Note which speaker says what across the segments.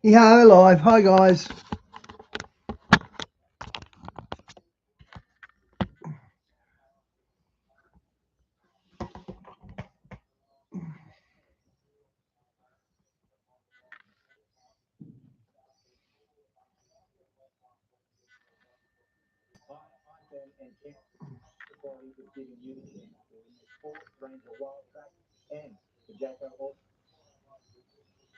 Speaker 1: Yeah, live. Hi, guys.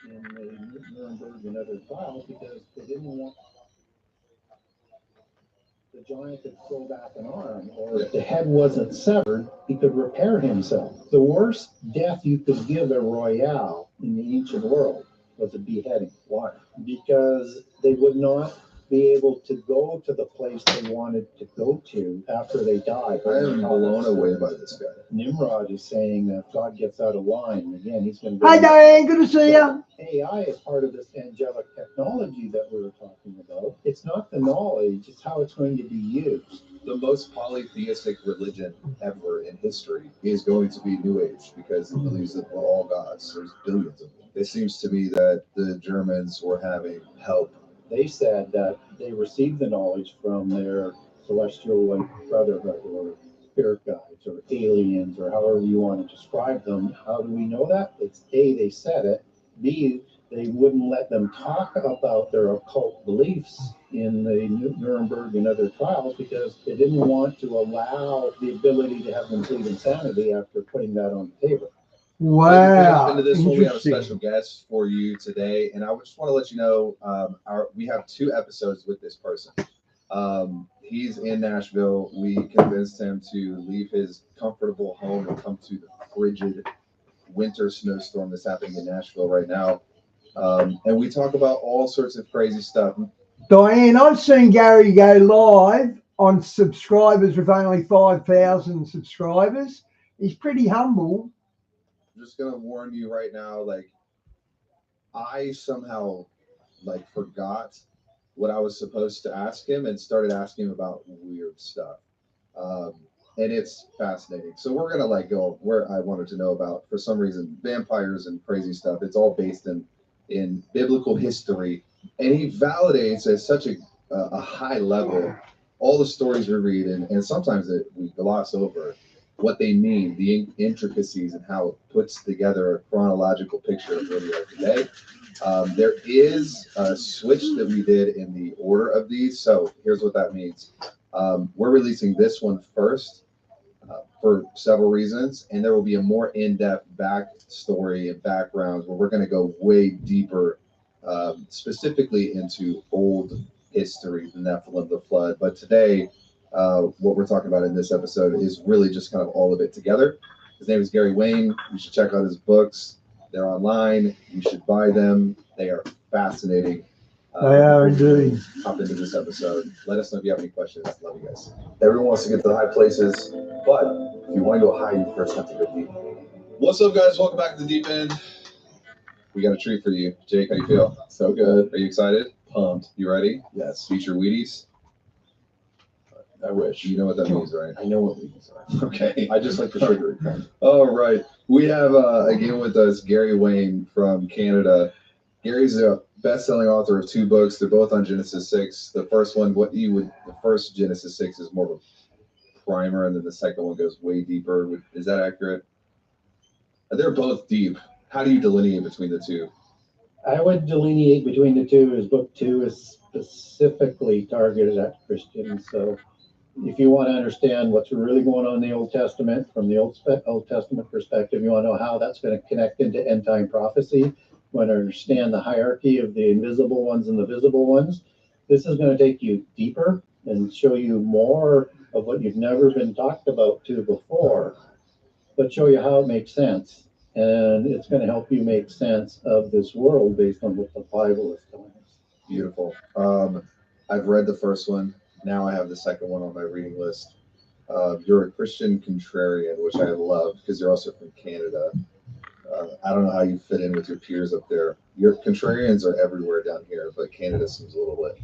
Speaker 2: In the Nuremberg and other trials because they didn't want the giant could throw back an arm, or if the head wasn't severed, he could repair himself. The worst death you could give a royale in the ancient world was a beheading. Why? Because they would not be able to go to the place they wanted to go to after they died.
Speaker 3: I am blown away by this guy.
Speaker 2: Nimrod is saying that if God gets out of line, again, he's going to go.
Speaker 1: Hi, Diane. Good to see you.
Speaker 2: AI is part of this angelic technology that we were talking about. It's not the knowledge, it's how it's going to be used.
Speaker 3: The most polytheistic religion ever in history is going to be New Age because it believes that we're all gods. There's billions of them. It seems to me that the Germans were having help.
Speaker 2: They said that they received the knowledge from their celestial brotherhood or spirit guides or aliens or however you want to describe them. How do we know that? It's A, they said it. B, they wouldn't let them talk about their occult beliefs in the Nuremberg and other trials because they didn't want to allow the ability to have complete insanity after putting that on the table.
Speaker 1: Wow.
Speaker 3: Into this one, we have a special guest for you today, and I just want to let you know we have 2 episodes with this person. He's in Nashville. We convinced him to leave his comfortable home and come to the frigid winter snowstorm that's happening in Nashville right now. And we talk about all sorts of crazy stuff.
Speaker 1: Diane, I've seen Gary go live on subscribers with only 5,000 subscribers. He's pretty humble.
Speaker 3: I'm just gonna warn you right now, like I somehow forgot what I was supposed to ask him and started asking him about weird stuff. And it's fascinating. So we're gonna go where I wanted to know about, for some reason, vampires and crazy stuff. It's all based in biblical history, and he validates at such a high level all the stories we read, and sometimes we gloss over what they mean, the intricacies, and how it puts together a chronological picture of where we are today. There is a switch that we did in the order of these, so here's what that means. We're releasing this one first for several reasons, and there will be a more in-depth backstory and backgrounds where we're going to go way deeper, specifically into old history, the Nephilim, the flood. But today, what we're talking about in this episode is really just kind of all of it together. His name is Gary Wayne. You should check out his books. They're online. You should buy them. They are fascinating.
Speaker 1: They are indeed.
Speaker 3: Hop into this episode. Let us know if you have any questions. Love you guys. Everyone wants to get to the high places, but if you want to go high, you first have to go deep. What's up, guys? Welcome back to the deep end. We got a treat for you. Jake, how you feel?
Speaker 2: So good.
Speaker 3: Are you excited?
Speaker 2: Pumped.
Speaker 3: You ready?
Speaker 2: Yes.
Speaker 3: Feature Wheaties?
Speaker 2: I wish.
Speaker 3: You know what that means, right?
Speaker 2: I know what Wheaties are.
Speaker 3: Okay.
Speaker 2: I just like the sugary kind.
Speaker 3: All right. We have, again with us, Gary Wayne from Canada. Gary's a best-selling author of 2 books. They're both on Genesis 6. The first one, the first Genesis 6 is more of a primer, and then the second one goes way deeper. Is that accurate? They're both deep. How do you delineate between the 2?
Speaker 2: I would delineate between the 2 as book 2 is specifically targeted at Christians. So if you want to understand what's really going on in the Old Testament from the Old Testament perspective, you want to know how that's going to connect into end time prophecy. You want to understand the hierarchy of the invisible ones and the visible ones. This is going to take you deeper and show you more of what you've never been talked about to before, but show you how it makes sense. And it's going to help you make sense of this world based on what the Bible is telling us.
Speaker 3: Beautiful. I've read the first one. Now I have the second one on my reading list. You're a Christian contrarian, which I love because you're also from Canada. I don't know how you fit in with your peers up there. Your contrarians are everywhere down here, but Canada seems a little lit.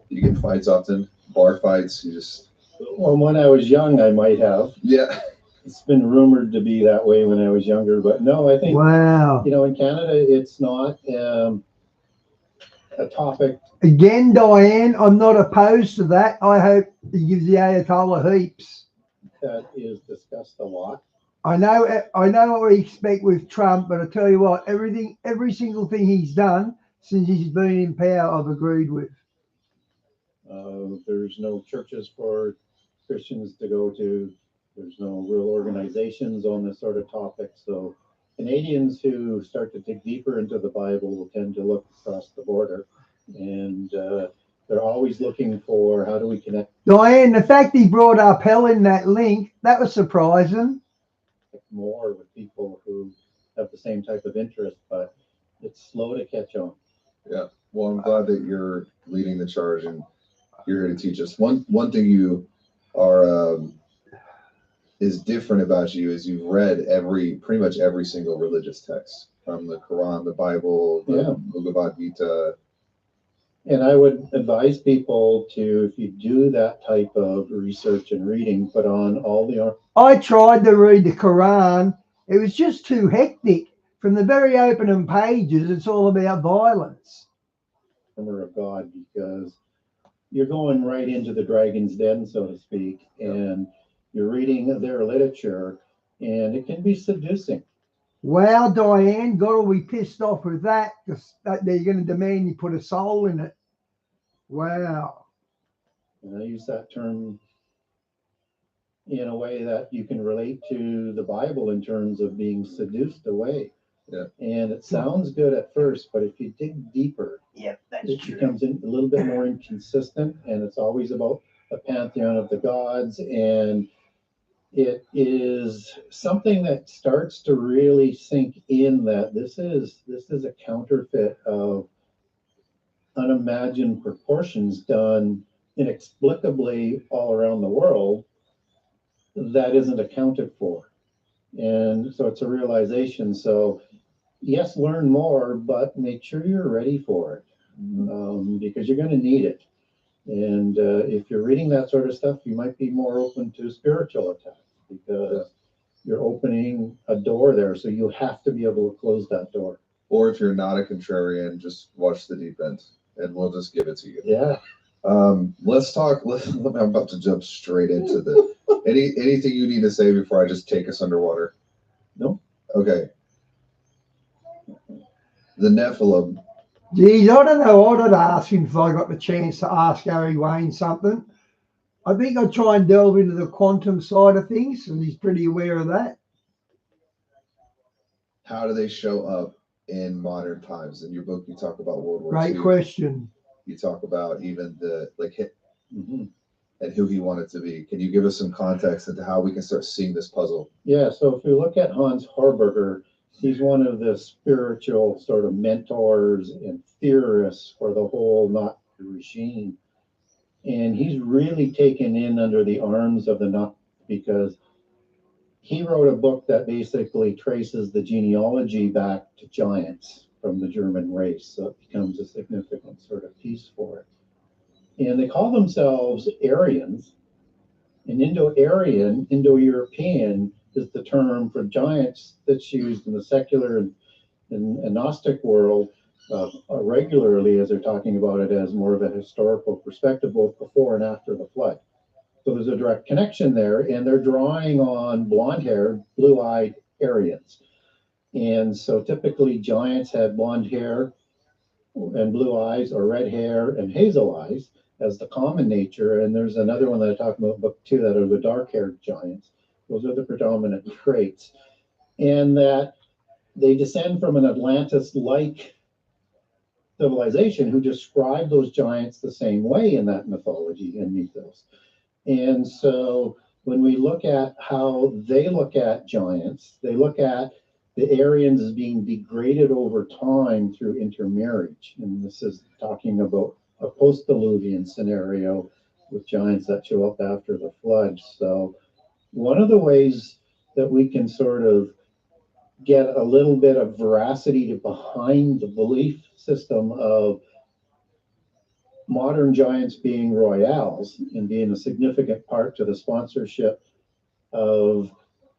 Speaker 3: You get fights often, bar fights. You just.
Speaker 2: Well, when I was young, I might have.
Speaker 3: Yeah.
Speaker 2: It's been rumored to be that way when I was younger, but no, I think,
Speaker 1: Wow.
Speaker 2: in Canada, it's not. a topic.
Speaker 1: Again, Diane, I'm not opposed to that. I hope he gives the Ayatollah heaps.
Speaker 2: That is discussed a lot.
Speaker 1: I know what we expect with Trump, but I tell you what, every single thing he's done since he's been in power, I've agreed with.
Speaker 2: There's no churches for Christians to go to. There's no real organizations on this sort of topic. So Canadians who start to dig deeper into the Bible will tend to look across the border, and they're always looking for how do we connect.
Speaker 1: Diane, the fact he brought up hell in that link, that was surprising.
Speaker 2: More with people who have the same type of interest, but it's slow to catch on.
Speaker 3: Yeah. Well, I'm glad that you're leading the charge and you're here to teach us. One thing you are is different about you is you've read pretty much every single religious text, from the Quran, the Bible, the Bhagavad Gita.
Speaker 2: And I would advise people to, if you do that type of research and reading, put on all the.
Speaker 1: I tried to read the Quran. It was just too hectic. From the very opening pages, it's all about violence.
Speaker 2: Armor of God, because you're going right into the dragon's den, so to speak, and you're reading their literature, and it can be seducing.
Speaker 1: Well, Diane, God will be pissed off with that, because they're going to demand you put a soul in it. Wow.
Speaker 2: And I use that term in a way that you can relate to the Bible in terms of being seduced away.
Speaker 3: Yeah.
Speaker 2: And it sounds good at first, but if you dig deeper,
Speaker 1: Yep, that's
Speaker 2: it
Speaker 1: true.
Speaker 2: becomes a little bit more inconsistent, and it's always about the pantheon of the gods, and it is something that starts to really sink in that this is a counterfeit of unimagined proportions done inexplicably all around the world that isn't accounted for. And so it's a realization. So yes, learn more, but make sure you're ready for it, because you're going to need it. And if you're reading that sort of stuff, you might be more open to spiritual attack, because you're opening a door there. So you have to be able to close that door.
Speaker 3: Or if you're not a contrarian, just watch the deep end and we'll just give it to you.
Speaker 2: Yeah.
Speaker 3: Let's talk. I'm about to jump straight into the anything you need to say before I just take us underwater.
Speaker 2: No.
Speaker 3: Okay. The Nephilim.
Speaker 1: Geez, I don't know. I'd ask him if I got the chance to ask Harry Wayne something. I think I'd try and delve into the quantum side of things, and he's pretty aware of that.
Speaker 3: How do they show up in modern times? In your book, you talk about World War
Speaker 1: Great
Speaker 3: II.
Speaker 1: question.
Speaker 3: You talk about even the hit and who he wanted to be. Can you give us some context into how we can start seeing this puzzle?
Speaker 2: Yeah. So if we look at Hans Horberger, he's one of the spiritual sort of mentors and theorists for the whole Nazi regime. And he's really taken in under the arms of the Nazis, because he wrote a book that basically traces the genealogy back to giants from the German race. So it becomes a significant sort of piece for it. And they call themselves Aryans. And Indo-Aryan, Indo-European is the term for giants that's used in the secular and Gnostic world regularly, as they're talking about it as more of a historical perspective, both before and after the flood. So there's a direct connection there, and they're drawing on blonde-haired, blue-eyed Aryans. And so typically giants had blonde hair and blue eyes, or red hair and hazel eyes as the common nature. And there's another one that I talk about in book 2 that are the dark-haired giants. Those are the predominant traits. And that they descend from an Atlantis-like civilization who describe those giants the same way in that mythology and mythos. And so when we look at how they look at giants, they look at the Aryans as being degraded over time through intermarriage. And this is talking about a post-Diluvian scenario with giants that show up after the flood. So one of the ways that we can sort of get a little bit of veracity behind the belief system of modern giants being royales and being a significant part to the sponsorship of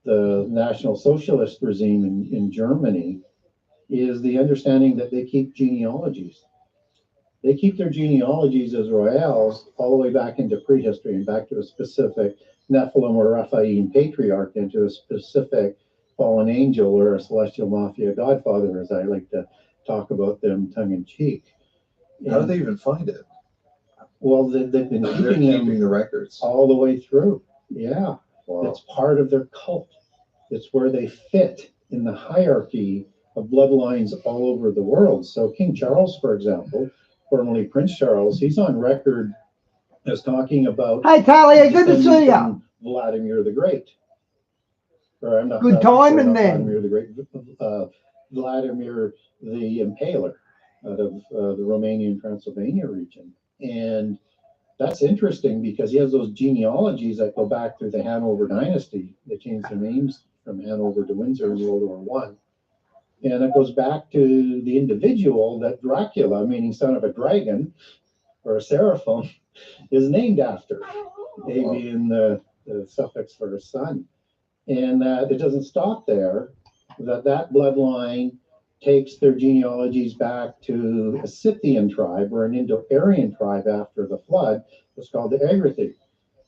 Speaker 2: the National Socialist regime in Germany is the understanding that they keep genealogies. They keep their genealogies as royals all the way back into prehistory and back to a specific Nephilim or Rephaim patriarch, into a specific fallen angel or a celestial mafia godfather, as I like to talk about them tongue in cheek.
Speaker 3: How do they even find it?
Speaker 2: Well, they've been
Speaker 3: They're
Speaker 2: keeping
Speaker 3: keeping the records.
Speaker 2: all the way through. Yeah.
Speaker 3: Wow.
Speaker 2: It's part of their cult. It's where they fit in the hierarchy of bloodlines all over the world. So King Charles, for example, formerly Prince Charles, he's on record as talking about
Speaker 1: Hey, Talia, good to see you.
Speaker 2: Vladimir the Great. Or I'm not
Speaker 1: Good timing then.
Speaker 2: Vladimir the Great, Vladimir the Impaler out of the Romanian Transylvania region. And that's interesting because he has those genealogies that go back through the Hanover dynasty. They changed their names from Hanover to Windsor in World War One. And it goes back to the individual that Dracula, meaning son of a dragon or a seraphim, is named after, A being the suffix for his son. And it doesn't stop there, that bloodline takes their genealogies back to a Scythian tribe or an Indo-Aryan tribe after the flood. It's called the Agrathi.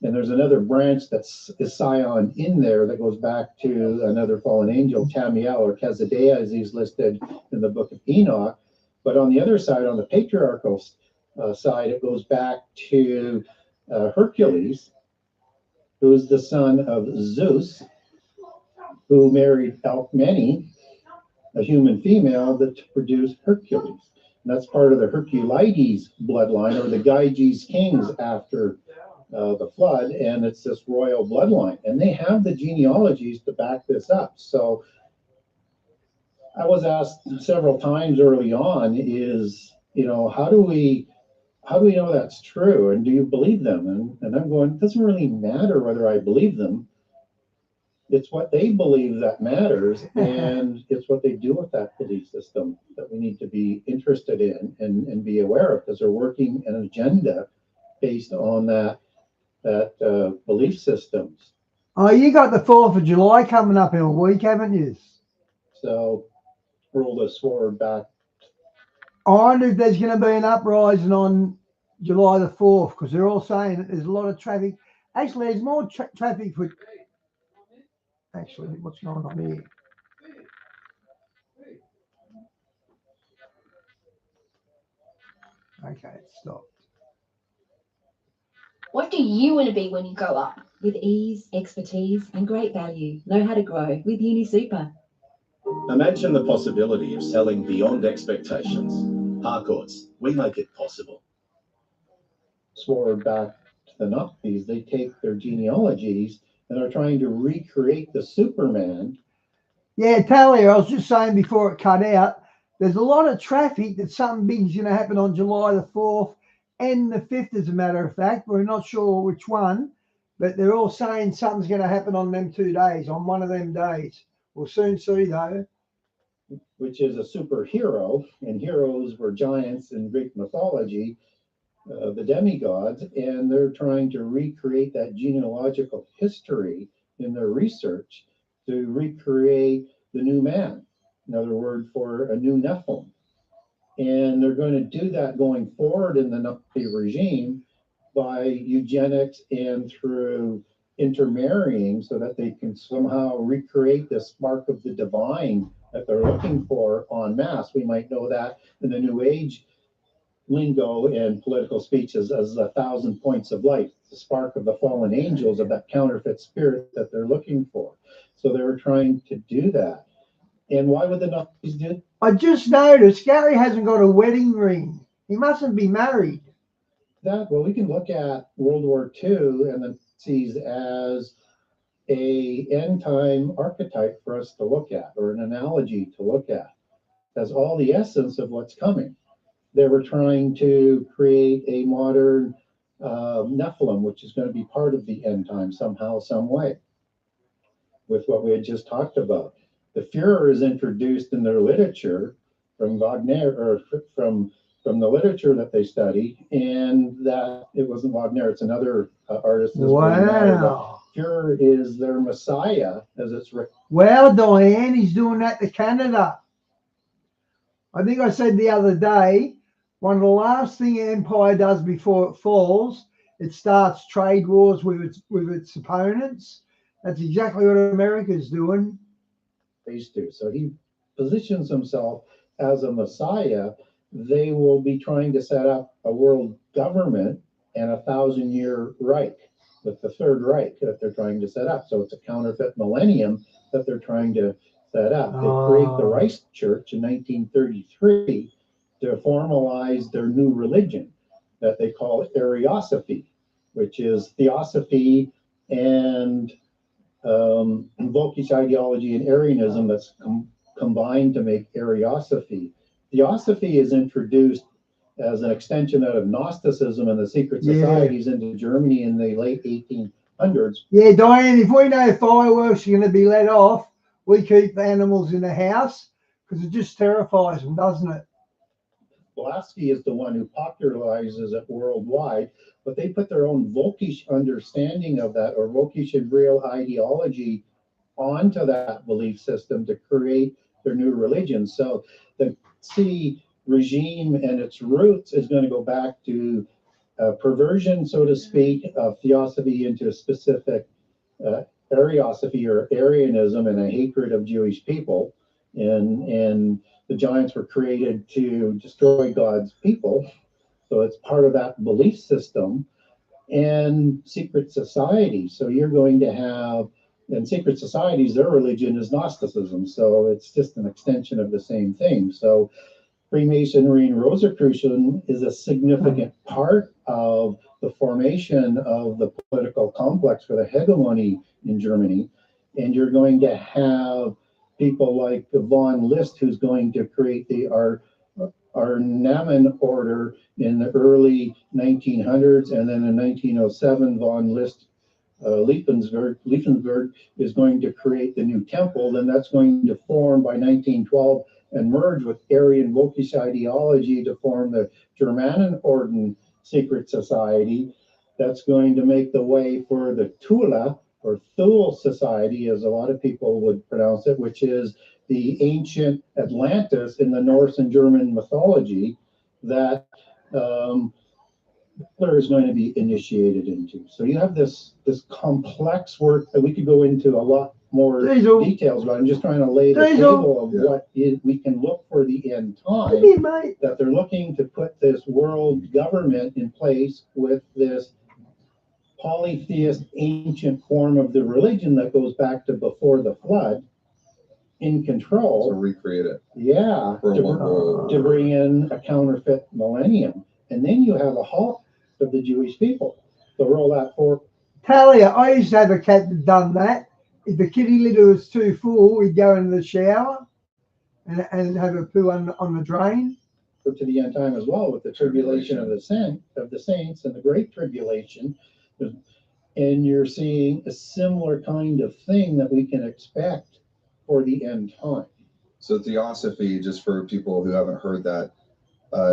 Speaker 2: And there's another branch that's Scion in there that goes back to another fallen angel, Tamiel or Kezadea, as he's listed in the book of Enoch. But on the other side, on the patriarchal side, it goes back to Hercules, who is the son of Zeus, who married Alcmene, a human female that produced Hercules. And that's part of the Herculides bloodline, or the Gyges kings after the flood, and it's this royal bloodline. And they have the genealogies to back this up. So I was asked several times early on is, how do we know that's true? And do you believe them? And I'm going, it doesn't really matter whether I believe them. It's what they believe that matters, and it's what they do with that belief system that we need to be interested in and be aware of, because they're working an agenda based on that belief systems.
Speaker 1: Oh, you got the 4th of July coming up in a week, haven't you?
Speaker 2: So roll this forward back.
Speaker 1: I wonder if there's going to be an uprising on July the 4th, because they're all saying that there's a lot of traffic. Actually, there's more traffic for... Actually, what's going on here? Okay, it stopped.
Speaker 4: What do you want to be when you grow up? With ease, expertise, and great value. Know how to grow with UniSuper.
Speaker 5: Imagine the possibility of selling beyond expectations. Harcourts, we make it possible.
Speaker 2: Forward back to the Nazis, they take their genealogies and are trying to recreate the Superman.
Speaker 1: Yeah, Talia, I was just saying before it cut out, there's a lot of traffic that something big's going to happen on July the 4th and the 5th, as a matter of fact. We're not sure which one, but they're all saying something's going to happen on them 2 days, on one of them days. We'll soon see, though.
Speaker 2: Which is a superhero, and heroes were giants in Greek mythology, the demigods, and they're trying to recreate that genealogical history in their research to recreate the new man, another word for a new Nephilim. And they're going to do that going forward in the Nazi regime by eugenics and through intermarrying, so that they can somehow recreate the spark of the divine that they're looking for en masse. We might know that in the New Age lingo and political speeches as 1,000 points of light, the spark of the fallen angels, of that counterfeit spirit that they're looking for. So they were trying to do that. And why would the Nazis do it?
Speaker 1: I just noticed Gary hasn't got a wedding ring. He mustn't be married.
Speaker 2: Well, we can look at World War II and the Nazis as a end time archetype for us to look at, or an analogy to look at, as all the essence of what's coming. They were trying to create a modern Nephilim, which is going to be part of the end time somehow, some way, with what we had just talked about. The Führer is introduced in their literature from Wagner, or from the literature that they study, and that it wasn't Wagner, it's another artist.
Speaker 1: Wow.
Speaker 2: Führer is their messiah, as it's written.
Speaker 1: Well, Diane, he's doing that to Canada. I think I said the other day, one of the last thing an empire does before it falls, it starts trade wars with its opponents. That's exactly what America's doing.
Speaker 2: Phase two. So he positions himself as a messiah. They will be trying to set up a world government and 1,000-year Reich, with the Third Reich that they're trying to set up. So it's a counterfeit millennium that they're trying to set up. They create the Reich Church in 1933 to formalize their new religion that they call Ariosophy, which is theosophy and Volkish ideology and Arianism that's combined to make Ariosophy. Theosophy is introduced as an extension out of Gnosticism and the secret societies into Germany in the late 1800s.
Speaker 1: Yeah, Diane, if we know fireworks are going to be let off, we keep the animals in the house because it just terrifies them, doesn't it?
Speaker 2: Blavatsky is the one who popularizes it worldwide, but they put their own Volkish understanding of that, or Volkish and real ideology onto that belief system to create their new religion. So the C regime and its roots is going to go back to perversion, so to speak, of theosophy into a specific Ariosophy or Arianism and a hatred of Jewish people. And the giants were created to destroy God's people. So it's part of that belief system and secret society. So you're going to have, in secret societies, their religion is Gnosticism. So it's just an extension of the same thing. So Freemasonry and Rosicrucian is a significant part of the formation of the political complex for the hegemony in Germany. And you're going to have people like von List, who's going to create the Arnamen order in the early 1900s, and then in 1907, von List Liefensberg is going to create the new temple. Then that's going to form by 1912 and merge with Aryan Volkish ideology to form the Germanenorden secret society. That's going to make the way for the Tula or Thule society, as a lot of people would pronounce it, which is the ancient Atlantis in the Norse and German mythology that Hitler is going to be initiated into. So you have this complex work that we could go into a lot more details about. I'm just trying to lay the table of what we can look for the end time, that they're looking to put this world government in place with this polytheist ancient form of the religion that goes back to before the flood in control.
Speaker 3: To recreate it.
Speaker 2: Yeah, to bring in a counterfeit millennium. And then you have a halt of the Jewish people to roll that forward.
Speaker 1: Talia, I used to have a cat that done that. If the kitty litter was too full, we'd go in the shower and have a poo on the drain.
Speaker 2: To the end time as well, with the tribulation of the saints and the great tribulation. And you're seeing a similar kind of thing that we can expect for the end time.
Speaker 3: So theosophy, just for people who haven't heard that,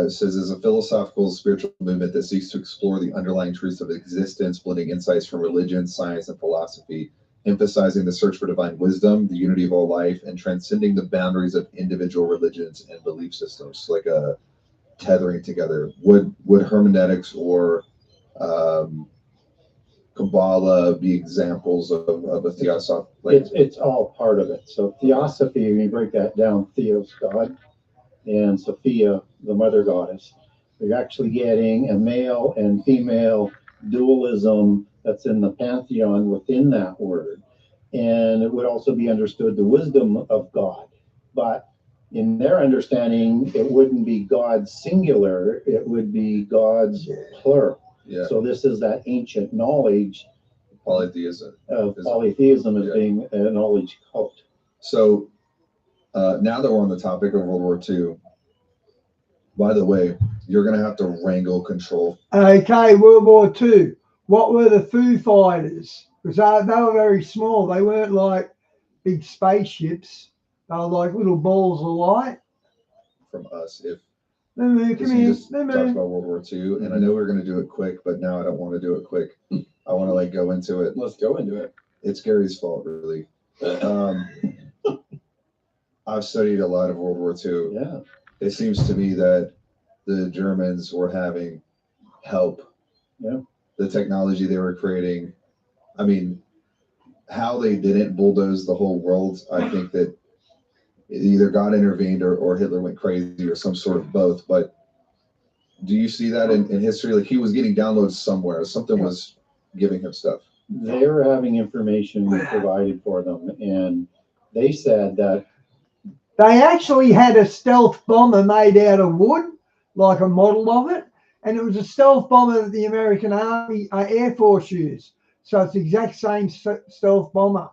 Speaker 3: says is a philosophical spiritual movement that seeks to explore the underlying truths of existence, blending insights from religion, science, and philosophy, emphasizing the search for divine wisdom, the unity of all life, and transcending the boundaries of individual religions and belief systems, like a tethering together. Would hermeneutics or Kabbalah be examples of a theosophy?
Speaker 2: It's all part of it. So theosophy, when you break that down, Theos, God, and Sophia, the mother goddess, you're actually getting a male and female dualism that's in the pantheon within that word. And it would also be understood the wisdom of God. But in their understanding, it wouldn't be God's singular, it would be God's plural.
Speaker 3: Yeah.
Speaker 2: So this is that ancient knowledge
Speaker 3: Polytheism.
Speaker 2: Polytheism as being a knowledge cult.
Speaker 3: So now that we're on the topic of World War II, by the way, you're going to have to wrangle control.
Speaker 1: Okay, World War II. What were the Foo Fighters? Because they were very small. They weren't like big spaceships. They were like little balls of light.
Speaker 3: From us, if
Speaker 1: Come here.
Speaker 3: talks about World War II, and I know we're going to do it quick, but now I don't want to do it quick. I want to go into it.
Speaker 6: Let's go into it.
Speaker 3: It's Gary's fault, really. I've studied a lot of World War II.
Speaker 2: Yeah.
Speaker 3: It seems to me that the Germans were having help.
Speaker 2: Yeah.
Speaker 3: The technology they were creating. I mean, how they didn't bulldoze the whole world, I think that either God intervened or Hitler went crazy or some sort of both. But do you see that in history? Like he was getting downloads somewhere. Something was giving him stuff.
Speaker 2: They were having information provided for them, and they said that
Speaker 1: They actually had a stealth bomber made out of wood, like a model of it, and it was a stealth bomber that the American Army Air Force used. So it's the exact same stealth bomber.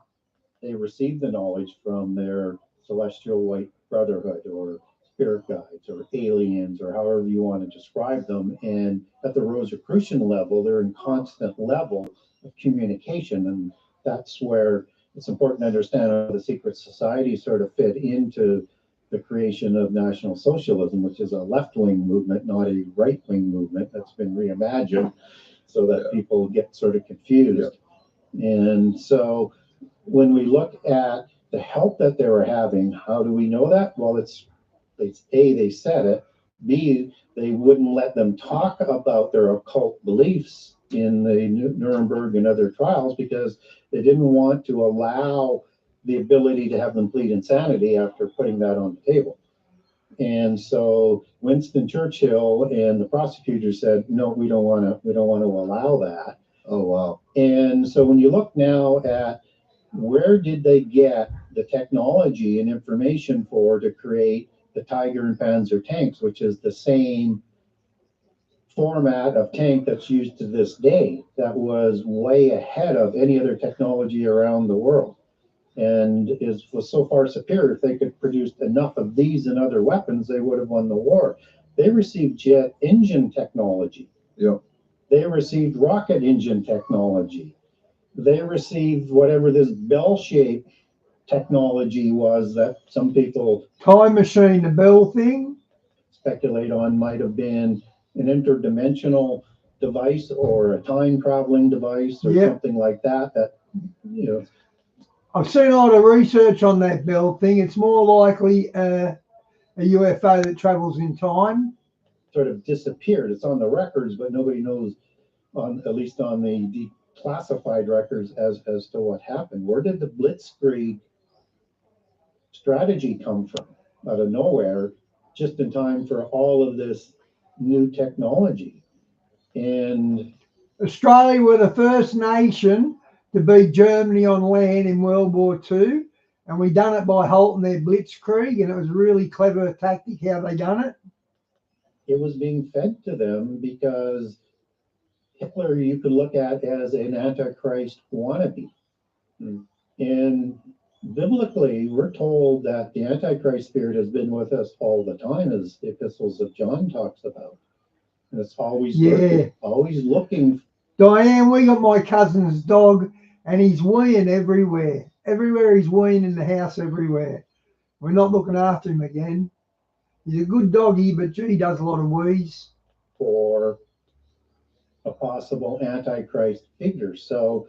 Speaker 2: they received the knowledge from their celestial white brotherhood or spirit guides or aliens or however you want to describe them. And at the Rosicrucian level, they're in constant level of communication. And that's where it's important to understand how the secret society sort of fit into the creation of National Socialism, which is a left-wing movement, not a right-wing movement that's been reimagined so that people get sort of confused. And so when we look at the help that they were having, how do we know that? Well, it's A, they said it. B, they wouldn't let them talk about their occult beliefs in the Nuremberg and other trials because they didn't want to allow the ability to have them plead insanity after putting that on the table. And so Winston Churchill and the prosecutors said, no, we don't want to allow that.
Speaker 3: Oh wow.
Speaker 2: And so when you look now at where did they get the technology and information for to create the Tiger and Panzer tanks, which is the same format of tank that's used to this day, that was way ahead of any other technology around the world, and was so far superior. If they could produce enough of these and other weapons, they would have won the war. They received jet engine technology.
Speaker 3: Yep.
Speaker 2: They received rocket engine technology. They received whatever this bell-shaped technology was that some people
Speaker 1: Time machine, the Bell thing.
Speaker 2: speculate on might have been an interdimensional device or a time-traveling device or something like that. That, you know,
Speaker 1: I've seen a lot of research on that Bell thing. It's more likely a UFO that travels in time.
Speaker 2: sort of disappeared. It's on the records, but nobody knows, at least on the declassified records, as to what happened. Where did the blitzkrieg strategy come from? Out of nowhere, just in time for all of this new technology. And
Speaker 1: Australia were the first nation to beat Germany on land in World War II, and we done it by halting their blitzkrieg, and it was a really clever tactic how they done it.
Speaker 2: it was being fed to them because Hitler you could look at as an Antichrist wannabe. And biblically, we're told that the Antichrist spirit has been with us all the time, as the epistles of John talks about. And it's always looking.
Speaker 1: Diane, we got my cousin's dog, and he's weeing everywhere. Everywhere he's weeing in the house, everywhere. We're not looking after him again. He's a good doggy, but gee, he does a lot of wheeze.
Speaker 2: For a possible Antichrist figure. So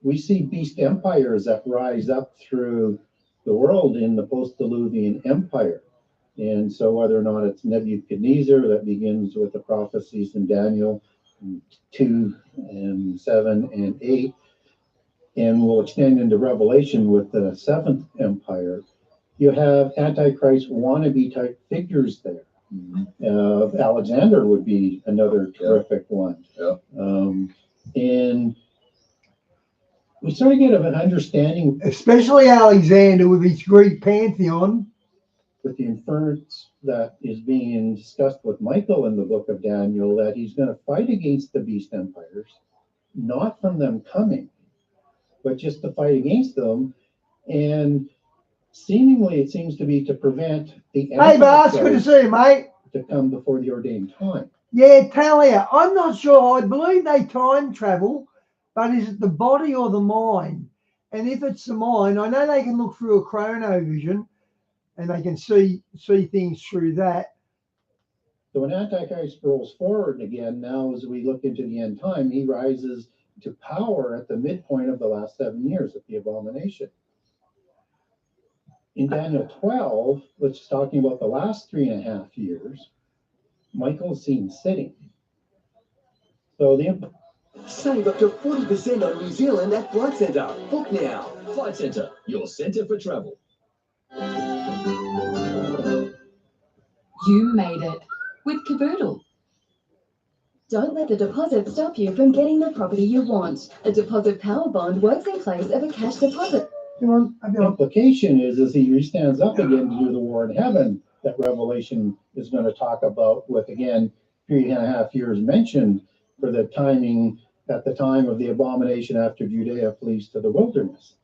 Speaker 2: we see beast empires that rise up through the world in the post-Diluvian empire. And so whether or not it's Nebuchadnezzar, that begins with the prophecies in Daniel 2 and 7 and 8, and will extend into Revelation with the seventh empire, you have Antichrist wannabe type figures there. Alexander would be another terrific one. And we sort of get an understanding,
Speaker 1: especially Alexander with his Greek pantheon,
Speaker 2: with the inference that is being discussed with Michael in the book of Daniel, that he's going to fight against the beast empires, not from them coming, but just to fight against them. And seemingly it seems to be to prevent the
Speaker 1: Hey, boss, good to see you, mate.
Speaker 2: To come before the ordained time.
Speaker 1: Yeah, Talia, I'm not sure. I believe they time travel, but is it the body or the mind? And if it's the mind, I know they can look through a chronovision and they can see things through that.
Speaker 2: So when Antichrist rolls forward again, now as we look into the end time, he rises to power at the midpoint of the last 7 years at the abomination. In Daniel 12, which is talking about the last 3.5 years, Michael's seen sitting. So the
Speaker 6: Save up to 40% on New Zealand at Flight Centre. Book now.
Speaker 5: Flight Centre, your centre for travel.
Speaker 4: You made it with Caboodle.
Speaker 7: Don't let the deposit stop you from getting the property you want. A deposit power bond works in place of a cash deposit.
Speaker 1: Come on, I'll be
Speaker 2: The
Speaker 1: on.
Speaker 2: implication is as he stands up again to do the war in heaven, that Revelation is going to talk about with, again, 3.5 years mentioned for the timing at the time of the abomination after Judea flees to the wilderness.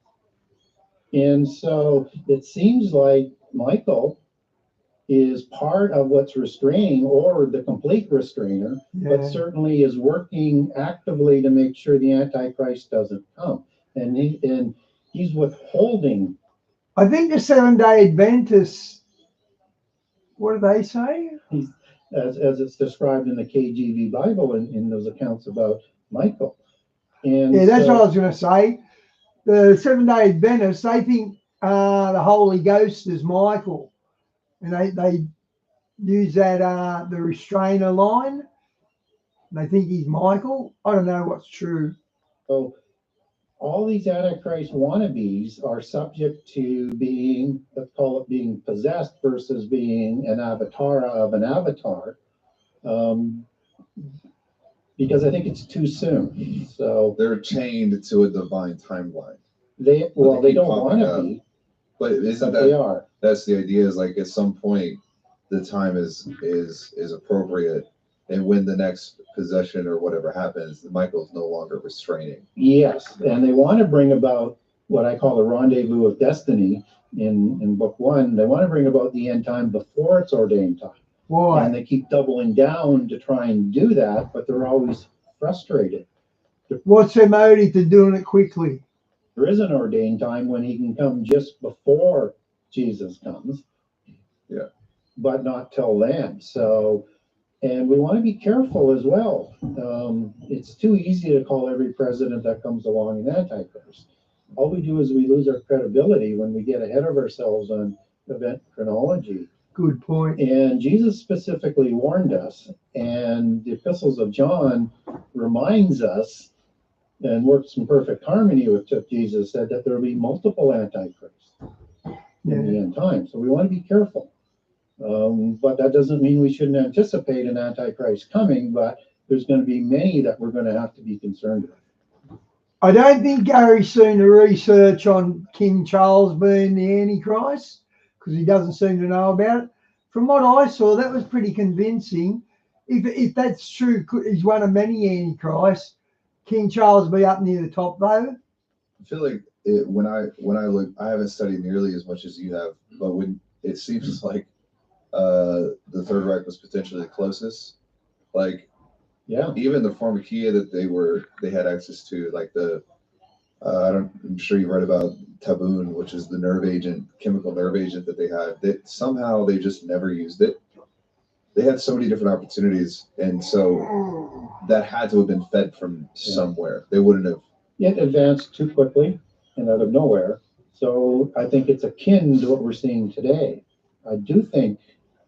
Speaker 2: And so it seems like Michael is part of what's restraining or the complete restrainer, but
Speaker 1: Yeah.
Speaker 2: certainly is working actively to make sure the Antichrist doesn't come. And he's withholding.
Speaker 1: I think the 7-day Adventists, what do they say?
Speaker 2: As it's described in the KJV Bible in those accounts about Michael. And
Speaker 1: Yeah, that's
Speaker 2: so,
Speaker 1: what I was going to say. The 7-day Adventists, they think the Holy Ghost is Michael. And they use that, the restrainer line. They think he's Michael. I don't know what's true.
Speaker 2: so all these Antichrist wannabes are subject to being, let's call it being possessed versus being an avatar of an avatar. Because I think it's too soon. So
Speaker 3: They're chained to a divine timeline.
Speaker 2: they
Speaker 3: keep
Speaker 2: don't want
Speaker 3: popping
Speaker 2: to
Speaker 3: up.
Speaker 2: be,
Speaker 3: But isn't
Speaker 2: but they
Speaker 3: that
Speaker 2: are.
Speaker 3: that's the idea? Is like at some point the time is appropriate, and when the next possession or whatever happens, Michael's no longer restraining.
Speaker 2: Yes, and they want to bring about what I call the rendezvous of destiny in book 1. They want to bring about the end time before it's ordained time. And
Speaker 1: Why?
Speaker 2: they keep doubling down to try and do that, but they're always frustrated.
Speaker 1: What's their motive to doing it quickly?
Speaker 2: There is an ordained time when he can come just before Jesus comes.
Speaker 3: Yeah.
Speaker 2: But not till then. So, and we want to be careful as well. It's too easy to call every president that comes along an antichrist. All we do is we lose our credibility when we get ahead of ourselves on event chronology.
Speaker 1: Good point.
Speaker 2: And Jesus specifically warned us, and the epistles of John reminds us, and works in perfect harmony with what Jesus said, that there will be multiple antichrists in the end time. So we want to be careful. But that doesn't mean we shouldn't anticipate an antichrist coming, but there's going to be many that we're going to have to be concerned with.
Speaker 1: I don't think Gary's seen the research on King Charles being the Antichrist because he doesn't seem to know about it. From what I saw, that was pretty convincing. If that's true, he's one of many Antichrists. King Charles be up near the top though.
Speaker 3: I feel like when I look, I haven't studied nearly as much as you have, but when it seems like the Third Reich was potentially the closest. Like,
Speaker 2: yeah,
Speaker 3: even the pharmakia that they had access to, like I'm sure you read about Taboon, which is the chemical nerve agent that they had. That somehow they just never used it. They had so many different opportunities, and so that had to have been fed from somewhere. They wouldn't have.
Speaker 2: It advanced too quickly and out of nowhere. So I think it's akin to what we're seeing today. I do think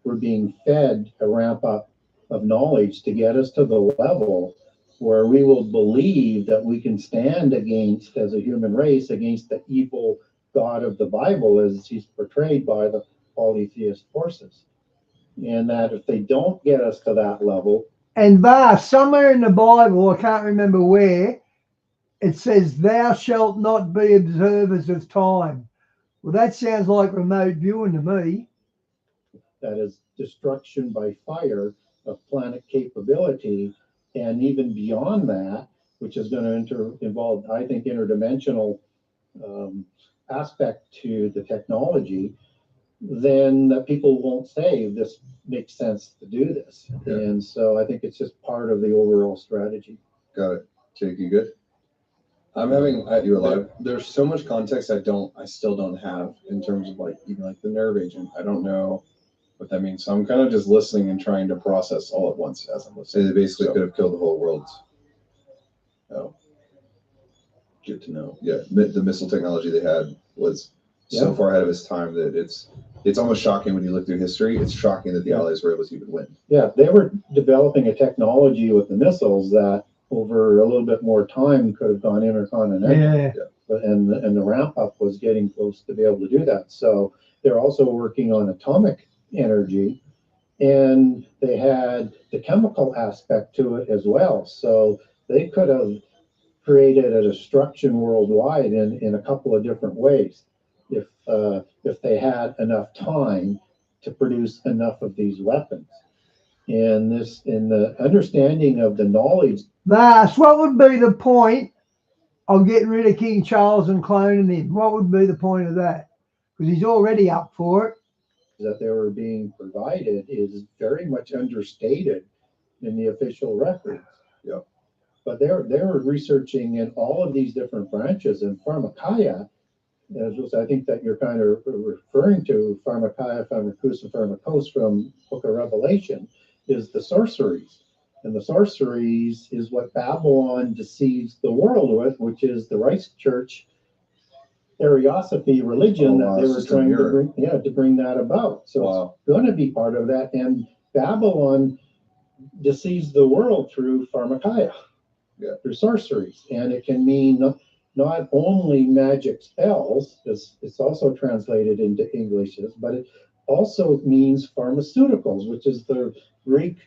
Speaker 2: we're being fed a ramp up of knowledge to get us to the level where we will believe that we can stand against, as a human race, against the evil God of the Bible as he's portrayed by the polytheist forces. And that if they don't get us to that level.
Speaker 1: And somewhere in the Bible, I can't remember where, it says, "Thou shalt not be observers of time." Well, that sounds like remote viewing to me.
Speaker 2: That is destruction by fire of planet capability. And even beyond that, which is going to involve, I think, interdimensional aspect to the technology, then that people won't say this makes sense to do this.
Speaker 3: Yeah.
Speaker 2: And so I think it's just part of the overall strategy.
Speaker 3: Got it. Jake, you good?
Speaker 8: You're alive. There's so much context I still don't have in terms of even the nerve agent. I don't know what that means. So I'm kind of just listening and trying to process all at once as I'm listening.
Speaker 3: They basically could have killed the whole world.
Speaker 8: Oh, good to know.
Speaker 3: Yeah, the missile technology they had was so far ahead of its time that it's It's almost shocking when you look through history. It's shocking that the Allies were able to even win.
Speaker 2: Yeah, they were developing a technology with the missiles that over a little bit more time could have gone intercontinental.
Speaker 1: Yeah.
Speaker 2: And the ramp up was getting close to be able to do that. So they're also working on atomic energy, and they had the chemical aspect to it as well. So they could have created a destruction worldwide in a couple of different ways if they had enough time to produce enough of these weapons. And in the understanding of the knowledge.
Speaker 1: Thus, what would be the point of getting rid of King Charles and cloning him? What would be the point of that? Because he's already up for it.
Speaker 2: That they were being provided is very much understated in the official records.
Speaker 3: Yeah.
Speaker 2: But they're researching in all of these different branches, and pharmakeia, as I think that you're kind of referring to, pharmakeia, pharmakous, and pharmakos from Book of Revelation, is the sorceries. And the sorceries is what Babylon deceives the world with, which is the Rice Church Ariosophy religion that they were trying to bring that about. So it's going to be part of that. And Babylon deceives the world through pharmakeia, through sorceries. And it can mean not only magic spells, as it's also translated into English, but it also means pharmaceuticals, which is the Greek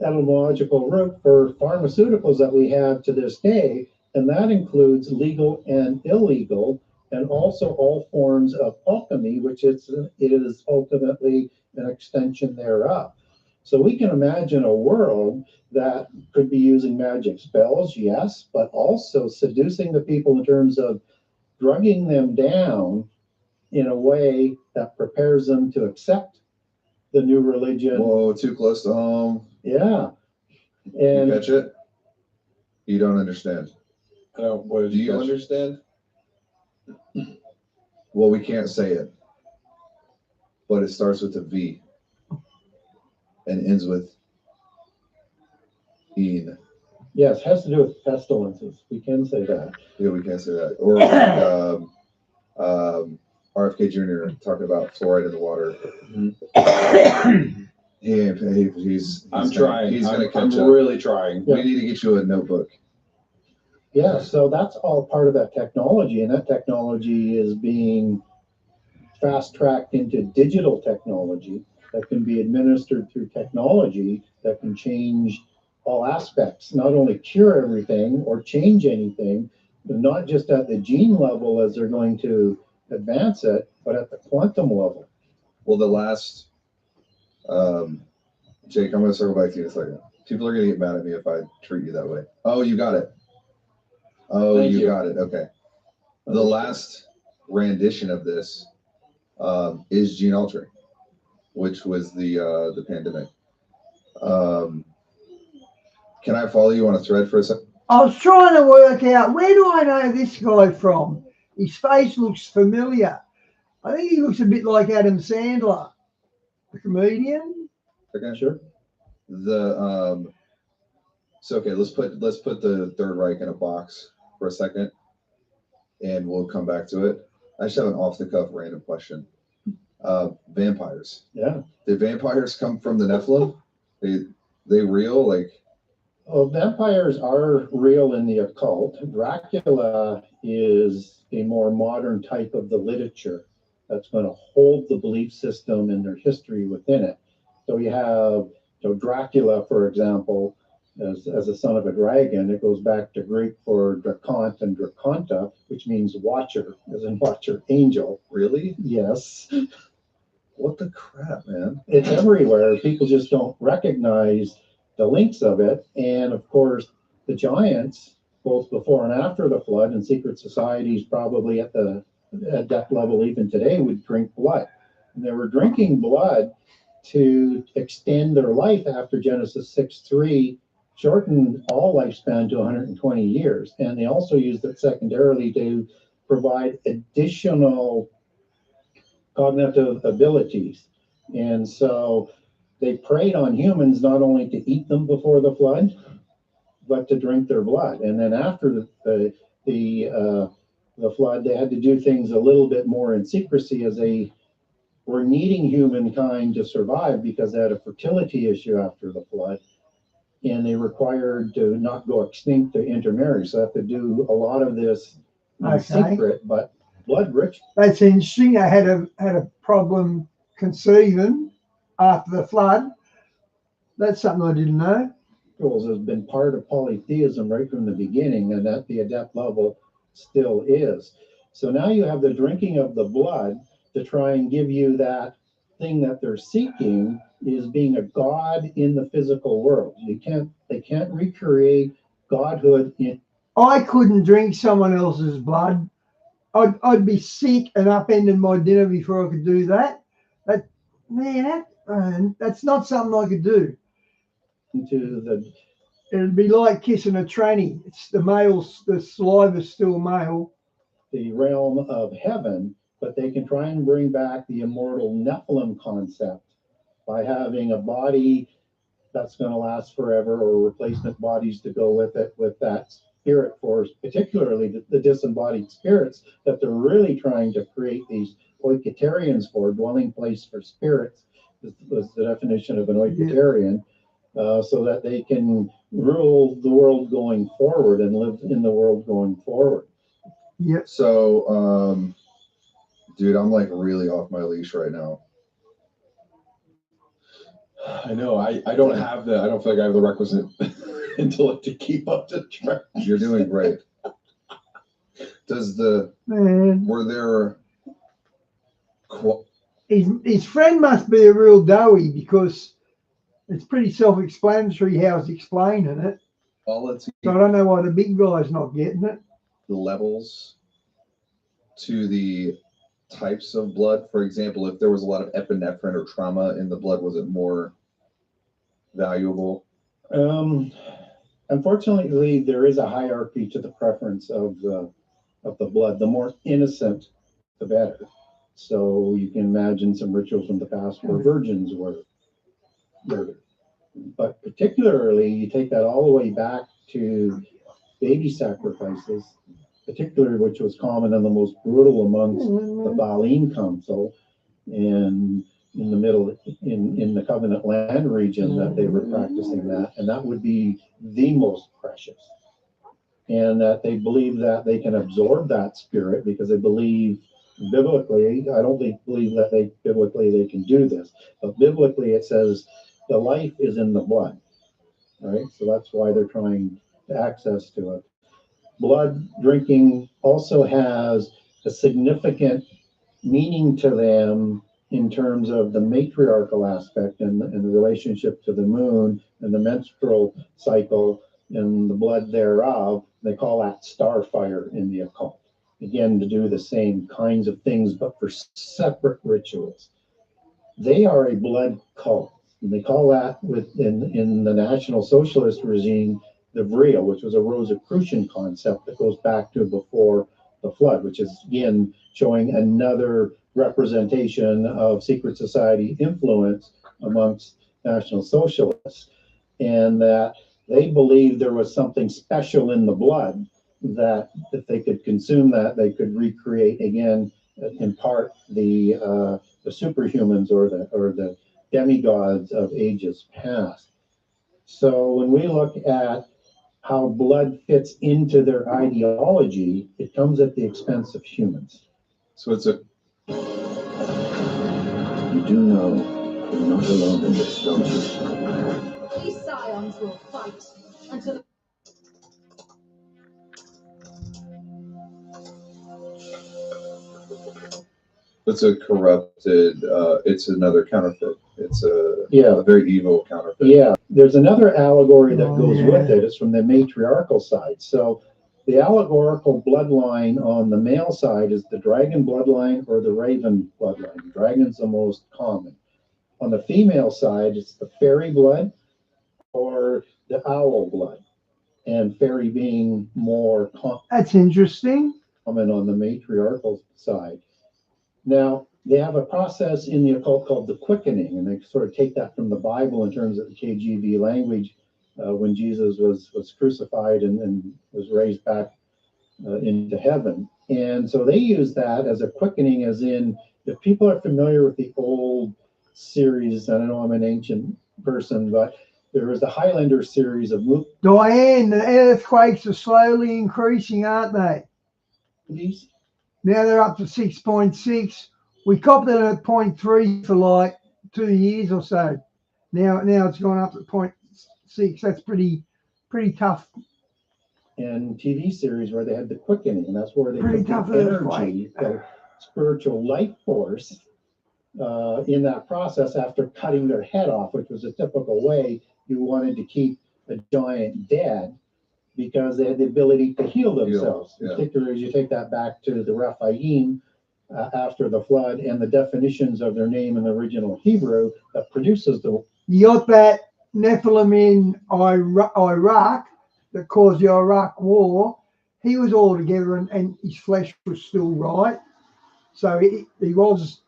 Speaker 2: etymological root for pharmaceuticals that we have to this day. And that includes legal and illegal, and also all forms of alchemy, which it is ultimately an extension thereof. So we can imagine a world that could be using magic spells, yes, but also seducing the people in terms of drugging them down in a way that prepares them to accept the new religion.
Speaker 3: Whoa, too close to home.
Speaker 2: Yeah. And
Speaker 3: you catch it? You don't understand.
Speaker 8: Do
Speaker 3: you understand? Well, we can't say it, but it starts with a V and ends with "een."
Speaker 2: Yes, it has to do with pestilences. We can say that.
Speaker 3: Yeah, we can say that. Or RFK Jr. talking about fluoride in the water. He's
Speaker 8: trying.
Speaker 3: He's going to catch up.
Speaker 8: I'm really trying.
Speaker 3: We need to get you a notebook.
Speaker 2: Yeah, so that's all part of that technology, and that technology is being fast-tracked into digital technology that can be administered through technology that can change all aspects, not only cure everything or change anything, but not just at the gene level as they're going to advance it, but at the quantum level.
Speaker 3: Well, the last, Jake, I'm going to circle back to you in a second. People are going to get mad at me if I treat you that way. Oh, you got it. Oh, you got it. Okay. The last rendition of this is gene altering, which was the pandemic. Can I follow you on a thread for a second?
Speaker 1: I was trying to work out, where do I know this guy from? His face looks familiar. I think he looks a bit like Adam Sandler, the comedian.
Speaker 3: Okay, sure. So okay, let's put the Third Reich in a box for a second, and we'll come back to it. I just have an off-the-cuff random question. Vampires.
Speaker 2: Yeah.
Speaker 3: Did vampires come from the Nephilim? They real? Like,
Speaker 2: well, vampires are real in the occult. Dracula is a more modern type of the literature that's going to hold the belief system and their history within it. So you have Dracula, for example, as a son of a dragon. It goes back to Greek for Drakont and Drakonta, which means watcher, as in watcher angel.
Speaker 3: Really?
Speaker 2: Yes.
Speaker 3: What the crap, man?
Speaker 2: It's everywhere. People just don't recognize the links of it. And of course, the giants, both before and after the flood, and secret societies probably at that level even today, would drink blood. And they were drinking blood to extend their life after Genesis 6:3, shortened all lifespan to 120 years. And they also used it secondarily to provide additional cognitive abilities. And so they preyed on humans not only to eat them before the flood, but to drink their blood. And then after the flood, they had to do things a little bit more in secrecy as they were needing humankind to survive because they had a fertility issue after the flood, and they required to not go extinct to intermarry. So they have to do a lot of this in
Speaker 1: Okay.
Speaker 2: secret, but blood rich.
Speaker 1: That's interesting. They had a problem conceiving after the flood. That's something I didn't know.
Speaker 2: Rituals has been part of polytheism right from the beginning, and at the adept level still is. So now you have the drinking of the blood to try and give you that thing that they're seeking, is being a god in the physical world. They can't recreate godhood in.
Speaker 1: I couldn't drink someone else's blood. I'd be sick and upending my dinner before I could do that. That's not something I could do.
Speaker 2: Into the
Speaker 1: It'd be like kissing a tranny. It's the saliva's still male.
Speaker 2: the realm of heaven, but they can try and bring back the immortal Nephilim concept by having a body that's going to last forever, or replacement bodies to go with it, with that spirit force, particularly the disembodied spirits that they're really trying to create these oikotarians for, dwelling place for spirits, was the definition of an oikotarian, so that they can rule the world going forward and live in the world going forward.
Speaker 1: Yep.
Speaker 3: So, dude, I'm like really off my leash right now.
Speaker 8: I know. I don't have I don't feel like I have the requisite intellect to keep up to track.
Speaker 3: You're doing great. Were there
Speaker 1: his friend must be a real doughy, because it's pretty self-explanatory how it's explaining it.
Speaker 3: quality,
Speaker 1: So I don't know why the big guy's not getting it.
Speaker 3: levels to the types of blood? For example, if there was a lot of epinephrine or trauma in the blood, was it more valuable?
Speaker 2: Unfortunately, there is a hierarchy to the preference of the blood. The more innocent, the better. So you can imagine some rituals from the past where virgins were murdered. But particularly, you take that all the way back to baby sacrifices, particularly which was common and the most brutal amongst the Baalim Council, and in the middle, in the Covenant land region, that they were practicing that, and that would be the most precious. And that they believe that they can absorb that spirit, because they believe biblically, I don't believe that biblically they can do this, but biblically it says the life is in the blood, right? So that's why they're trying to access to it. Blood drinking also has a significant meaning to them in terms of the matriarchal aspect and the relationship to the moon and the menstrual cycle and the blood thereof. They call that starfire in the occult. Again, to do the same kinds of things, but for separate rituals. They are a blood cult, and they call that in the National Socialist regime the Vria, which was a Rosicrucian concept that goes back to before the flood, which is again showing another representation of secret society influence amongst National Socialists, and that they believed there was something special in the blood, that if they could consume that, they could recreate again, in part, the superhumans or the demigods of ages past. So when we look at how blood fits into their ideology, it comes at the expense of humans.
Speaker 3: So it's a.
Speaker 6: You do know you're not alone in this, don't you?
Speaker 7: These scions will fight until
Speaker 3: It's a corrupted. It's another counterfeit. It's a
Speaker 2: Yeah.
Speaker 3: very evil counterfeit.
Speaker 2: Yeah, there's another allegory that goes with it. It's from the matriarchal side. So the allegorical bloodline on the male side is the dragon bloodline or the raven bloodline. The dragon's the most common. On the female side, it's the fairy blood or the owl blood, and fairy being more
Speaker 1: That's interesting.
Speaker 2: common on the matriarchal side. Now, they have a process in the occult called the quickening, and they sort of take that from the Bible in terms of the KJV language when Jesus was crucified and was raised back into heaven. And so they use that as a quickening, as in if people are familiar with the old series, I don't know, I'm an ancient person, but there was the Highlander series of
Speaker 1: Diane, the earthquakes are slowly increasing, aren't they?
Speaker 2: movies.
Speaker 1: Now they're up to 6.6. We copped it at 0.3 for like 2 years or so. Now it's gone up to 0.6. That's pretty tough.
Speaker 2: And TV series where they had the quickening, and that's where they
Speaker 1: Pretty
Speaker 2: put
Speaker 1: tough
Speaker 2: the energy,
Speaker 1: earthquake.
Speaker 2: the spiritual life force in that process after cutting their head off, which was a typical way you wanted to keep a giant dead because they had the ability to heal themselves.
Speaker 3: Yeah.
Speaker 2: Particularly as you take that back to the Rephaim after the flood and the definitions of their name in the original Hebrew that produces the.
Speaker 1: You got that Nephilim in Iraq that caused the Iraq war. He was all together and his flesh was still right. So he was,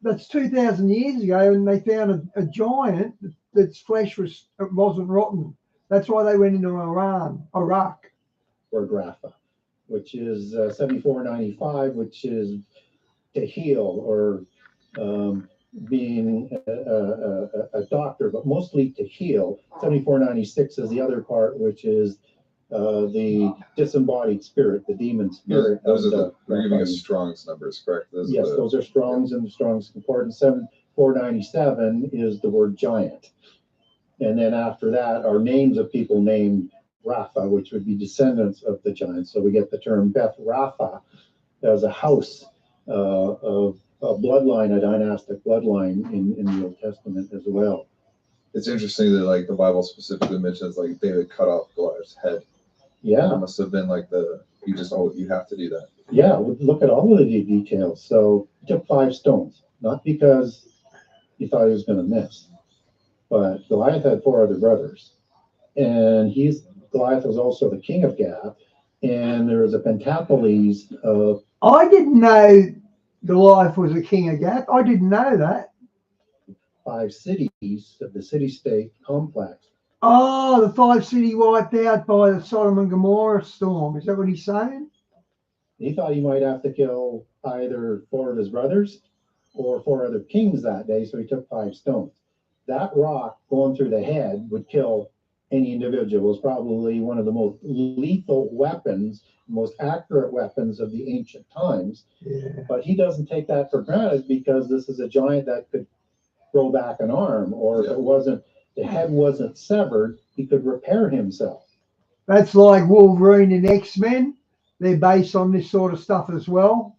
Speaker 1: that's 2,000 years ago, and they found a giant that's flesh wasn't rotten. That's why they went into Iraq.
Speaker 2: Or Rapha, which is 7495, which is to heal or being a doctor, but mostly to heal. 7496 is the other part, which is the disembodied spirit, the demon spirit.
Speaker 3: We're giving us Strong's numbers, correct?
Speaker 2: Those are Strong's and the Strong's Concordance. 7497 is the word giant. And then after that are names of people named Rapha, which would be descendants of the giants. So we get the term Beth Rapha as a house of a bloodline, a dynastic bloodline in the Old Testament as well.
Speaker 3: It's interesting that like the Bible specifically mentions like David cut off Goliath's head.
Speaker 2: Yeah.
Speaker 3: It must have been like you have to do that.
Speaker 2: Yeah, look at all of the details. So he took 5 stones, not because he thought he was going to miss, but Goliath had 4 other brothers. And Goliath was also the king of Gath. And there was a pentapolis of.
Speaker 1: I didn't know Goliath was a king of Gath. I didn't know that.
Speaker 2: 5 cities of the city-state complex.
Speaker 1: Oh, the 5 cities wiped out by the Sodom and Gomorrah storm. Is that what he's saying?
Speaker 2: He thought he might have to kill either 4 of his brothers or 4 other kings that day, so he took 5 stones. That rock going through the head would kill any individual. It was probably one of the most lethal weapons, most accurate weapons of the ancient times.
Speaker 1: Yeah.
Speaker 2: But he doesn't take that for granted because this is a giant that could grow back an arm, or if the head wasn't severed, he could repair himself.
Speaker 1: That's like Wolverine and X-Men. They're based on this sort of stuff as well.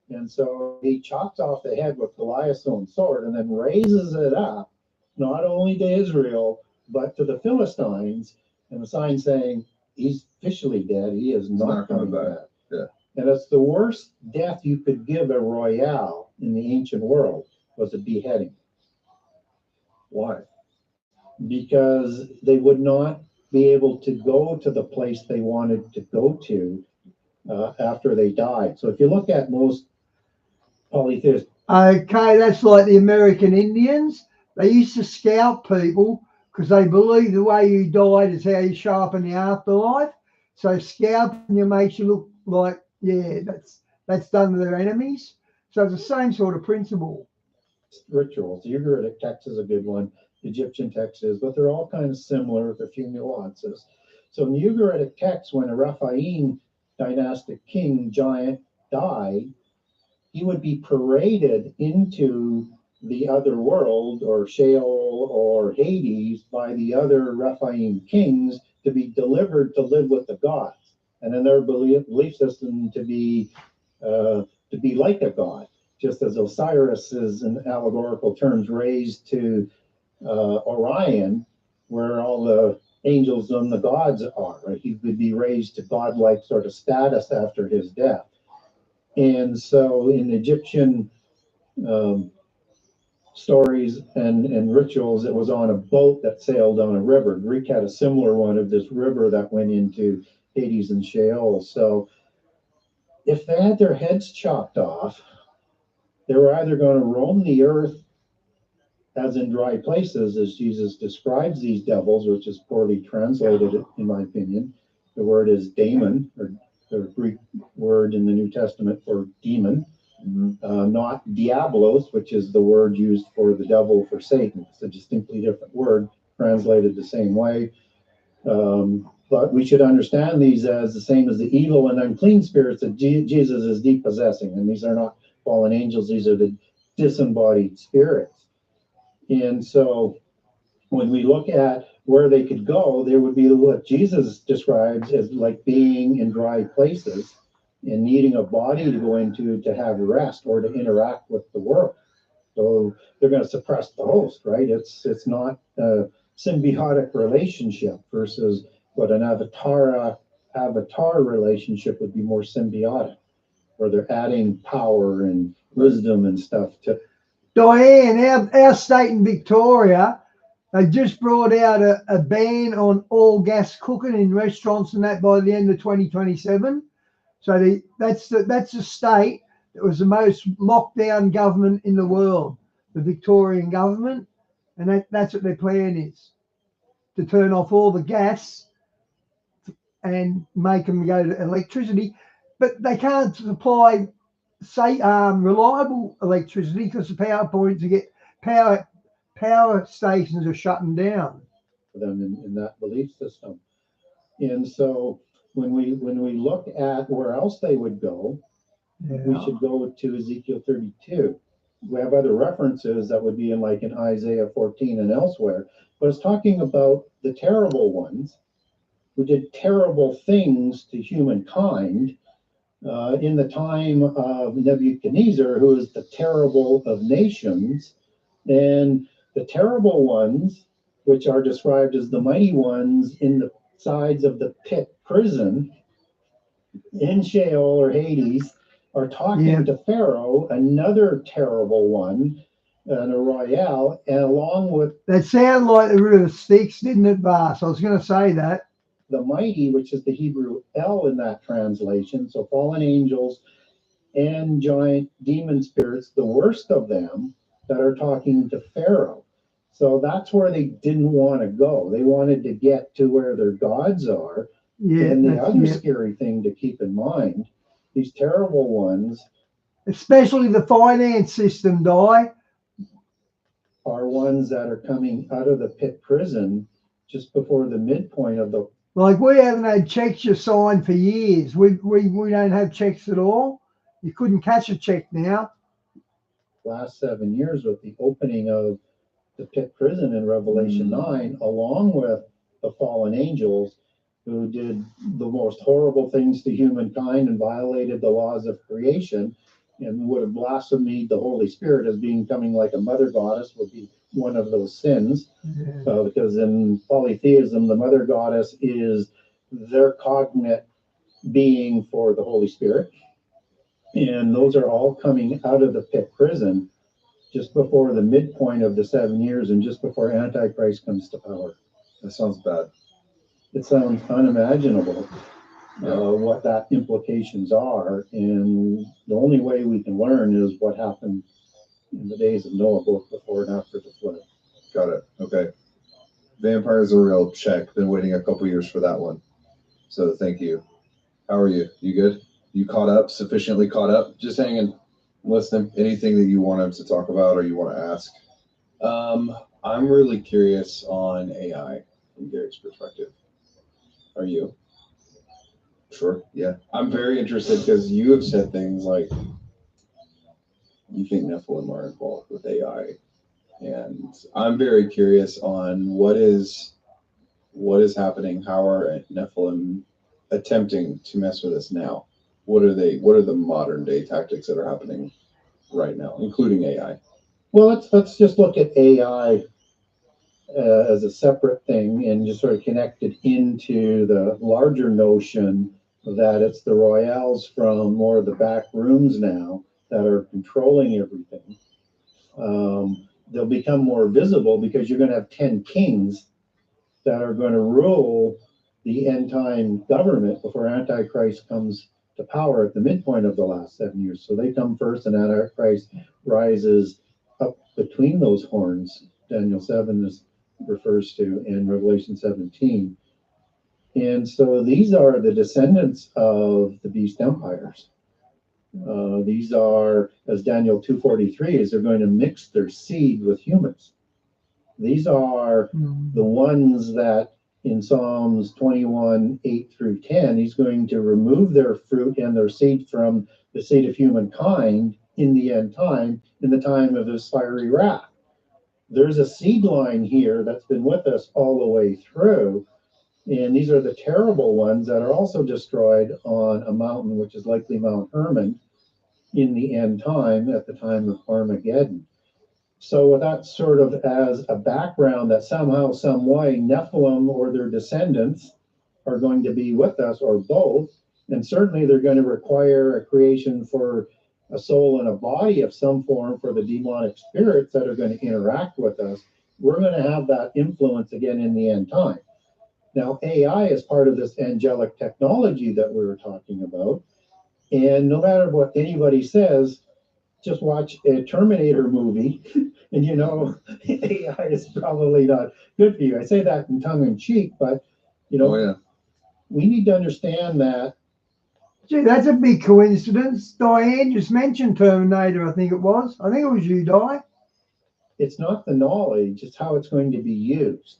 Speaker 2: And so he chops off the head with Goliath's own sword and then raises it up, not only to Israel, but to the Philistines, and a sign saying he's officially dead. He is not coming back.
Speaker 3: Yeah.
Speaker 2: And it's the worst death you could give a royale in the ancient world was a beheading.
Speaker 3: Why?
Speaker 2: Because they would not be able to go to the place they wanted to go to after they died. So if you look at most polytheists.
Speaker 1: Okay, that's like the American Indians. They used to scalp people because they believe the way you died is how you show up in the afterlife. So scalping you makes you look like, that's done to their enemies. So it's the same sort of principle.
Speaker 2: Rituals. The Ugaritic text is a good one. The Egyptian text is, but they're all kind of similar with a few nuances. So in the Ugaritic text, when a Rephaim dynastic king giant died, he would be paraded into the other world, or Sheol or Hades, by the other Rephaim kings to be delivered to live with the gods, and in their belief system to be like a god, just as Osiris is in allegorical terms raised to Orion, where all the angels and the gods are. Right? He would be raised to godlike sort of status after his death. And so in Egyptian stories and rituals, it was on a boat that sailed on a river. Greek had a similar one of this river that went into Hades and Sheol. So if they had their heads chopped off, they were either going to roam the earth as in dry places, as Jesus describes these devils, which is poorly translated, in my opinion. The word is daemon, or the Greek word in the New Testament for demon, not diabolos, which is the word used for the devil for Satan. It's a distinctly different word, translated the same way. But we should understand these as the same as the evil and unclean spirits that Jesus is depossessing. And these are not fallen angels, these are the disembodied spirits. And so when we look at where they could go, there would be what Jesus describes as like being in dry places and needing a body to go into to have rest or to interact with the world. So they're going to suppress the host, right? It's not a symbiotic relationship versus what an avatar relationship would be more symbiotic, where they're adding power and wisdom and stuff to.
Speaker 1: Diane, our state in Victoria, they just brought out a ban on all gas cooking in restaurants and that by the end of 2027. So that's the state that was the most lockdown government in the world, the Victorian government, and that's what their plan is, to turn off all the gas and make them go to electricity. But they can't supply reliable electricity because the power points to get power stations are shutting down.
Speaker 2: For them in that belief system. And so when we look at where else they would go, we should go to Ezekiel 32. We have other references that would be in Isaiah 14 and elsewhere, but it's talking about the terrible ones who did terrible things to humankind in the time of Nebuchadnezzar, who is the terrible of nations. And the terrible ones, which are described as the mighty ones in the sides of the pit prison in Sheol or Hades, are talking to Pharaoh, another terrible one, and a royale, and along with...
Speaker 1: That sounded like the river Styx, didn't it, Vas? I was going to say that.
Speaker 2: The mighty, which is the Hebrew El in that translation, so fallen angels and giant demon spirits, the worst of them, that are talking to Pharaoh. So that's where they didn't want to go. They wanted to get to where their gods are. And the other scary thing to keep in mind, these terrible ones,
Speaker 1: especially the finance system, are
Speaker 2: ones that are coming out of the pit prison just before the midpoint of the...
Speaker 1: Like, we haven't had checks you signed for years. We don't have checks at all. You couldn't catch a check now.
Speaker 2: Last 7 years with the opening of the pit prison in Revelation 9, along with the fallen angels who did the most horrible things to humankind and violated the laws of creation and would have blasphemed the Holy Spirit as coming like a mother goddess would be one of those sins. Because in polytheism, the mother goddess is their cognate being for the Holy Spirit. And those are all coming out of the pit prison just before the midpoint of the 7 years and just before Antichrist comes to power.
Speaker 3: That sounds bad.
Speaker 2: It sounds unimaginable what that implications are. And the only way we can learn is what happened in the days of Noah, both before and after the flood.
Speaker 3: Got it. Okay. Vampires are real. Check. Been waiting a couple years for that one. So thank you. How are you? You good? You caught up? Sufficiently caught up?
Speaker 8: Just hanging, listening.
Speaker 3: Anything that you want us to talk about or you want to ask?
Speaker 8: I'm really curious on AI from Gary's perspective. Are you?
Speaker 3: Sure. Yeah.
Speaker 8: I'm very interested because you have said things like you think Nephilim are involved with AI. And I'm very curious on what is happening. How are Nephilim attempting to mess with us now? What are the modern day tactics that are happening right now, including AI?
Speaker 2: Well, let's just look at AI as a separate thing and just sort of connect it into the larger notion that it's the royales from more of the back rooms now that are controlling everything. They'll become more visible because you're going to have 10 kings that are going to rule the end time government before Antichrist comes to power at the midpoint of the last 7 years. So they come first, and Antichrist rises up between those horns. Daniel 7 refers to in Revelation 17. And so these are the descendants of the beast empires. These are, as Daniel 2:43 is, they're going to mix their seed with humans. These are the ones that in Psalms 21:8-10, he's going to remove their fruit and their seed from the seed of humankind in the end time, in the time of his fiery wrath. There's a seed line here that's been with us all the way through. And these are the terrible ones that are also destroyed on a mountain, which is likely Mount Hermon, in the end time, at the time of Armageddon. So with that sort of as a background that somehow, some way, Nephilim or their descendants are going to be with us, or both, and certainly they're going to require a creation for a soul and a body of some form for the demonic spirits that are going to interact with us. We're going to have that influence again in the end time. Now, AI is part of this angelic technology that we were talking about. And no matter what anybody says, just watch a Terminator movie and you know AI is probably not good for you. I say that in tongue in cheek, but you know, we need to understand that.
Speaker 1: Gee, that's a big coincidence. Diane just mentioned Terminator, I think it was. I think it was you, Di.
Speaker 2: It's not the knowledge, it's how it's going to be used.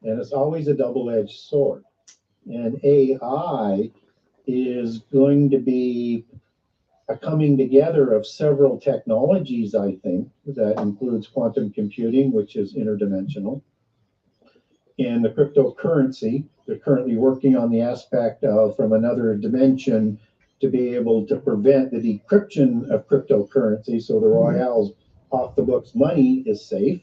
Speaker 2: And it's always a double-edged sword. And AI is going to be a coming together of several technologies, I think, that includes quantum computing, which is interdimensional, and the cryptocurrency. They're currently working on the aspect of, from another dimension, to be able to prevent the decryption of cryptocurrency, so the Royale's off the books money is safe.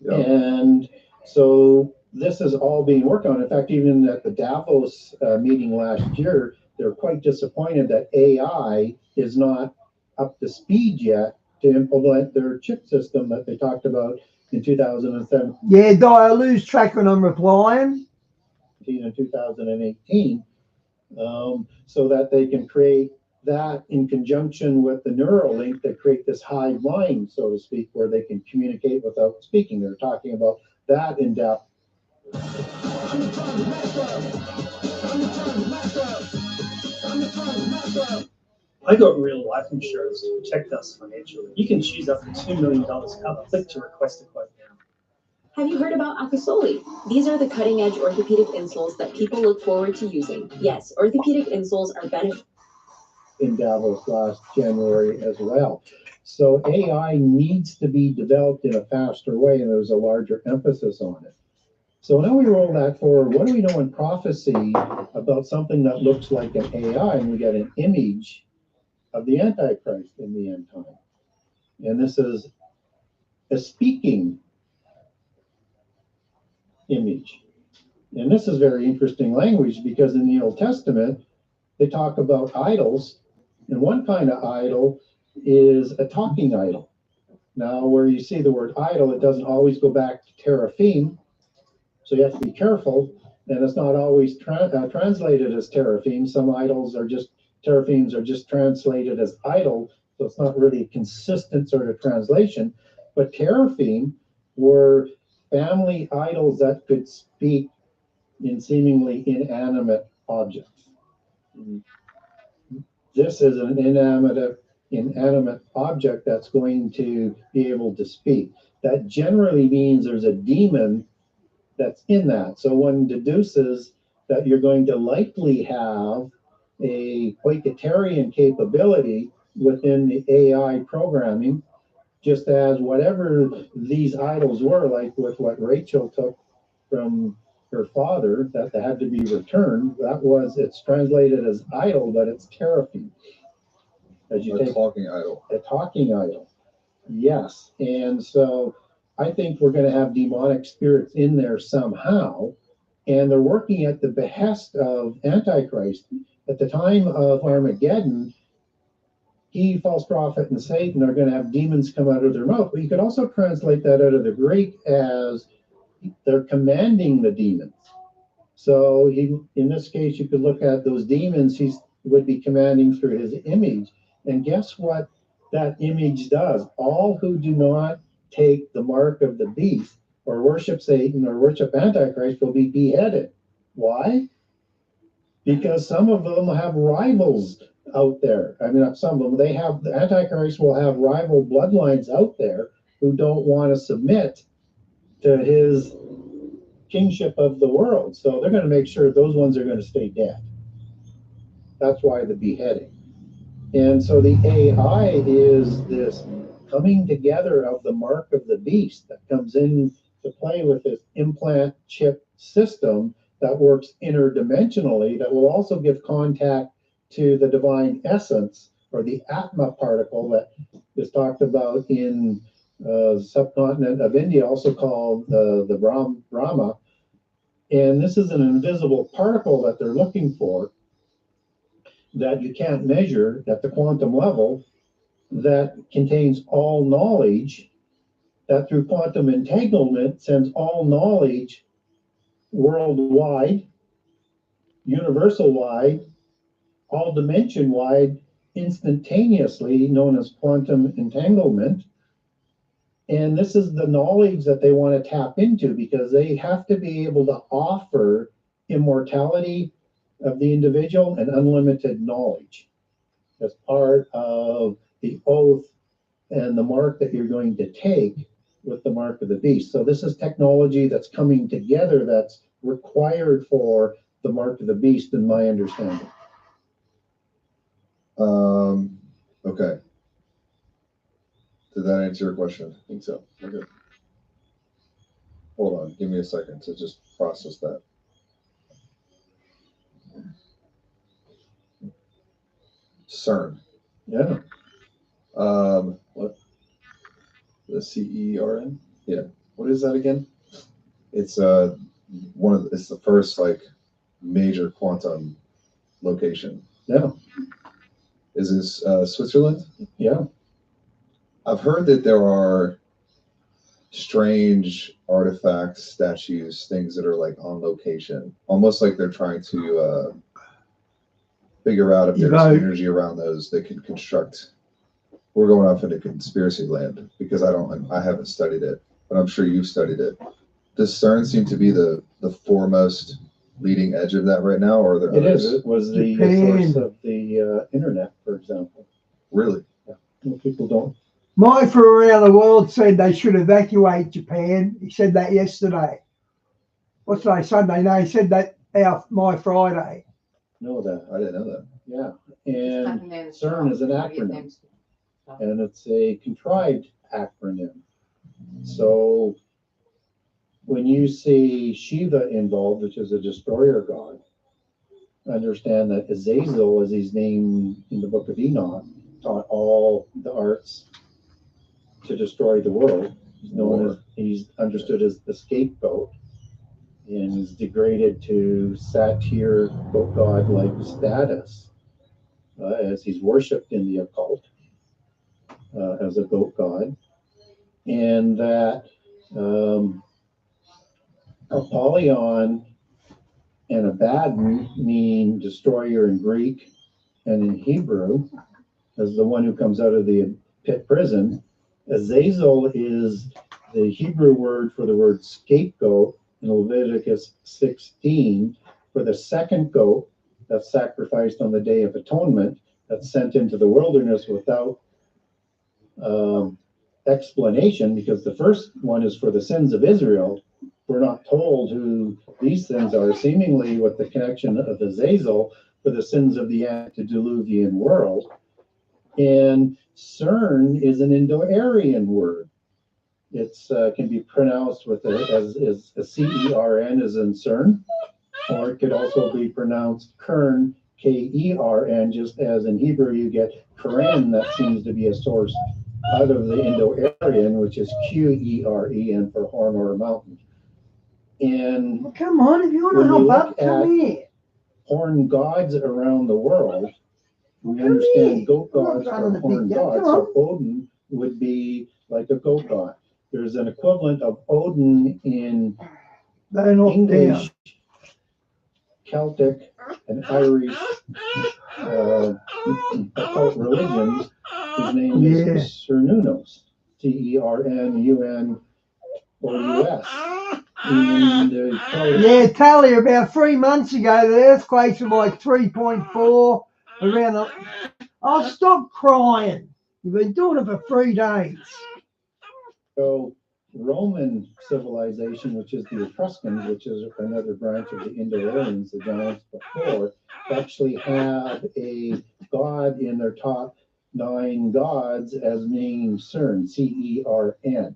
Speaker 2: Yep. And so this is all being worked on. In fact, even at the Davos meeting last year, they're quite disappointed that AI is not up to speed yet to implement their chip system that they talked about in 2007.
Speaker 1: Yeah, Di, I lose track when I'm replying.
Speaker 2: In 2018, so that they can create that in conjunction with the Neuralink that create this hive mind, so to speak, where they can communicate without speaking. They're talking about that in depth.
Speaker 9: I got real life insurance to protect us financially. You can choose up to $2 million cover. Click to request a quote now.
Speaker 10: Have you heard about Akasoli? These are the cutting-edge orthopedic insoles that people look forward to using. Yes, orthopedic insoles are beneficial.
Speaker 2: In Davos last January as well. So AI needs to be developed in a faster way, and there's a larger emphasis on it. So now we roll that forward. What do we know in prophecy about something that looks like an AI, and we get an image of the Antichrist in the end time? And this is a speaking image. And this is very interesting language, because in the Old Testament, they talk about idols, and one kind of idol is a talking idol. Now, where you see the word idol, it doesn't always go back to teraphim, so you have to be careful, and it's not always translated as teraphim. Some idols are just, teraphims are just translated as idol, so it's not really a consistent sort of translation. But teraphim were family idols that could speak in seemingly inanimate objects. This is an inanimate object that's going to be able to speak. That generally means there's a demon that's in that. So one deduces that you're going to likely have a Quakitarian capability within the AI programming, just as whatever these idols were, like with what Rachel took from her father, that had to be returned. That was, it's translated as idol, but it's teraphim. As you take
Speaker 3: talking idol.
Speaker 2: A talking idol. Yes. And so I think we're going to have demonic spirits in there somehow. And they're working at the behest of Antichrist. At the time of Armageddon, he, false prophet, and Satan are going to have demons come out of their mouth. But you could also translate that out of the Greek as they're commanding the demons. So he, in this case, you could look at those demons he would be commanding through his image. And guess what that image does? All who do not take the mark of the beast or worship Satan or worship Antichrist will be beheaded. Why? Because some of them have rivals out there. I mean, some of them, they have, the Antichrist will have rival bloodlines out there who don't want to submit to his kingship of the world. So they're going to make sure those ones are going to stay dead. That's why the beheading. And so the AI is this coming together of the mark of the beast that comes in to play with this implant chip system that works interdimensionally, that will also give contact to the divine essence, or the Atma particle that is talked about in subcontinent of India, also called the Brahma. And this is an invisible particle that they're looking for, that you can't measure at the quantum level, that contains all knowledge, that through quantum entanglement sends all knowledge worldwide, universal wide, all dimension wide, instantaneously, known as quantum entanglement. And this is the knowledge that they want to tap into, because they have to be able to offer immortality of the individual and unlimited knowledge as part of the oath and the mark that you're going to take with the mark of the beast. So this is technology that's coming together that's required for the mark of the beast, in my understanding.
Speaker 3: Okay. Did that answer your question?
Speaker 2: I think so.
Speaker 3: Okay. Hold on, give me a second to just process that. CERN.
Speaker 2: Yeah.
Speaker 3: What?
Speaker 8: The CERN?
Speaker 3: Yeah.
Speaker 8: What is that again?
Speaker 3: It's it's the first like major quantum location.
Speaker 2: Yeah.
Speaker 3: Is this Switzerland?
Speaker 2: Yeah.
Speaker 3: I've heard that there are strange artifacts, statues, things that are like on location, almost like they're trying to figure out if there's energy around those they can construct. We're going off into conspiracy land because I haven't studied it, but I'm sure you've studied it. Does CERN seem to be the foremost leading edge of that right now, or are there others?
Speaker 2: It was the source of the internet, for example.
Speaker 3: Really?
Speaker 2: Yeah. Well, people don't.
Speaker 1: Mike from around the world said they should evacuate Japan. He said that yesterday. What's today, Sunday? No, he said that my Friday.
Speaker 2: Know that.
Speaker 3: I didn't know that.
Speaker 2: Yeah. And CERN is an acronym, and it's a contrived acronym. So when you see Shiva involved, which is a destroyer god, understand that Azazel, as he's named in the book of Enoch, taught all the arts to destroy the world. He's understood as the scapegoat, and is degraded to satyr goat god-like status as he's worshipped in the occult as a goat god, and that Apollyon and Abaddon mean destroyer in Greek, and in Hebrew, as the one who comes out of the pit prison. Azazel is the Hebrew word for the word scapegoat in Leviticus 16 for the second goat that's sacrificed on the Day of Atonement, that's sent into the wilderness without explanation, because the first one is for the sins of Israel. We're not told who these sins are, seemingly with the connection of Azazel for the sins of the antediluvian world. And CERN is an Indo-Aryan word. It's can be pronounced with as a C-E-R-N as in CERN, or it could also be pronounced Kern, K-E-R-N, just as in Hebrew you get Keren, that seems to be a source out of the Indo-Aryan, which is Q-E-R-E-N for horn or mountain. And
Speaker 1: well, come on, if you want to help up, come here.
Speaker 2: Horn gods around the world, we understand goat gods are horn gods. So Odin would be like a goat god. There's an equivalent of Odin in English, Celtic, and Irish occult religions. His name is Cernunnos, Cernunous.
Speaker 1: Yeah, Talia, about 3 months ago, the earthquakes were like 3.4, around the. Oh, stop crying. You've been doing it for 3 days.
Speaker 2: So Roman civilization, which is the Etruscans, which is another branch of the Indo-Aryans, the giants before, actually had a god in their top 9 gods as being CERN, C-E-R-N.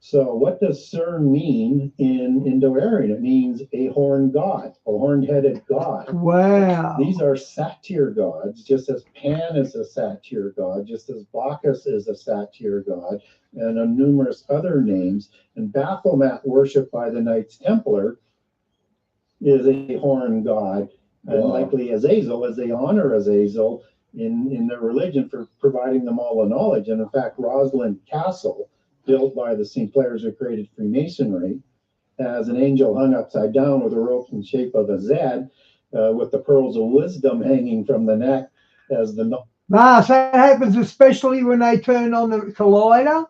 Speaker 2: So what does CERN mean in Indo-Aryan? It means a horned god, a horned-headed god.
Speaker 1: Wow.
Speaker 2: These are satyr gods, just as Pan is a satyr god, just as Bacchus is a satyr god, and numerous other names. And Baphomet, worshipped by the Knights Templar, is a horned god, and likely Azazel, as they honor Azazel in their religion for providing them all the knowledge. And in fact, Rosslyn Castle, built by the St. Clairs who created Freemasonry, has an angel hung upside down with a rope in the shape of a Z, with the pearls of wisdom hanging from the neck as the.
Speaker 1: Mars, that happens especially when they turn on the collider.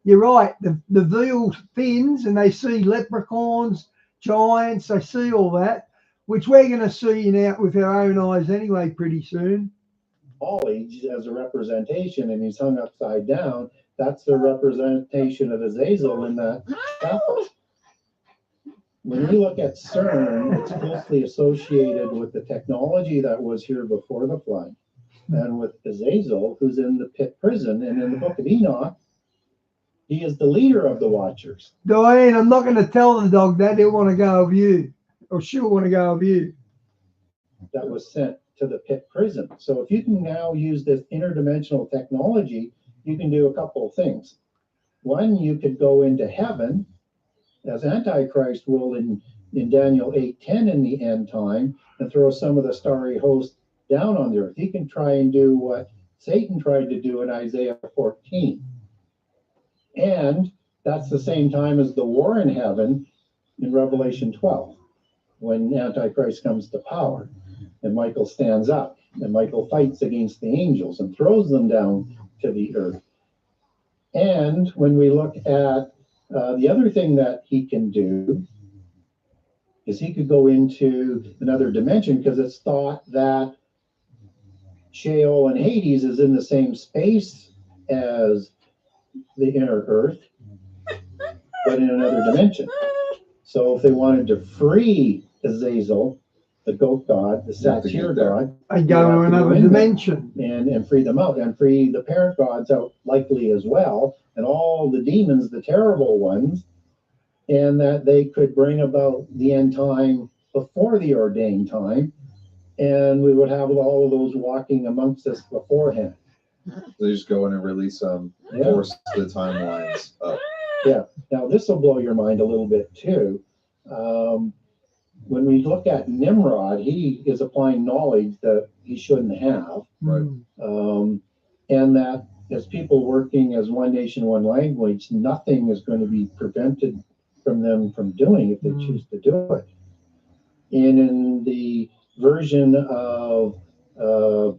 Speaker 1: You're right. The veil thins and they see leprechauns, giants, they see all that, which we're going to see now with our own eyes anyway pretty soon.
Speaker 2: Knowledge as a representation, and he's hung upside down. That's the representation of Azazel in that chapel. When we look at CERN, it's closely associated with the technology that was here before the flood, and with Azazel, who's in the pit prison. And in the book of Enoch, he is the leader of the Watchers.
Speaker 1: Diane, I'm not going to tell the dog that. He'll want to go with you, or she'll want to go with you.
Speaker 2: That was sent to the pit prison. So if you can now use this interdimensional technology, you can do a couple of things. One, you could go into heaven, as Antichrist will in Daniel 8:10 in the end time, and throw some of the starry host down on the earth. He can try and do what Satan tried to do in Isaiah 14. And that's the same time as the war in heaven in Revelation 12, when Antichrist comes to power. And Michael stands up, and Michael fights against the angels and throws them down to the earth. And when we look at the other thing that he can do is he could go into another dimension, because it's thought that Sheol and Hades is in the same space as the inner earth, but in another dimension. So if they wanted to free Azazel, the goat god, the satyr god,
Speaker 1: and go to another dimension
Speaker 2: and free them out, and free the parent gods out likely as well, and all the demons, the terrible ones, and that they could bring about the end time before the ordained time, and we would have all of those walking amongst us beforehand.
Speaker 3: They just go in and release them, force the timelines up.
Speaker 2: Yeah. Now this will blow your mind a little bit too. When we look at Nimrod, he is applying knowledge that he shouldn't have.
Speaker 3: Right.
Speaker 2: And that as people working as one nation, one language, nothing is going to be prevented from them from doing if they choose to do it. And in the version of the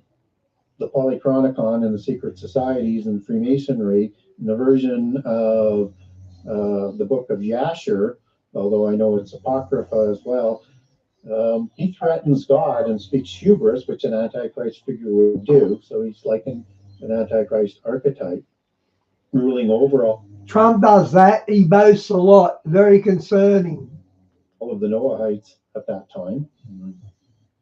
Speaker 2: Polychronicon and the secret societies and Freemasonry, in the version of the book of Yasher, although I know it's Apocrypha as well, he threatens God and speaks hubris, which an Antichrist figure would do. So he's like an Antichrist archetype, ruling over all.
Speaker 1: Trump does that. He boasts a lot. Very concerning.
Speaker 2: All of the Noahites at that time.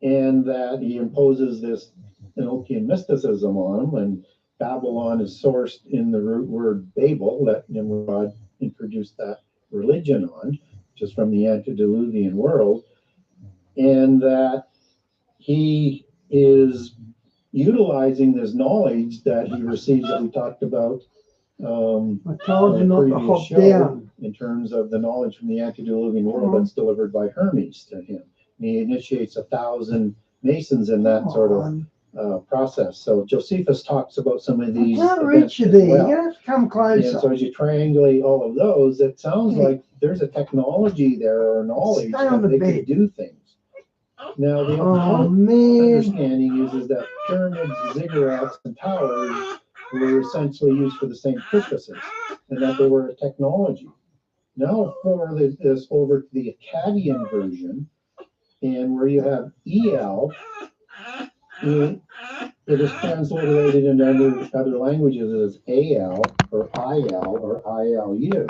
Speaker 2: And that he imposes this Enochian mysticism on them, and Babylon is sourced in the root word Babel that Nimrod introduced that religion on, just from the antediluvian world, and that he is utilizing this knowledge that he receives that we talked about
Speaker 1: I told you not to hop down.
Speaker 2: in terms of the knowledge from the antediluvian world that's delivered by Hermes to him. And he initiates 1,000 Masons in that sort of process. So Josephus talks about some of these.
Speaker 1: I can't reach you there.
Speaker 2: Well.
Speaker 1: You have to come closer.
Speaker 2: And so as you triangulate all of those, it sounds like there's a technology there or knowledge that they could do things. Now the understanding is that pyramids, ziggurats, and towers were essentially used for the same purposes, and that they were a technology. Now for this over to the Akkadian version, and where you have El, It is transliterated into other languages as AL or IL or ILU.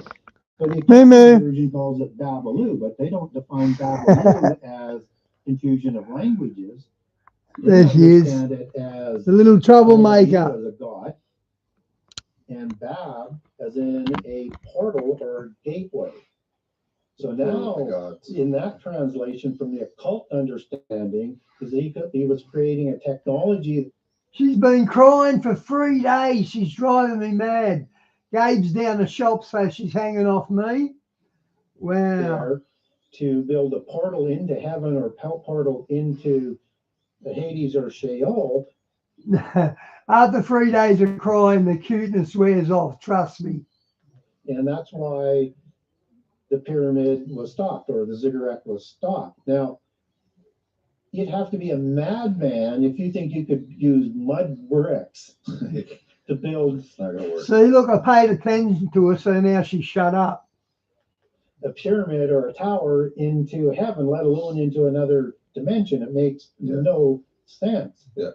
Speaker 2: So the Italian version calls it Babalu, but they don't define Babalu as confusion of languages.
Speaker 1: There she is.
Speaker 2: It as
Speaker 1: the little troublemaker.
Speaker 2: as a god, and Bab as in a portal or gateway. So now, in that translation from the occult understanding, is he was creating a technology.
Speaker 1: She's been crying for 3 days. She's driving me mad. Gabe's down the shop, so she's hanging off me. Wow.
Speaker 2: To build a portal into heaven or portal into the Hades or Sheol.
Speaker 1: After 3 days of crying, the cuteness wears off. Trust me.
Speaker 2: And that's why the pyramid was stopped, or the ziggurat was stopped. Now, you'd have to be a madman if you think you could use mud bricks to build. It's not gonna work.
Speaker 1: See, look, I paid attention to her, so now she's shut up.
Speaker 2: A pyramid or a tower into heaven, let alone into another dimension. It makes no sense.
Speaker 3: Yeah.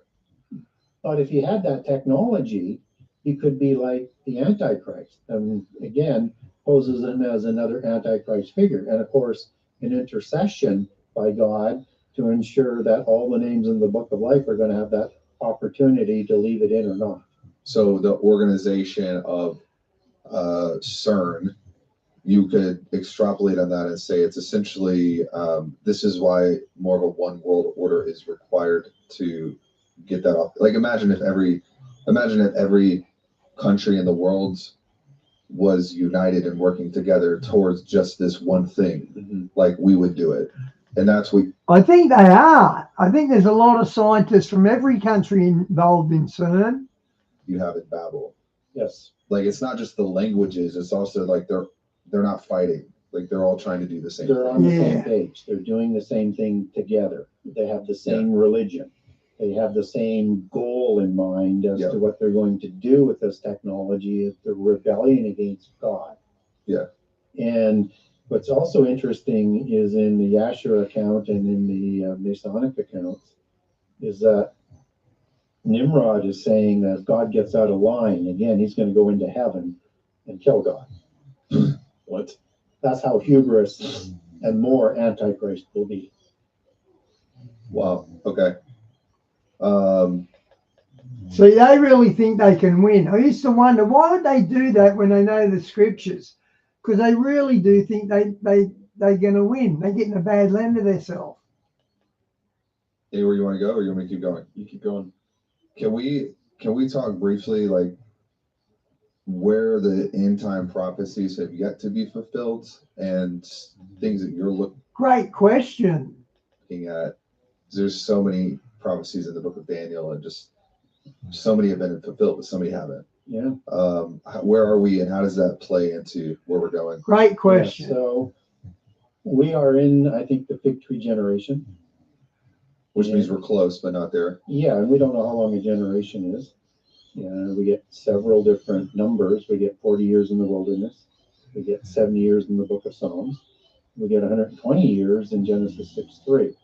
Speaker 2: But if you had that technology, you could be like the Antichrist. And again, poses him as another Antichrist figure. And of course, an intercession by God to ensure that all the names in the book of life are going to have that opportunity to leave it in or not.
Speaker 3: So the organization of CERN, you could extrapolate on that and say it's essentially this is why more of a one world order is required to get that off. Like imagine if every country in the world was united and working together towards just this one thing, like we would do it. And that's what
Speaker 1: I think they are. I think there's a lot of scientists from every country involved in CERN.
Speaker 3: You have in Babel.
Speaker 2: Yes.
Speaker 3: Like it's not just the languages, it's also like they're not fighting. Like they're all trying to do the same
Speaker 2: thing.
Speaker 3: They're
Speaker 2: on the same page. They're doing the same thing together. They have the same religion. They have the same goal in mind as to what they're going to do with this technology. It's the rebellion against God.
Speaker 3: Yeah.
Speaker 2: And what's also interesting is in the Yashar account and in the Masonic accounts is that Nimrod is saying that if God gets out of line, again, he's going to go into heaven and kill God. What? That's how hubris and more Antichrist will be.
Speaker 3: Wow. Okay.
Speaker 1: See, they really think they can win. I used to wonder, why would they do that when they know the scriptures? Because they really do think they're going to win. They're getting a bad land of themselves.
Speaker 3: Hey, where you want to go, or you want me to keep going?
Speaker 2: You keep going.
Speaker 3: Can we talk briefly, like where the end time prophecies have yet to be fulfilled and things that you're looking?
Speaker 1: Great question.
Speaker 3: Looking at, there's so many prophecies in the book of Daniel, and just so many have been fulfilled, but so many haven't.
Speaker 2: Yeah.
Speaker 3: Where are we, and how does that play into where we're going?
Speaker 1: Great question.
Speaker 2: Yeah, so we are in, I think, the fig tree generation.
Speaker 3: Which means we're close, but not there.
Speaker 2: Yeah, and we don't know how long a generation is. We get several different numbers. We get 40 years in the wilderness. We get 70 years in the book of Psalms. We get 120 years in Genesis 6:3.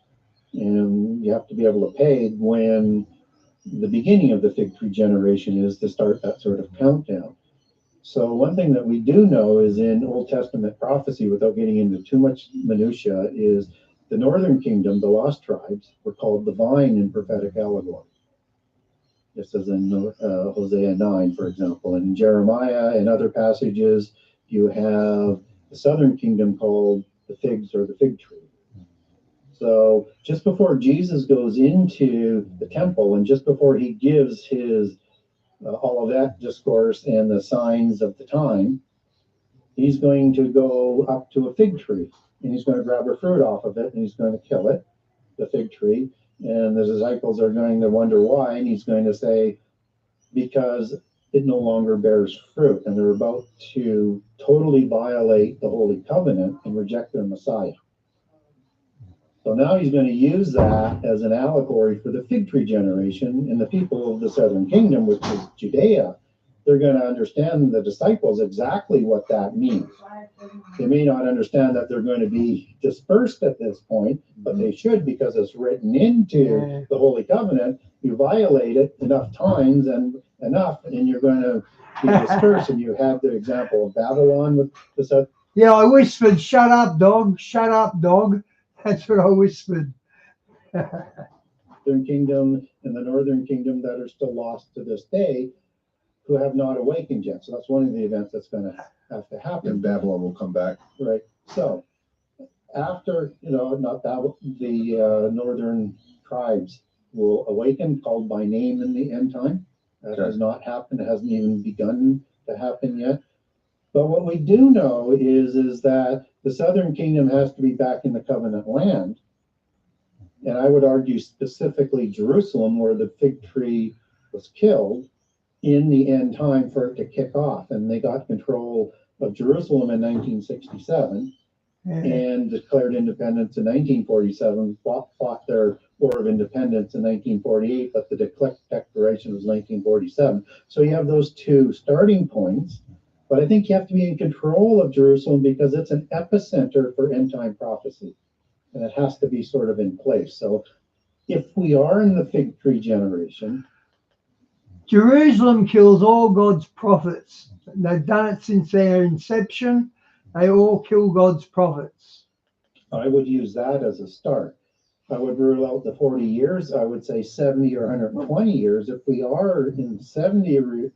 Speaker 2: And you have to be able to pay when the beginning of the fig tree generation is to start that sort of countdown. So one thing that we do know is in Old Testament prophecy, without getting into too much minutia, is the northern kingdom, the lost tribes, were called the vine in prophetic allegory. Just as in Hosea 9, for example. And in Jeremiah and other passages, you have the southern kingdom called the figs or the fig tree. So just before Jesus goes into the temple and just before he gives his all of that discourse and the signs of the time, he's going to go up to a fig tree and he's going to grab a fruit off of it and he's going to kill it, the fig tree. And the disciples are going to wonder why. And he's going to say, because it no longer bears fruit. And they're about to totally violate the Holy Covenant and reject their Messiah. So now he's going to use that as an allegory for the fig tree generation and the people of the southern kingdom, which is Judea. they're going to understand, the disciples, exactly what that means. They may not understand that they're going to be dispersed at this point, but they should, because it's written into the Holy Covenant. You violate it enough times and you're going to be dispersed. And you have the example of Babylon with this.
Speaker 1: Yeah, I whispered, "Shut up, dog! Shut up, dog!" That's what I whispered.
Speaker 2: Northern kingdom and the northern kingdom that are still lost to this day, who have not awakened yet. So that's one of the events that's going to have to happen.
Speaker 3: And Babylon will come back.
Speaker 2: Right. So after, not Babylon, the northern tribes will awaken, called by name in the end time. That has not happened. It hasn't even begun to happen yet. But what we do know is that the southern kingdom has to be back in the covenant land. And I would argue specifically Jerusalem, where the fig tree was killed, in the end time for it to kick off. And they got control of Jerusalem in 1967 and declared independence in 1947, fought their War of Independence in 1948, but the declaration was 1947. So you have those two starting points. But I think you have to be in control of Jerusalem because it's an epicenter for end time prophecy. And it has to be sort of in place. So if we are in the fig tree generation,
Speaker 1: Jerusalem kills all God's prophets. They've done it since their inception. They all kill God's prophets.
Speaker 2: I would use that as a start. I would rule out the 40 years. I would say 70 or 120 years. If we are in 70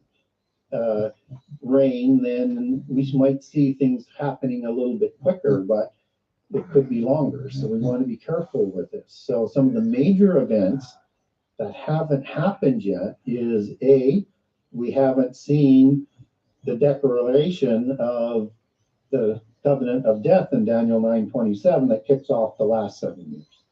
Speaker 2: reign, then we might see things happening a little bit quicker, but it could be longer. So we want to be careful with this. So some of the major events that haven't happened yet is we haven't seen the declaration of the covenant of death in Daniel 9:27 that kicks off the last 7 years.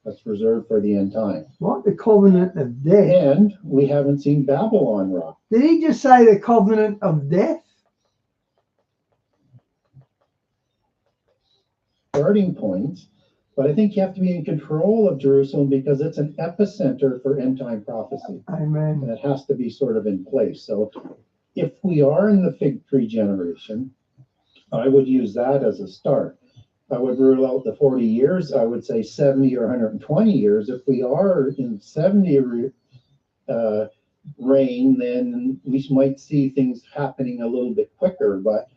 Speaker 2: That's reserved for the end time.
Speaker 1: What? The covenant of death?
Speaker 2: And we haven't seen Babylon rise.
Speaker 1: Did he just say the covenant of death?
Speaker 2: Starting points, but I think you have to be in control of Jerusalem because it's an epicenter for end time prophecy.
Speaker 1: Amen.
Speaker 2: And it has to be sort of in place. So if we are in the fig tree generation, I would use that as a start. I would rule out the 40 years. I would say 70 or 120 years. If we are in 70 reign, then we might see things happening a little bit quicker, but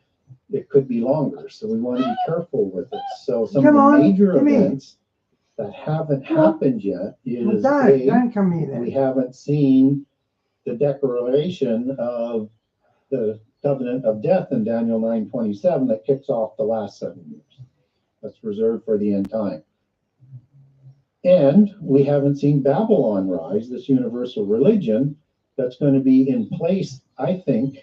Speaker 2: it could be longer. So we want to be careful with it. So some of the major events that haven't happened yet is we haven't seen the declaration of the covenant of death in Daniel 9:27 that kicks off the last 7 years. That's reserved for the end time. And we haven't seen Babylon rise, this universal religion that's going to be in place, I think,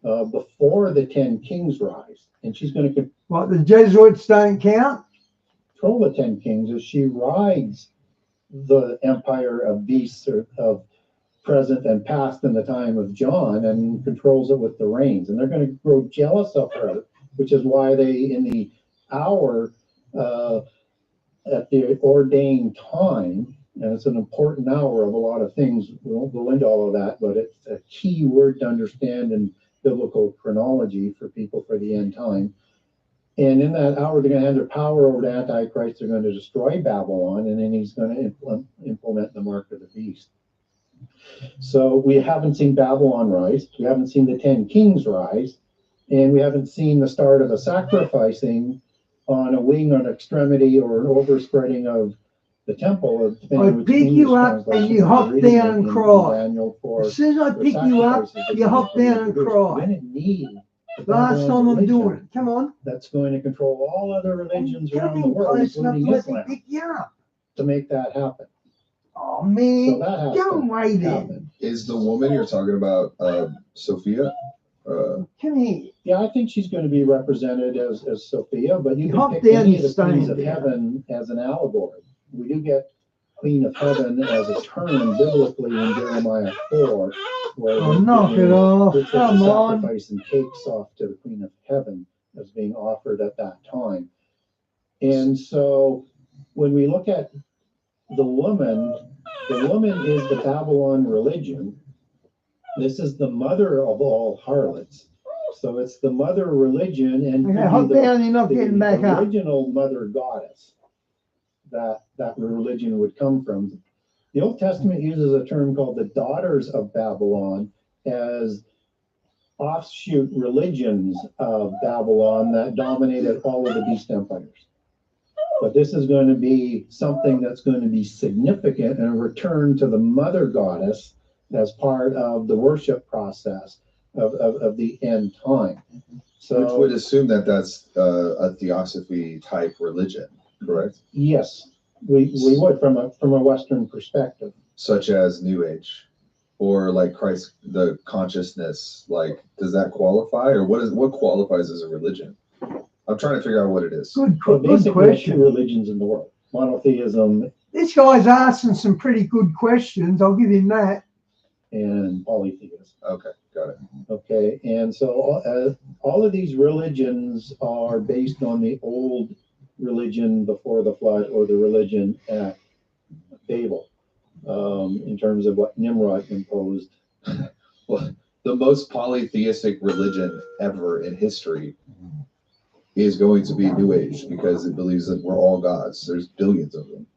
Speaker 2: before the 10 kings rise. And she's going to
Speaker 1: What, the Jesuits don't count?
Speaker 2: control the 10 kings as she rides the empire of beasts of present and past in the time of John and controls it with the reins. And they're going to grow jealous of her, which is why they, in the hour at the ordained time, and it's an important hour of a lot of things. We won't go into all of that, but it's a key word to understand in biblical chronology for people for the end time. And in that hour, they're going to have their power over the Antichrist. They're going to destroy Babylon, and then he's going to implement the mark of the beast. So we haven't seen Babylon rise. We haven't seen the 10 kings rise. And we haven't seen the start of a sacrificing on a wing, on extremity, or an overspreading of the temple.
Speaker 1: I pick you up and you hop down and cry. As soon as I pick you up, you hop down and cry. Last time I'm doing it. Come on.
Speaker 2: That's going to control all other religions around the world, including Islam,
Speaker 1: pick you up.
Speaker 2: to make that happen.
Speaker 1: Oh man,
Speaker 2: So
Speaker 1: go away then.
Speaker 3: Is the woman you're talking about Sophia?
Speaker 1: Come here.
Speaker 2: Yeah, I think she's going to be represented as Sophia, but you
Speaker 1: Hop
Speaker 2: can pick
Speaker 1: down,
Speaker 2: any
Speaker 1: you
Speaker 2: of the queens of
Speaker 1: stand down.
Speaker 2: heaven as an allegory. We do get Queen of Heaven as a term biblically in Jeremiah 4, where
Speaker 1: Oh, knock it off. Come on.
Speaker 2: sacrifice and cakes off to the Queen of Heaven as being offered at that time. And so when we look at the woman is the Babylon religion, This is the mother of all harlots. So it's the mother religion and
Speaker 1: Okay, hop
Speaker 2: the,
Speaker 1: down, you're not getting back up.
Speaker 2: original mother goddess that religion would come from. The Old Testament uses a term called the daughters of Babylon as offshoot religions of Babylon that dominated all of the beast empires. But this is going to be something that's going to be significant and a return to the mother goddess as part of the worship process of the end time. So,
Speaker 3: which would assume that that's a theosophy type religion, correct?
Speaker 2: Yes, we would from a Western perspective.
Speaker 3: Such as New Age, or like Christ, the consciousness. Like, does that qualify, or what qualifies as a religion? I'm trying to figure out what it is.
Speaker 1: Good
Speaker 2: Basically,
Speaker 1: question.
Speaker 2: two religions in the world: monotheism
Speaker 1: This guy's asking some pretty good questions. I'll give him that.
Speaker 2: and polytheism.
Speaker 3: Okay, got it.
Speaker 2: Okay, and so all of these religions are based on the old religion before the flood, or the religion at Babel, in terms of what Nimrod imposed.
Speaker 3: Well, the most polytheistic religion ever in history is going to be New Age, because it believes that we're all gods. There's billions of them.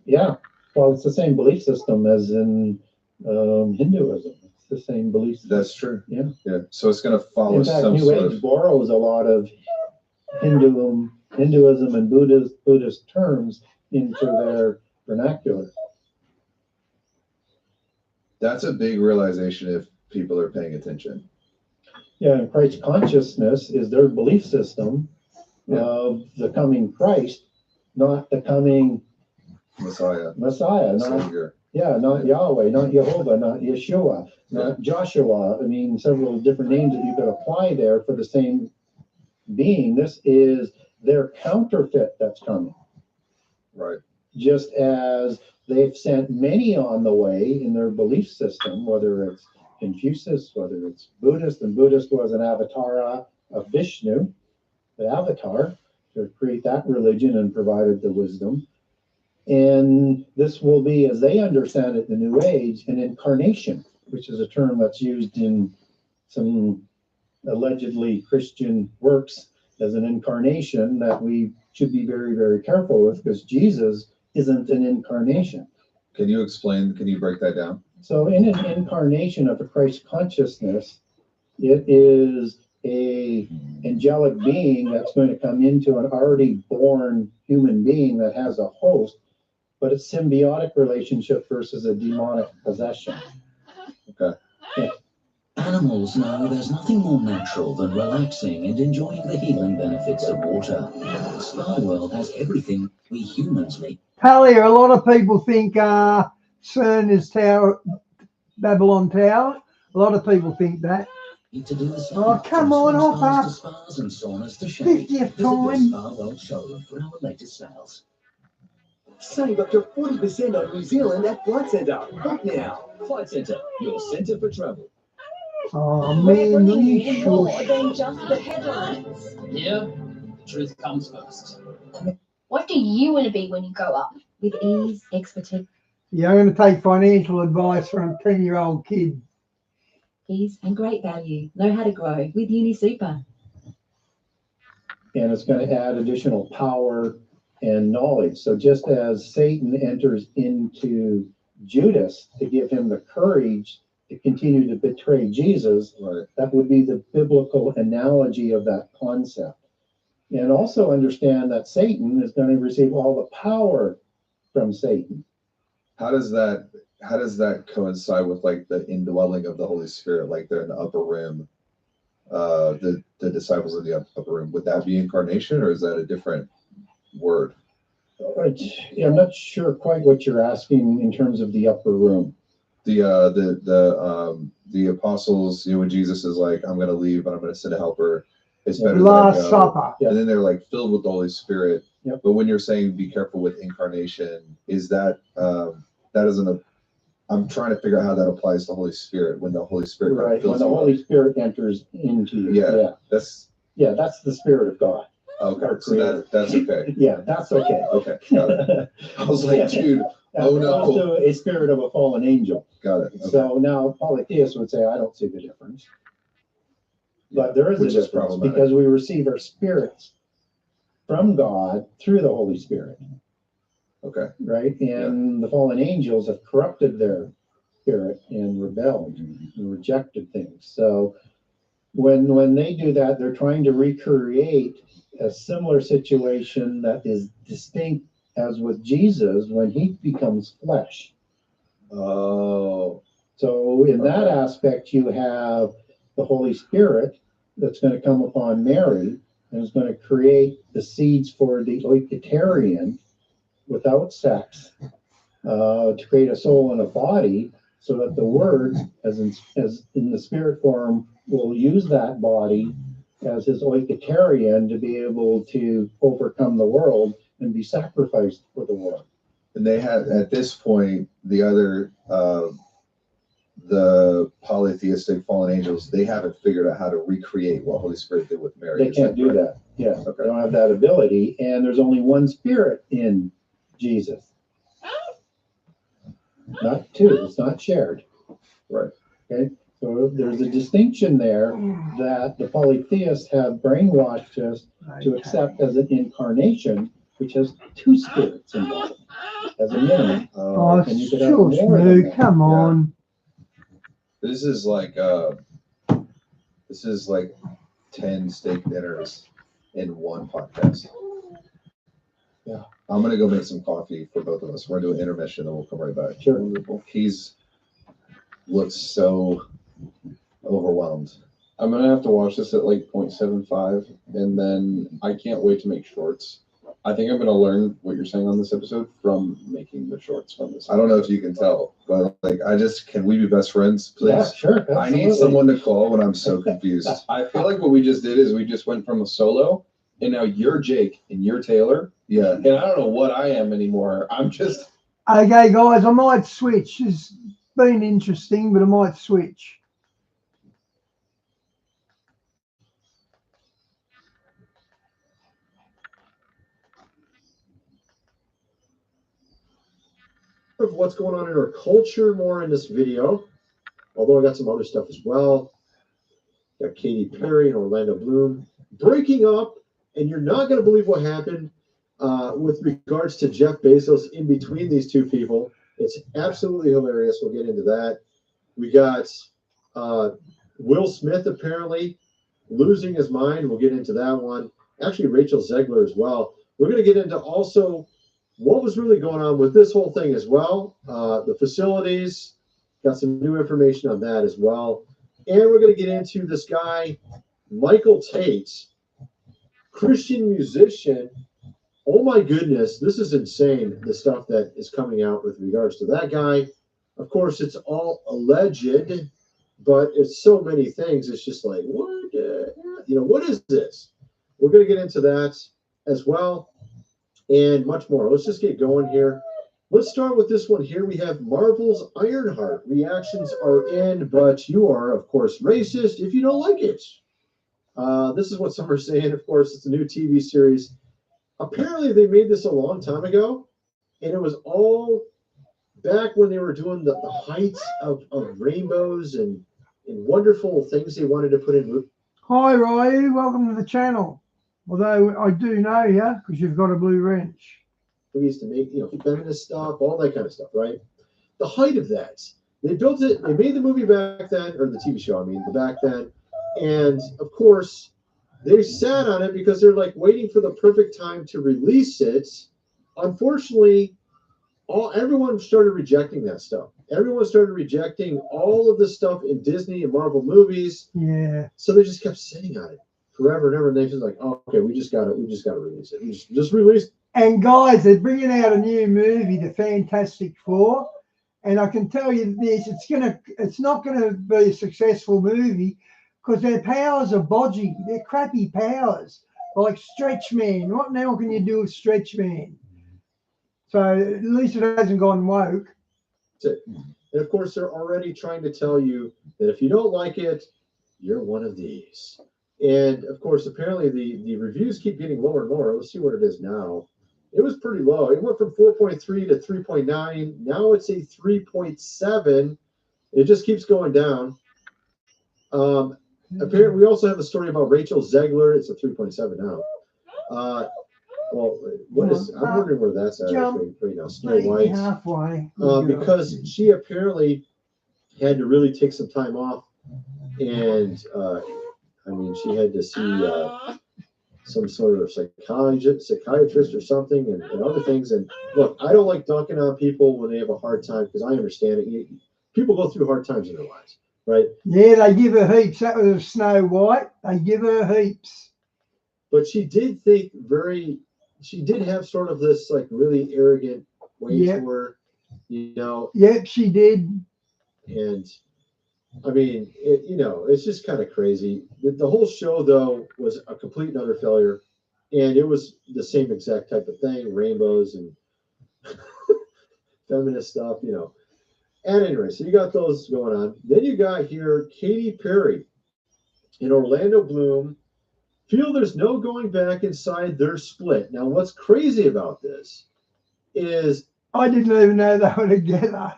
Speaker 2: Yeah, well, it's the same belief system as in Hinduism. It's the same belief system.
Speaker 3: That's true.
Speaker 2: Yeah.
Speaker 3: Yeah. So it's going to follow
Speaker 2: In fact,
Speaker 3: some
Speaker 2: New
Speaker 3: sort
Speaker 2: Age
Speaker 3: of.
Speaker 2: borrows a lot of Hinduism and Buddhist terms into their vernacular.
Speaker 3: That's a big realization if people are paying attention.
Speaker 2: Yeah, and Christ consciousness is their belief system of the coming Christ, not the coming
Speaker 3: Messiah,
Speaker 2: not
Speaker 3: Savior.
Speaker 2: not Yahweh, not Jehovah, not Yeshua, not Joshua. I mean, several different names that you could apply there for the same being. This is their counterfeit that's coming.
Speaker 3: Right.
Speaker 2: Just as they've sent many on the way in their belief system, whether it's Confucius, whether it's Buddhist, and Buddhist was an avatar of Vishnu, the avatar, to create that religion and provided the wisdom. And this will be, as they understand it, the New Age, an incarnation, which is a term that's used in some allegedly Christian works as an incarnation that we should be very, very careful with, because Jesus isn't an incarnation.
Speaker 3: Can you explain? Can you break that down?
Speaker 2: So in an incarnation of a Christ consciousness, it is a angelic being that's going to come into an already born human being that has a host, but it's symbiotic relationship versus a demonic possession.
Speaker 3: Okay.
Speaker 2: Yeah.
Speaker 11: Animals know there's nothing more natural than relaxing and enjoying the healing benefits of water. Sky World has everything we humans need.
Speaker 1: Talia, a lot of people think CERN is Babylon Tower. A lot of people think that.
Speaker 11: To do the same.
Speaker 1: Oh, come on, hop up.
Speaker 11: Spas and saunas to shade.
Speaker 1: 50th
Speaker 11: Visit your
Speaker 1: time.
Speaker 11: Spa World showroom for our latest sales.
Speaker 6: Save up to 40% on New Zealand at Flight Centre. Book now.
Speaker 12: Flight Centre, your centre for travel.
Speaker 1: Oh, man, you
Speaker 7: More
Speaker 1: shush.
Speaker 7: than just the headlines.
Speaker 12: Here, truth comes first.
Speaker 4: What do you want to be when you grow up? With ease, expertise,
Speaker 1: Yeah, I'm going to take financial advice from a 10-year-old kid.
Speaker 4: and great value. Know how to grow with UniSuper.
Speaker 2: And it's going to add additional power and knowledge. So just as Satan enters into Judas to give him the courage to continue to betray Jesus,
Speaker 3: Right.
Speaker 2: that would be the biblical analogy of that concept. And also understand that Satan is going to receive all the power from Satan.
Speaker 3: How does that coincide with like the indwelling of the Holy Spirit? Like they're in the upper room, the disciples in the upper room. Would that be incarnation, or is that a different word?
Speaker 2: Yeah, I'm not sure quite what you're asking in terms of the upper room.
Speaker 3: The apostles, when Jesus is like, I'm going to leave, but I'm going to send a helper. It's better
Speaker 1: Last
Speaker 3: that I go.
Speaker 1: Supper.
Speaker 3: And then they're like filled with the Holy Spirit.
Speaker 2: Yep.
Speaker 3: But when you're saying be careful with incarnation, is that that isn't I'm trying to figure out how that applies to the Holy Spirit when the Holy Spirit
Speaker 2: Right,
Speaker 3: fills
Speaker 2: when the
Speaker 3: you up.
Speaker 2: Holy Spirit enters into you.
Speaker 3: Yeah, that's
Speaker 2: the Spirit of God.
Speaker 3: okay.
Speaker 2: Our
Speaker 3: So that's okay.
Speaker 2: Yeah, that's okay.
Speaker 3: Okay, got it. I was like, dude,
Speaker 2: as
Speaker 3: Oh, no.
Speaker 2: opposed to a spirit of a fallen angel.
Speaker 3: Got it. Okay.
Speaker 2: So now polytheists would say, I don't see the difference. But there is
Speaker 3: Which
Speaker 2: a
Speaker 3: is
Speaker 2: difference
Speaker 3: problematic.
Speaker 2: because we receive our spirits from God through the Holy Spirit,
Speaker 3: Okay.
Speaker 2: right? And the fallen angels have corrupted their spirit and rebelled and rejected things. So when they do that, they're trying to recreate a similar situation that is distinct as with Jesus when he becomes flesh.
Speaker 3: Oh.
Speaker 2: So in that aspect, you have the Holy Spirit that's going to come upon Mary and is going to create the seeds for the Oikotarian without sex to create a soul and a body, so that the Word, as in the spirit form, will use that body as his Oikotarian to be able to overcome the world and be sacrificed for the world.
Speaker 3: And they have, at this point, the other, the polytheistic fallen angels, they haven't figured out how to recreate what Holy Spirit did with Mary.
Speaker 2: They can't do that. Yeah,
Speaker 3: Okay.
Speaker 2: they don't have that ability, and there's only one spirit in Jesus. Not two, it's not shared.
Speaker 3: Right.
Speaker 2: Okay, so there's a distinction there that the polytheists have brainwashed us to accept as an incarnation, which has two spirits involved as a minimum.
Speaker 1: Oh,
Speaker 2: And you could have
Speaker 1: shush,
Speaker 2: more than
Speaker 1: Moo,
Speaker 2: that.
Speaker 1: come on.
Speaker 3: This is like 10 steak dinners in one podcast.
Speaker 2: Yeah.
Speaker 3: I'm gonna go make some coffee for both of us. We're gonna do an intermission and we'll come right back.
Speaker 2: Sure.
Speaker 3: He's looks so overwhelmed.
Speaker 8: I'm gonna have to watch this at like 0.75, and then I can't wait to make shorts. I think I'm gonna learn what you're saying on this episode from making the shorts from this.
Speaker 3: I don't know if you can tell, but like can we be best friends, please?
Speaker 2: Yeah, sure.
Speaker 3: I need someone to call when I'm so confused.
Speaker 8: I feel like what we just did is we just went from a solo, and now you're Jake and you're Taylor,
Speaker 3: Yeah.
Speaker 8: and I don't know what I am anymore. I'm just
Speaker 1: Okay, guys, I might switch. It's been interesting, but I might switch.
Speaker 13: Of what's going on in our culture more in this video, although I got some other stuff as well. Got Katy Perry and Orlando Bloom breaking up, and you're not going to believe what happened with regards to Jeff Bezos in between these two people. It's absolutely hilarious. We'll get into that. We got Will Smith apparently losing his mind. We'll get into that one. Actually, Rachel Zegler as well. We're going to get into also what was really going on with this whole thing as well. The facilities, got some new information on that as well. And we're going to get into this guy, Michael Tate, Christian musician. Oh my goodness, this is insane, the stuff that is coming out with regards to that guy. Of course, it's all alleged, but it's so many things. It's just like, what? What is this? We're going to get into that as well and much more. Let's just get going here. Let's start with this one here. We have Marvel's Ironheart. Reactions are in, but you are, of course, racist if you don't like it. This is what some are saying. Of course, it's a new TV series. Apparently, they made this a long time ago, and it was all back when they were doing the heights of rainbows and wonderful things they wanted to put in.
Speaker 1: Hi, Ryu. Welcome to the channel. Although I do know you because you've got a blue wrench.
Speaker 13: We used to make, feminist stuff, all that kind of stuff, right? The height of that. They built it, they made the movie back then, or the TV show, back then. And of course, they sat on it because they're like waiting for the perfect time to release it. Unfortunately, everyone started rejecting that stuff. Everyone started rejecting all of the stuff in Disney and Marvel movies.
Speaker 1: Yeah.
Speaker 13: So they just kept sitting on it forever and ever. And they just like, oh, okay, we just got to release it. We just release.
Speaker 1: And guys, they're bringing out a new movie, The Fantastic Four, and I can tell you this: it's not gonna be a successful movie because their powers are bodgy. They're crappy powers, like Stretch Man. What now can you do with Stretch Man? So at least it hasn't gone woke.
Speaker 13: That's it. And of course, they're already trying to tell you that if you don't like it, you're one of these. And of course, apparently the reviews keep getting lower and lower. Let's see what it is now. it was pretty low. It went from 4.3 to 3.9. Now it's a 3.7. It just keeps going down. Apparently, we also have a story about Rachel Zegler. It's a 3.7 now. Well, what is? I'm wondering where that's at right now. Snow White.
Speaker 1: Halfway.
Speaker 13: Because she apparently had to really take some time off, and I mean, she had to see some sort of psychiatrist or something, and other things. And look, I don't like dunking on people when they have a hard time, because I understand it. People go through hard times in their lives, right?
Speaker 1: Yeah, they give her heaps. That was Snow White. They give her heaps.
Speaker 13: But she did think she did have sort of this like really arrogant way to her, you know.
Speaker 1: Yep, she did.
Speaker 13: And I mean, it's just kind of crazy. The whole show, though, was a complete and utter failure. And it was the same exact type of thing, rainbows and feminist stuff, you know. And anyway, so you got those going on. Then you got here Katy Perry and Orlando Bloom feel there's no going back inside their split. Now, what's crazy about this is
Speaker 1: I didn't even know they were together.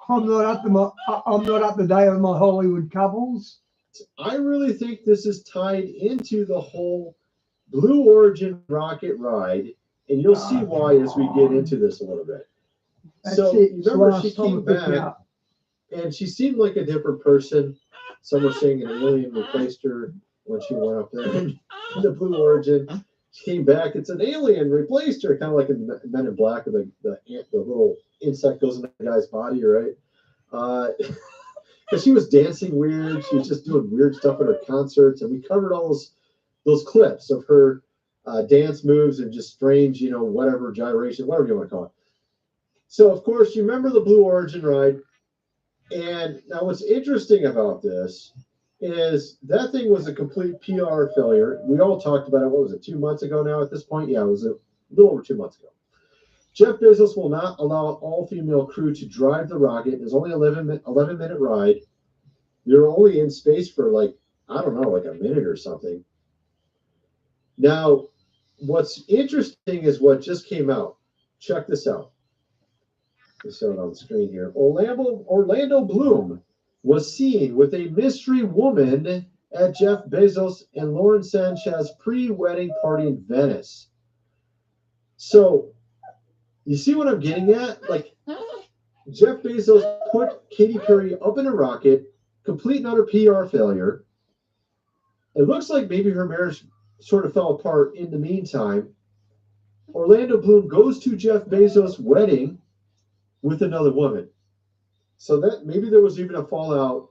Speaker 1: I'm not up to date on my Hollywood couples.
Speaker 13: I really think this is tied into the whole Blue Origin rocket ride, and you'll see why as we get into this a little bit. So remember, she came back, and she seemed like a different person. Some were saying an alien replaced her when she went up there in the Blue Origin. She came back, it's an alien replaced her, kind of like in Men in Black, the little insect goes in the guy's body, right? Because she was dancing weird. She was just doing weird stuff at her concerts, and we covered all those clips of her dance moves and just strange, whatever gyration, whatever you want to call it. So, of course, you remember the Blue Origin ride. And now what's interesting about this is that thing was a complete PR failure. We all talked about it. What was it, 2 months ago now at this point? Yeah, it was a little over 2 months ago. Jeff Bezos will not allow all-female crew to drive the rocket. It's only an 11-minute ride. They're only in space for like a minute or something. Now, what's interesting is what just came out. Check this out. Let's show it on the screen here. Orlando Bloom was seen with a mystery woman at Jeff Bezos and Lauren Sanchez pre-wedding party in Venice. So, you see what I'm getting at? Like, Jeff Bezos put Katy Perry up in a rocket, complete and utter PR failure. It looks like maybe her marriage sort of fell apart in the meantime. Orlando Bloom goes to Jeff Bezos' wedding with another woman. So that maybe there was even a fallout,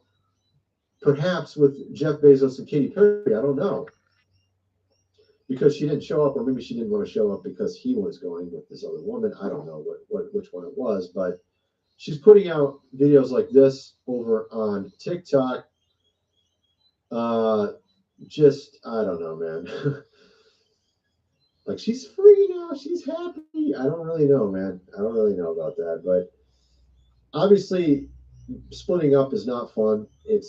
Speaker 13: perhaps with Jeff Bezos and Katy Perry. I don't know. Because she didn't show up, or maybe she didn't want to show up because he was going with this other woman. I don't know which one it was, but she's putting out videos like this over on TikTok. I don't know, man. Like, she's freaking out. She's happy. I don't really know, man. I don't really know about that. But obviously, splitting up is not fun. It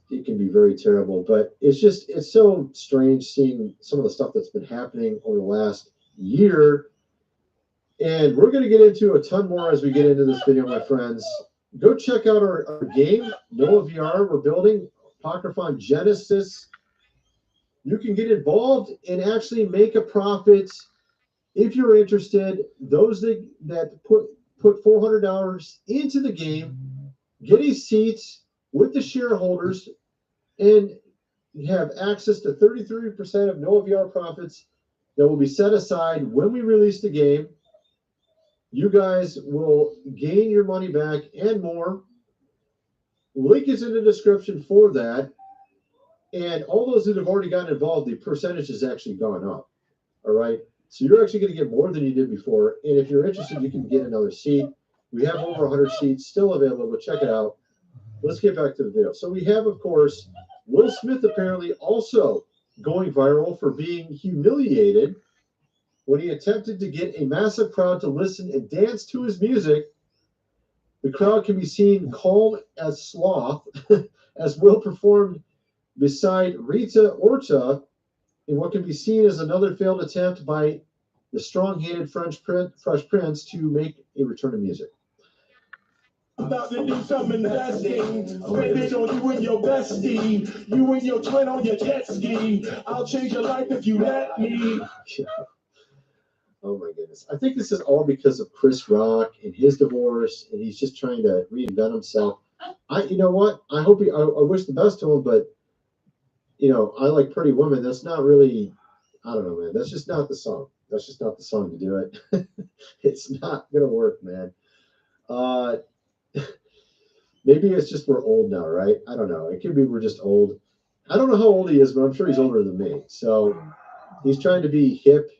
Speaker 13: can be very terrible. But it's so strange seeing some of the stuff that's been happening over the last year. And we're going to get into a ton more as we get into this video, my friends. Go check out our game, Noah VR. We're building Apocryphon Genesis. You can get involved and actually make a profit if you're interested. Those that put $400 into the game get a seat with the shareholders and have access to 33% of Noah VR profits that will be set aside when we release the game. You guys will gain your money back and more. Link is in the description for that. And all those that have already gotten involved, the percentage has actually gone up. All right. So you're actually going to get more than you did before. And if you're interested, you can get another seat. We have over 100 seats still available. Check it out. Let's get back to the video. So we have, of course, Will Smith apparently also going viral for being humiliated when he attempted to get a massive crowd to listen and dance to his music. The crowd can be seen calm as sloth as Will performed beside Rita Ora in what can be seen as another failed attempt by the strong-handed Fresh Prince to make a return to music.
Speaker 14: About to do something investing. Spend it on you and your bestie. You and your twin on your jet ski. I'll change your life if you let me.
Speaker 13: Oh my goodness. I think this is all because of Chris Rock and his divorce, and he's just trying to reinvent himself. You know what? I hope I wish the best to him, but you know, I like Pretty Woman. That's not really, I don't know, man. That's just not the song. That's just not the song to do it. It's not gonna work, man. Maybe it's just we're old now, right? I don't know. It could be we're just old. I don't know how old he is, but I'm sure he's older than me. So he's trying to be hip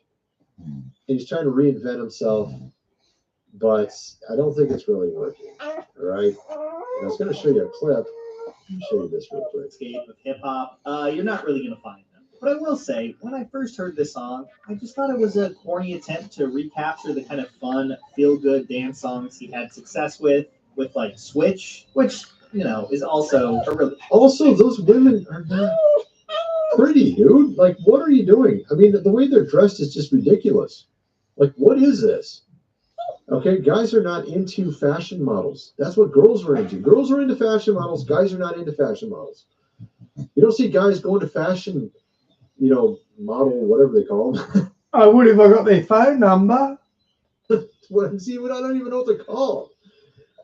Speaker 13: and he's trying to reinvent himself, but I don't think it's really working. All right. And I was going to show you a clip. Let me show you this real quick.
Speaker 15: Escape of hip hop. You're not really going to find them. But I will say, when I first heard this song, I just thought it was a corny attempt to recapture the kind of fun, feel-good dance songs he had success with like Switch, which, you know, is also a really...
Speaker 13: Also, those women are not pretty, dude. Like, what are you doing? I mean, the way they're dressed is just ridiculous. Like, what is this? Okay, guys are not into fashion models. That's what girls are into. Girls are into fashion models. Guys are not into fashion models. You don't see guys going to fashion, you know, model, whatever they call them.
Speaker 1: I would if I got their phone number.
Speaker 13: See, I don't even know what they're called.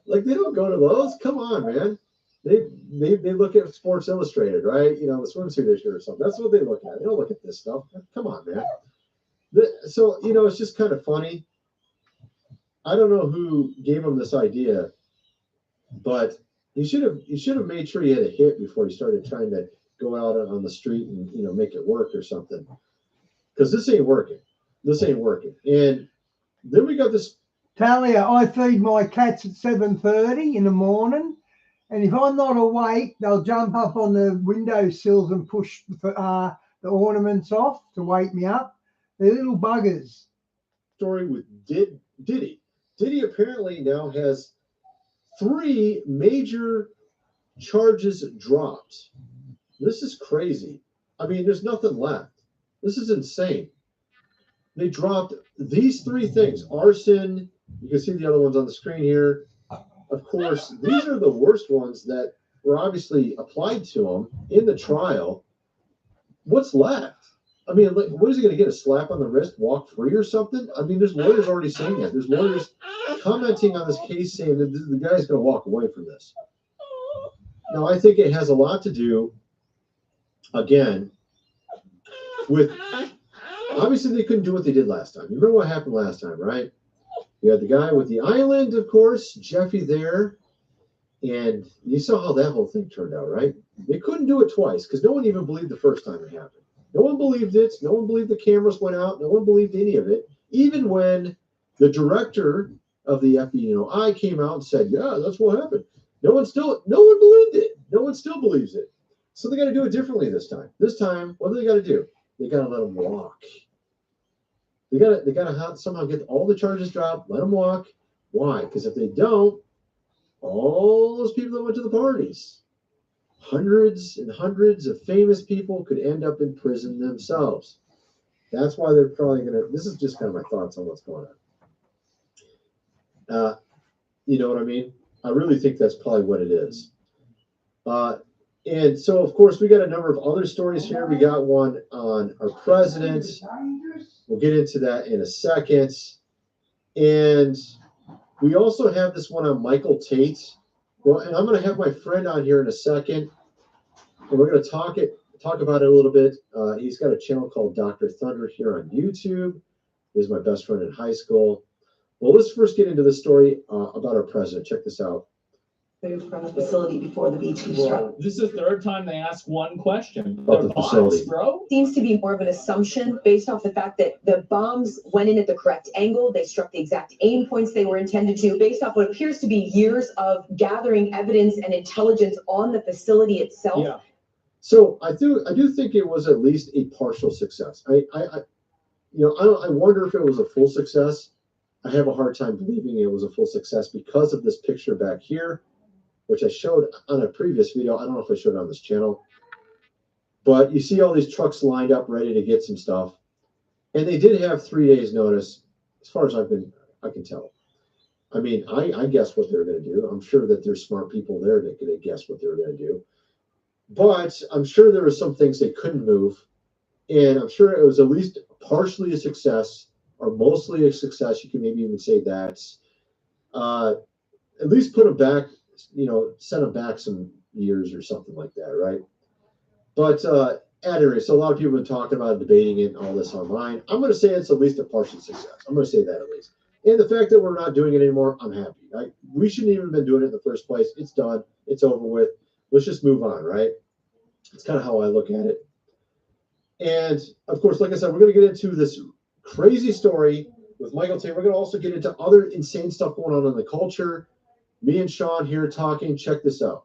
Speaker 13: Like, they don't go to those. Come on, man. They look at Sports Illustrated, right? You know, the swimsuit issue or something. That's what they look at. They don't look at this stuff. Come on, man. So, you know, it's just kind of funny. I don't know who gave him this idea, but he should have made sure he had a hit before he started trying to go out on the street and, you know, make it work or something. Because this ain't working. This ain't working. And then we got this.
Speaker 1: Talia, I feed my cats at 7:30 in the morning, and if I'm not awake, they'll jump up on the windowsills and push the ornaments off to wake me up. They're little buggers.
Speaker 13: Story with Diddy. Diddy apparently now has 3 major charges dropped. This is crazy. I mean, there's nothing left. This is insane. They dropped these 3 things: arson. You can see the other ones on the screen here. Of course, these are the worst ones that were obviously applied to him in the trial. What's left? I mean, like, what is he going to get? A slap on the wrist, walk free or something? I mean, there's lawyers already saying that. There's lawyers commenting on this case saying that the guy's going to walk away from this. Now, I think it has a lot to do, again, with, obviously they couldn't do what they did last time. You remember what happened last time, right? You had the guy with the island, of course, Jeffy there, and you saw how that whole thing turned out, right? They couldn't do it twice because no one even believed the first time it happened. No one believed it. No one believed the cameras went out. No one believed any of it. Even when the director of the FBI came out and said, yeah, that's what happened. No one believed it. No one still believes it. So they got to do it differently this time. This time, what do they got to do? They got to let them walk. They got to somehow get all the charges dropped, let them walk. Why? Because if they don't, all those people that went to the parties, hundreds and hundreds of famous people could end up in prison themselves. That's why they're probably going to, this is just kind of my thoughts on what's going on. You know what I mean? I really think that's probably what it is. And so, of course, we got a number of other stories here. We got one on our president. We'll get into that in a second. And we also have this one on Michael Tate. Well, and I'm going to have my friend on here in a second. And we're going to talk about it a little bit. He's got a channel called Dr. Thunder here on YouTube. He's my best friend in high school. Well, let's first get into the story about our president. Check this out.
Speaker 16: From the facility before the B-2 struck.
Speaker 12: This is the third time they ask one question.
Speaker 13: About the facility.
Speaker 12: Bro?
Speaker 16: Seems to be more of an assumption based off the fact that the bombs went in at the correct angle. They struck the exact aim points they were intended to, based off what appears to be years of gathering evidence and intelligence on the facility itself.
Speaker 13: Yeah. So I do think it was at least a partial success. I wonder if it was a full success. I have a hard time believing it was a full success because of this picture back here, which I showed on a previous video. I don't know if I showed it on this channel. But you see all these trucks lined up ready to get some stuff. And they did have 3 days notice, as far as I can tell. I mean, I guess what they're going to do. I'm sure that there's smart people there that could guess what they're going to do. But I'm sure there were some things they couldn't move. And I'm sure it was at least partially a success, or mostly a success. You can maybe even say that. At least put them back, set them back some years or something like that, right? But at any rate, so a lot of people have been talking about debating it and all this online. I'm going to say it's at least a partial success. I'm going to say that at least. And the fact that we're not doing it anymore, I'm happy. Right? We shouldn't even have been doing it in the first place. It's done. It's over with. Let's just move on, right? That's kind of how I look at it. And of course, like I said, we're going to get into this crazy story with Michael Tate. We're going to also get into other insane stuff going on in the culture. Me and Sean here talking. Check this out.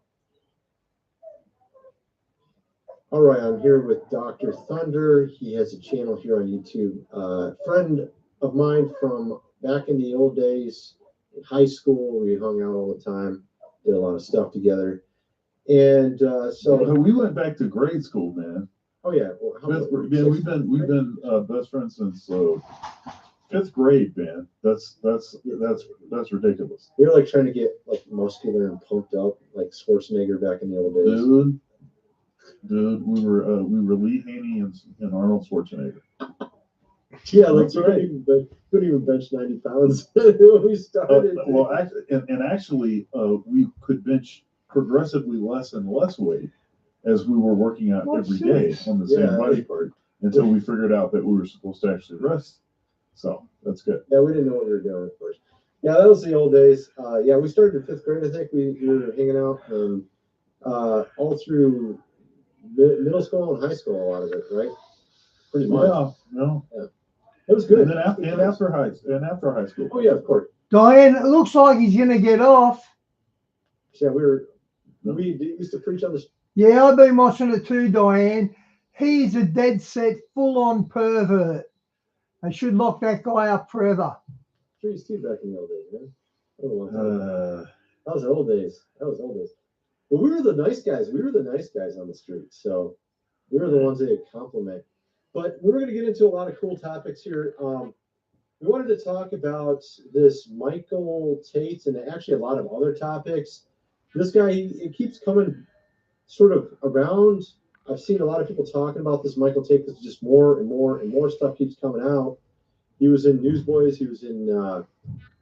Speaker 13: All right, I'm here with Dr. Thunder. He has a channel here on YouTube. Friend of mine from back in the old days in high school. We hung out all the time, did a lot of stuff together. And so
Speaker 17: we went back to grade school, man.
Speaker 13: Oh yeah, well,
Speaker 17: we've been best friends since 5th grade, man. That's ridiculous.
Speaker 13: You're like trying to get like muscular and pumped up like Schwarzenegger back in the old days.
Speaker 17: Dude, we were Lee Haney and Arnold Schwarzenegger.
Speaker 13: Yeah, like couldn't even bench 90 pounds when we started.
Speaker 17: Actually, we could bench progressively less and less weight as we were working out every day on the same body part until we figured out that we were supposed to actually rest. So that's good.
Speaker 13: Yeah, we didn't know what we were doing at first. Yeah, that was the old days. We started in 5th grade. I think we were hanging out and all through middle school and high school, a lot of it, right? Pretty much.
Speaker 17: Yeah.
Speaker 13: It was good.
Speaker 17: And then after high school.
Speaker 13: Oh yeah, of course.
Speaker 1: Diane, it looks like he's gonna get off.
Speaker 13: Yeah, we used to preach on this.
Speaker 1: Yeah, I've been watching it too, Diane. He's a dead set, full-on pervert. They should lock that guy up forever.
Speaker 13: Trees too back in the old days, man. That was the old days. Well, we were the nice guys. We were the nice guys on the street. So we were the ones that would compliment. But we're going to get into a lot of cool topics here. We wanted to talk about this Michael Tate and actually a lot of other topics. This guy, he keeps coming sort of around. I've seen a lot of people talking about this Michael Tate because just more and more and more stuff keeps coming out. He was in Newsboys. He was in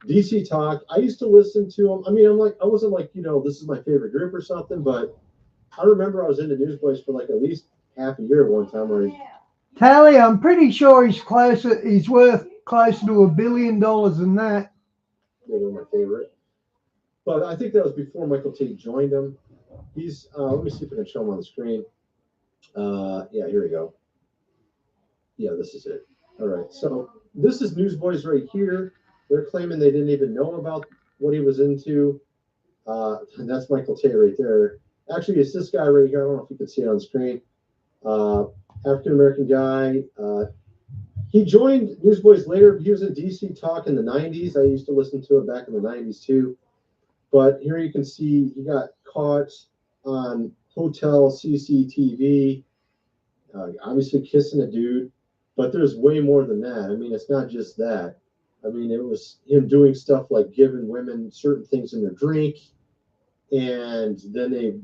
Speaker 13: DC Talk. I used to listen to him. I mean, I wasn't like, this is my favorite group or something, but I remember I was into Newsboys for like at least half a year one time.
Speaker 1: Tally, I'm pretty sure he's worth closer to $1 billion than that.
Speaker 13: They were my favorite. But I think that was before Michael Tate joined him. He's, let me see if I can show him on the screen. Yeah, here we go. Yeah, this is it. All right. So this is Newsboys right here. They're claiming they didn't even know about what he was into. And that's Michael Tate right there. Actually, it's this guy right here. I don't know if you can see it on the screen. African-American guy. He joined Newsboys later. He was in DC Talk in the 90s. I used to listen to it back in the 90s too. But here you can see he got caught on hotel CCTV, obviously kissing a dude. But there's way more than that. I mean, it's not just that. I mean, it was him doing stuff like giving women certain things in their drink. And then they,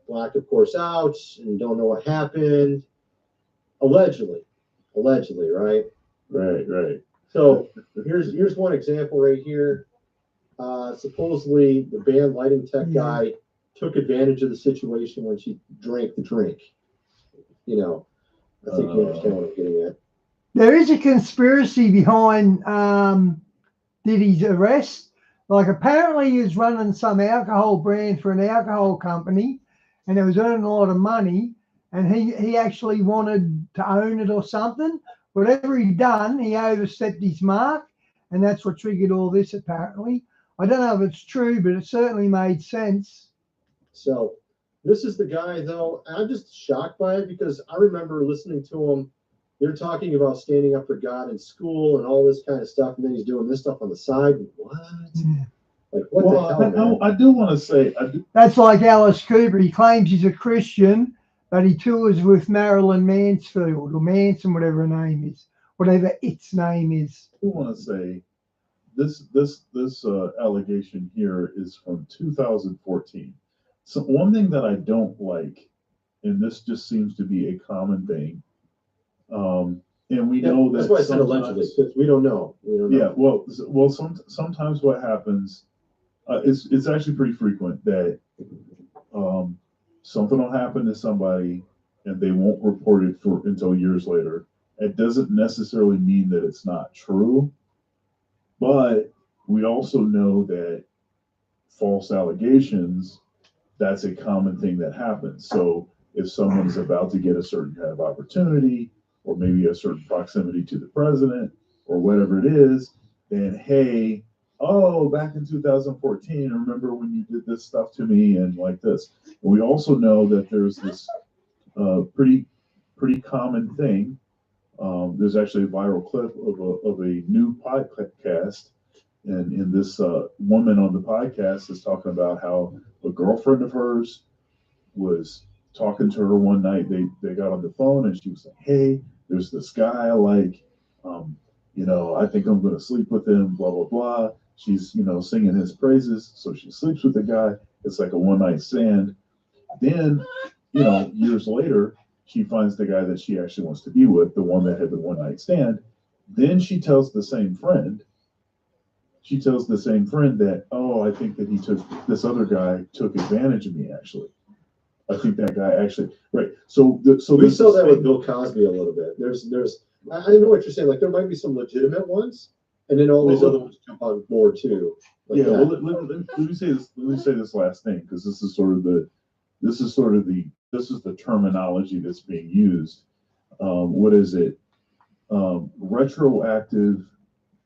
Speaker 13: black, of course, out and don't know what happened. Allegedly, right?
Speaker 17: Right.
Speaker 13: So here's one example right here. Supposedly the band lighting tech guy took advantage of the situation when she drank the drink. I think you understand what I'm getting at.
Speaker 1: There is a conspiracy behind Diddy's arrest. Like apparently he was running some alcohol brand for an alcohol company and it was earning a lot of money and he actually wanted to own it or something. Whatever he done, he overstepped his mark and that's what triggered all this apparently. I don't know if it's true, but it certainly made sense.
Speaker 13: So this is the guy though. I'm just shocked by it because I remember listening to him. They're talking about standing up for God in school and all this kind of stuff, and then he's doing this stuff on the side. What? Like what the hell?
Speaker 17: I do want to say
Speaker 1: that's like Alice Cooper. He claims he's a Christian, but he tours with Marilyn Mansfield or Manson, whatever her name is. whatever its name is.
Speaker 17: I want to say this allegation here is from 2014. So one thing that I don't like, and this just seems to be a common thing, and we know that
Speaker 13: that's why I said allegedly, because we don't know.
Speaker 17: Yeah, well, sometimes what happens, it's actually pretty frequent that something will happen to somebody and they won't report it until years later. It doesn't necessarily mean that it's not true, but we also know that false allegations, that's a common thing that happens. So if someone is about to get a certain kind of opportunity, or maybe a certain proximity to the president, or whatever it is, then hey, oh, back in 2014, remember when you did this stuff to me and like this. And we also know that there's this pretty common thing. There's actually a viral clip of a new podcast, and this woman on the podcast is talking about how a girlfriend of hers was talking to her one night. They got on the phone and she was like, hey, there's this guy I like, I think I'm going to sleep with him, blah, blah, blah. She's, singing his praises. So she sleeps with the guy. It's like a one night stand. Then, years later, she finds the guy that she actually wants to be with, the one that had the one night stand. Then she tells the same friend that, oh, I think that this other guy took advantage of me, actually. I think that guy actually, right. So we
Speaker 13: saw that with Bill Cosby a little bit. I know what you're saying. Like there might be some legitimate ones, and then all these other ones jump on board too.
Speaker 17: Yeah. Well, let me say this. Let me say this last thing, because this is the terminology that's being used. What is it? Retroactive.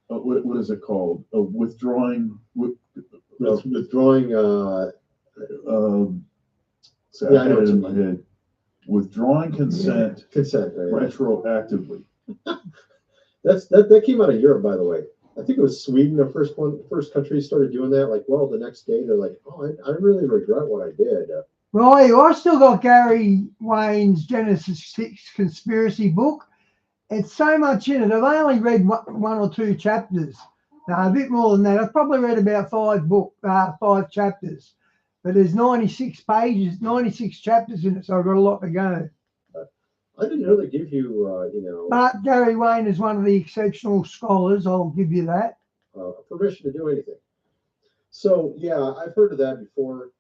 Speaker 17: What is it called? Withdrawing. So I had it in my head. Withdrawing consent.
Speaker 13: Consent, right?
Speaker 17: Retroactively.
Speaker 13: That came out of Europe, by the way. I think it was Sweden, the first country started doing that. Like, well, the next day they're like, oh, I really regret what I did.
Speaker 1: Right, I still got Gary Wayne's Genesis 6 conspiracy book. It's so much in it. I've only read one or two chapters. No, a bit more than that. I've probably read about 5 chapters. But there's 96 pages, 96 chapters in it, so I've got a lot to go.
Speaker 13: I didn't really give you,
Speaker 1: But Gary Wayne is one of the exceptional scholars, I'll give you that.
Speaker 13: Permission to do anything. So, yeah, I've heard of that before.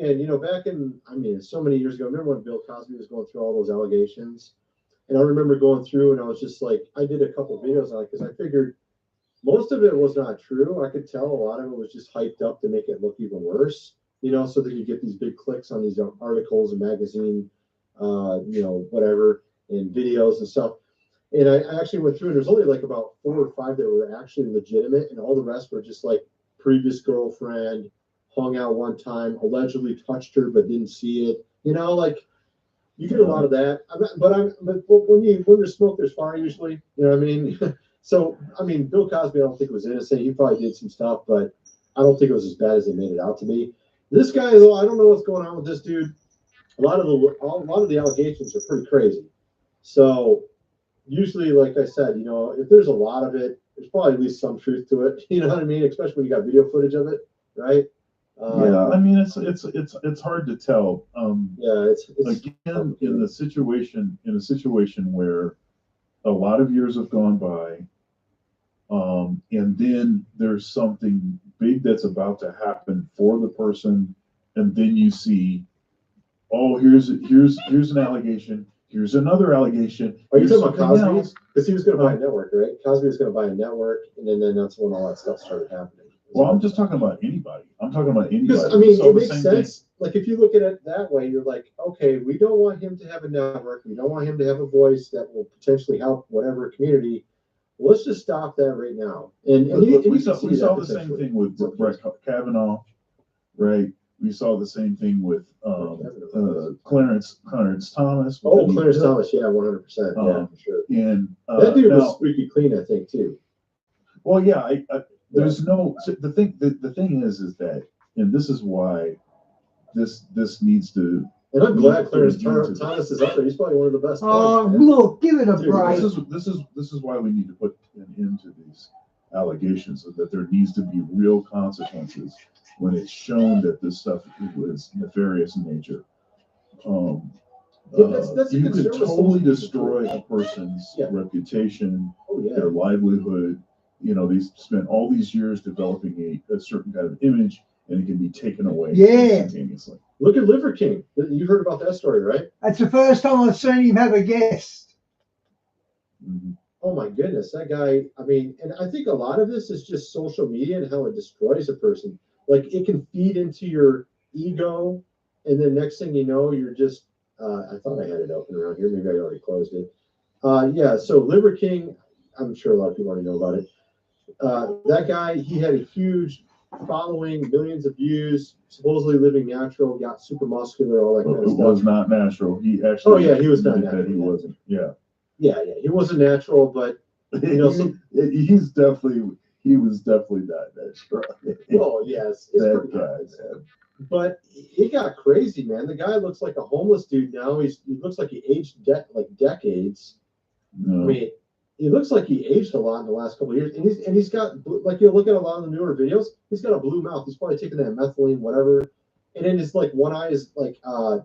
Speaker 13: And, back so many years ago, remember when Bill Cosby was going through all those allegations? And I remember going through and I was just like, I did a couple videos on it because I figured most of it was not true. I could tell a lot of it was just hyped up to make it look even worse. So that you get these big clicks on these articles and magazine, whatever, and videos and stuff. And I actually went through, and there's only like about 4 or 5 that were actually legitimate, and all the rest were just like previous girlfriend, hung out one time, allegedly touched her but didn't see it. Like you get a lot of that. But when there's smoke, there's fire usually. You know what I mean? So Bill Cosby, I don't think was innocent. He probably did some stuff, but I don't think it was as bad as they made it out to be. This guy, though, I don't know what's going on with this dude. A lot of the allegations are pretty crazy. So usually, like I said, if there's a lot of it, there's probably at least some truth to it. You know what I mean? Especially when you got video footage of it, right?
Speaker 17: It's hard to tell.
Speaker 13: It's
Speaker 17: again in a situation where a lot of years have gone by, and then there's something big that's about to happen for the person, and then you see, oh, here's an allegation, here's another allegation.
Speaker 13: Are you talking about Cosby? Because he was going to buy a network, right? Cosby was going to buy a network, and then that's when all that stuff started happening.
Speaker 17: Well, I'm just talking about anybody. I'm talking about anybody.
Speaker 13: Because it makes sense. Like if you look at it that way, you're like, okay, we don't want him to have a network. We don't want him to have a voice that will potentially help whatever community. Let's just stop that right now. And
Speaker 17: we saw the same thing with Brett Kavanaugh, right? We saw the same thing with Clarence Thomas.
Speaker 13: Oh, Clarence Thomas, yeah, 100%, yeah, for sure.
Speaker 17: And
Speaker 13: that dude was squeaky clean, I think, too.
Speaker 17: Well, yeah, there's no the thing is that, and this is why this needs to
Speaker 13: And I'm glad Clarence Thomas is up there. He's probably one of the best.
Speaker 1: Oh,
Speaker 13: players, man.
Speaker 1: look, give it a
Speaker 13: Dude,
Speaker 1: break.
Speaker 17: This is why we need to put an end to these allegations, so that there needs to be real consequences when it's shown that this stuff was nefarious in nature.
Speaker 13: Yeah, that's a
Speaker 17: you could
Speaker 13: concern with
Speaker 17: totally
Speaker 13: social
Speaker 17: destroy a person's
Speaker 13: Yeah.
Speaker 17: reputation,
Speaker 13: Oh, yeah.
Speaker 17: their livelihood. You know, they spent all these years developing a certain kind of image, and it can be taken away instantaneously.
Speaker 13: Look at Liver King. You heard about that story, right?
Speaker 1: That's the first time I've seen him have a guest.
Speaker 17: Mm-hmm.
Speaker 13: Oh my goodness, that guy. I mean, and I think a lot of this is just social media and how it destroys a person. Like it can feed into your ego, and then next thing you know, you're just. I thought I had it open around here. Maybe I already closed it. Yeah. So Liver King. I'm sure a lot of people already know about it. That guy, he had a huge following, millions of views, supposedly living natural, got super muscular, all that kind of stuff.
Speaker 17: It was not natural. He actually.
Speaker 13: Oh yeah, he was not natural.
Speaker 17: That he wasn't. Yeah.
Speaker 13: Yeah, he wasn't natural, but you know,
Speaker 17: he was definitely not natural.
Speaker 13: Oh yes, it's
Speaker 17: that
Speaker 13: pretty
Speaker 17: guy,
Speaker 13: man. But it got crazy, man. The guy looks like a homeless dude now. He looks like he aged like decades.
Speaker 17: No.
Speaker 13: I mean, he looks like he aged a lot in the last couple of years, and he's got, like, you look at a lot of the newer videos, he's got a blue mouth. He's probably taking that methylene, whatever, and then it's like one eye is like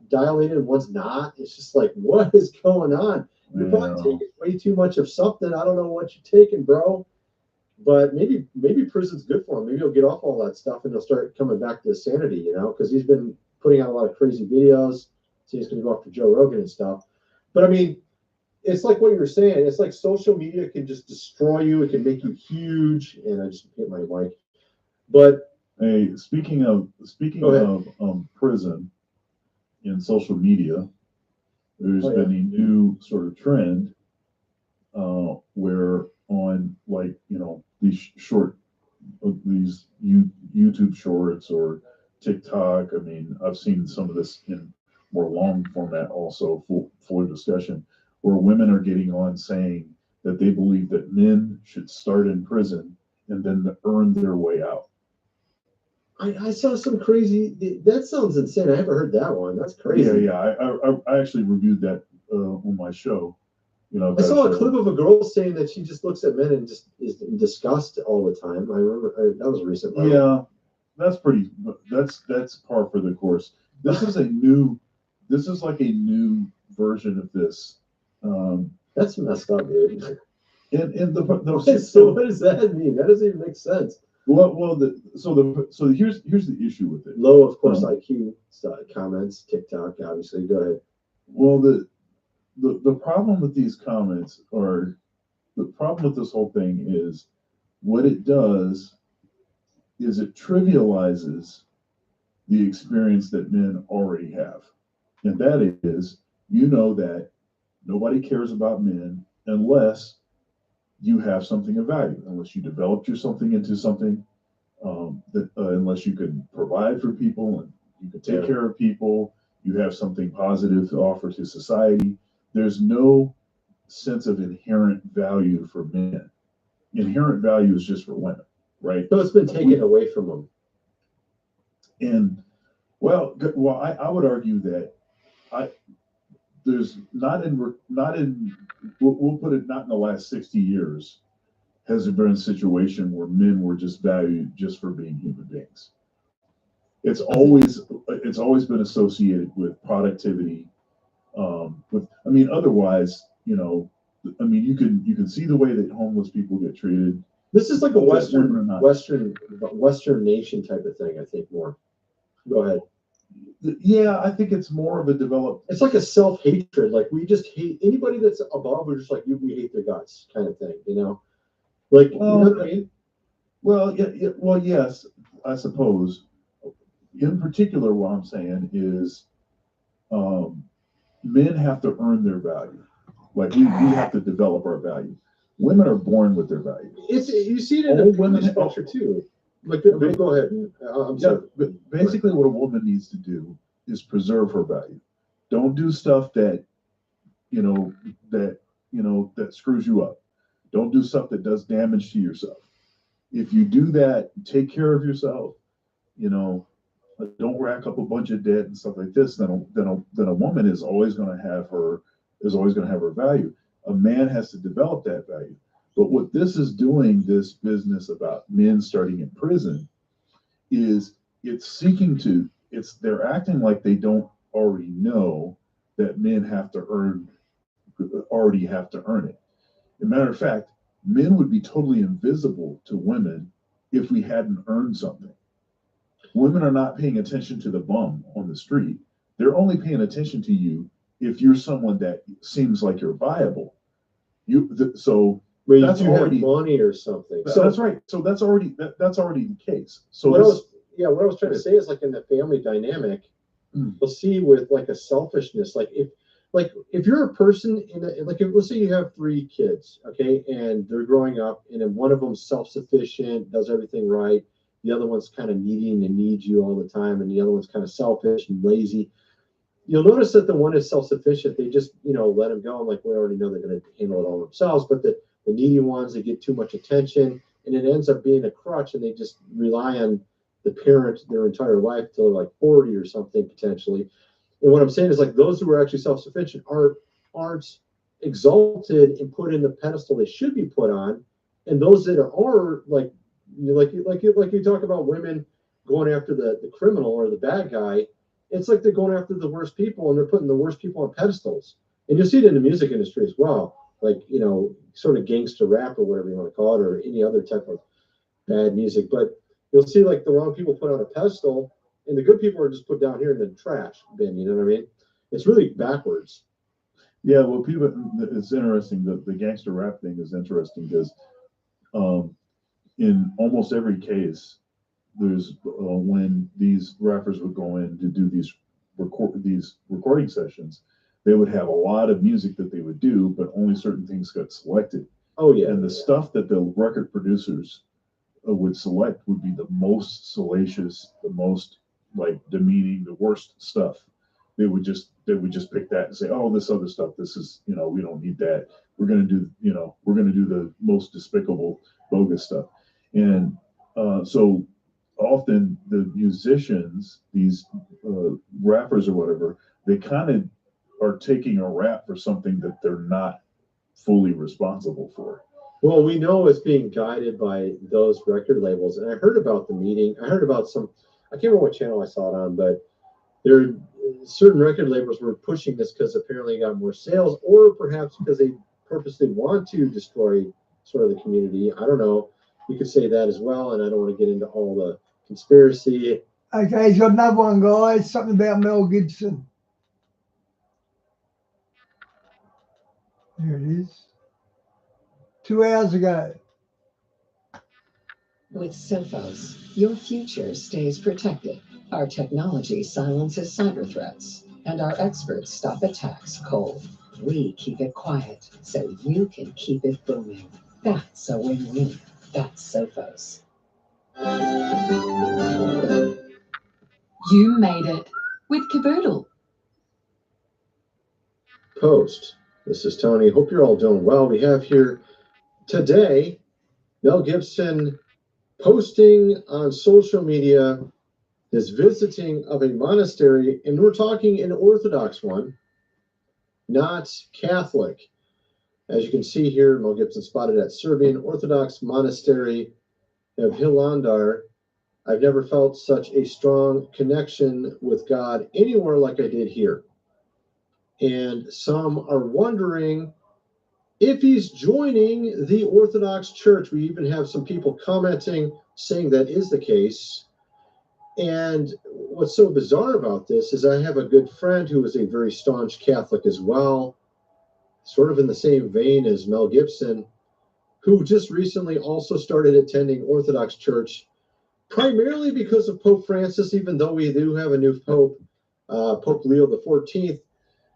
Speaker 13: dilated and one's not. It's just like, what is going on? You're probably taking way too much of something. I don't know what you're taking, bro. But maybe prison's good for him. Maybe he'll get off all that stuff and he'll start coming back to sanity, you know, because he's been putting out a lot of crazy videos. So he's going to go after Joe Rogan and stuff. But I mean, it's like what you were saying. It's like social media can just destroy you. It can make you huge. And I just hit my mic. But
Speaker 17: hey, speaking of prison in social media, there's been a new sort of trend where on, like, you know, these YouTube shorts or TikTok. I mean, I've seen some of this in more long format, also full discussion, where women are getting on saying that they believe that men should start in prison and then earn their way out.
Speaker 13: I saw some crazy. That sounds insane. I haven't heard that one. That's crazy.
Speaker 17: Yeah. I actually reviewed that on my show. You know,
Speaker 13: I saw a clip of a girl saying that she just looks at men and just is in disgust all the time. I remember that was recent.
Speaker 17: Yeah, that's par for the course. This is like a new version of this.
Speaker 13: That's messed up, dude.
Speaker 17: So
Speaker 13: what does that mean? That doesn't even make sense.
Speaker 17: So here's the issue with it.
Speaker 13: Low, of course, IQ comments, TikTok, obviously. Go ahead.
Speaker 17: Well, the problem with these comments, or the problem with this whole thing, is what it does is it trivializes the experience that men already have. And that is, you know, that nobody cares about men unless you have something of value, unless you developed something into something, unless you can provide for people and you can take care of people, you have something positive to offer to society. There's no sense of inherent value for men. Inherent value is just for women, right?
Speaker 13: So it's been taken away from them.
Speaker 17: And well, I would argue that there's not in we'll put it, not in the last 60 years has there been a situation where men were just valued just for being human beings. It's always been associated with productivity. Otherwise, you know, I mean, you can see the way that homeless people get treated.
Speaker 13: This is like a Western nation type of thing, I think, more. Go ahead.
Speaker 17: Yeah, I think it's more of a developed.
Speaker 13: It's like a self-hatred. Like, we just hate anybody that's above. We're just like, we hate their guts, kind of thing. You know, like, you know what I mean?
Speaker 17: Well, yeah. Well, yes, I suppose. In particular, what I'm saying is, men have to earn their value. Like, we have to develop our value. Women are born with their value.
Speaker 13: You see it in the women's culture too. Like, go ahead. I'm sorry.
Speaker 17: But basically, what a woman needs to do is preserve her value. Don't do stuff that screws you up. Don't do stuff that does damage to yourself. If you do that, take care of yourself. You know, don't rack up a bunch of debt and stuff like this, then a woman is always going to have her value. A man has to develop that value. But what this is doing, this business about men starting in prison, is they're acting like they don't already know that men already have to earn it. As a matter of fact, men would be totally invisible to women if we hadn't earned something. Women are not paying attention to the bum on the street. They're only paying attention to you if you're someone that seems like you're viable.
Speaker 13: Well, that's already have money or something.
Speaker 17: So that's right. So that's already the case. So
Speaker 13: what I was trying to say is, like, in the family dynamic, we'll see with like a selfishness. Like if you're a person let's say you have 3 kids, okay, and they're growing up, and then one of them's self-sufficient, does everything right. The other one's kind of needing and needs you all the time, and the other one's kind of selfish and lazy. You'll notice that the one is self-sufficient. They just, let them go. And like, we already know they're going to handle it all themselves. But the needy ones, they get too much attention, and it ends up being a crutch, and they just rely on the parent their entire life till they're like 40 or something, potentially. And what I'm saying is, like, those who are actually self-sufficient aren't exalted and put in the pedestal they should be put on. And those that are like you talk about women going after the criminal or the bad guy. It's like they're going after the worst people, and they're putting the worst people on pedestals. And you'll see it in the music industry as well, like, sort of gangster rap or whatever you want to call it, or any other type of bad music. But you'll see, like, the wrong people put on a pedestal, and the good people are just put down here in the trash bin. You know what I mean? It's really backwards.
Speaker 17: Yeah, well, it's interesting. The gangster rap thing is interesting because in almost every case, there's when these rappers would go in to do these recording sessions, they would have a lot of music that they would do, but only certain things got selected.
Speaker 13: Oh yeah.
Speaker 17: And the stuff that the record producers would select would be the most salacious, the most like demeaning, the worst stuff. They would just pick that and say, oh, this other stuff, this is, we don't need that. We're gonna do the most despicable, bogus stuff. And so often the musicians, these rappers or whatever, they kind of are taking a rap for something that they're not fully responsible for.
Speaker 13: Well, we know it's being guided by those record labels. And I heard about the meeting. I heard about I can't remember what channel I saw it on, but certain record labels were pushing this because apparently it got more sales, or perhaps because they purposely want to destroy sort of the community. I don't know. You could say that as well, and I don't want to get into all the conspiracy.
Speaker 1: Okay, he's got another one, guys. Something about Mel Gibson. There it is. 2 hours ago.
Speaker 18: With Sophos, your future stays protected. Our technology silences cyber threats, and our experts stop attacks cold. We keep it quiet so you can keep it booming. That's a win-win. That's Sophos.
Speaker 7: You made it with Caboodle.
Speaker 13: Post. This is Tony. Hope you're all doing well. We have here today Mel Gibson posting on social media his visiting of a monastery, and we're talking an Orthodox one, not Catholic. As you can see here, Mel Gibson spotted at Serbian Orthodox monastery of Hilandar. I've never felt such a strong connection with God anywhere like I did here. And some are wondering if he's joining the Orthodox Church. We even have some people commenting saying that is the case. And what's so bizarre about this is I have a good friend who is a very staunch Catholic as well, sort of in the same vein as Mel Gibson, who just recently also started attending Orthodox Church, primarily because of Pope Francis. Even though we do have a new Pope, Pope Leo XIV,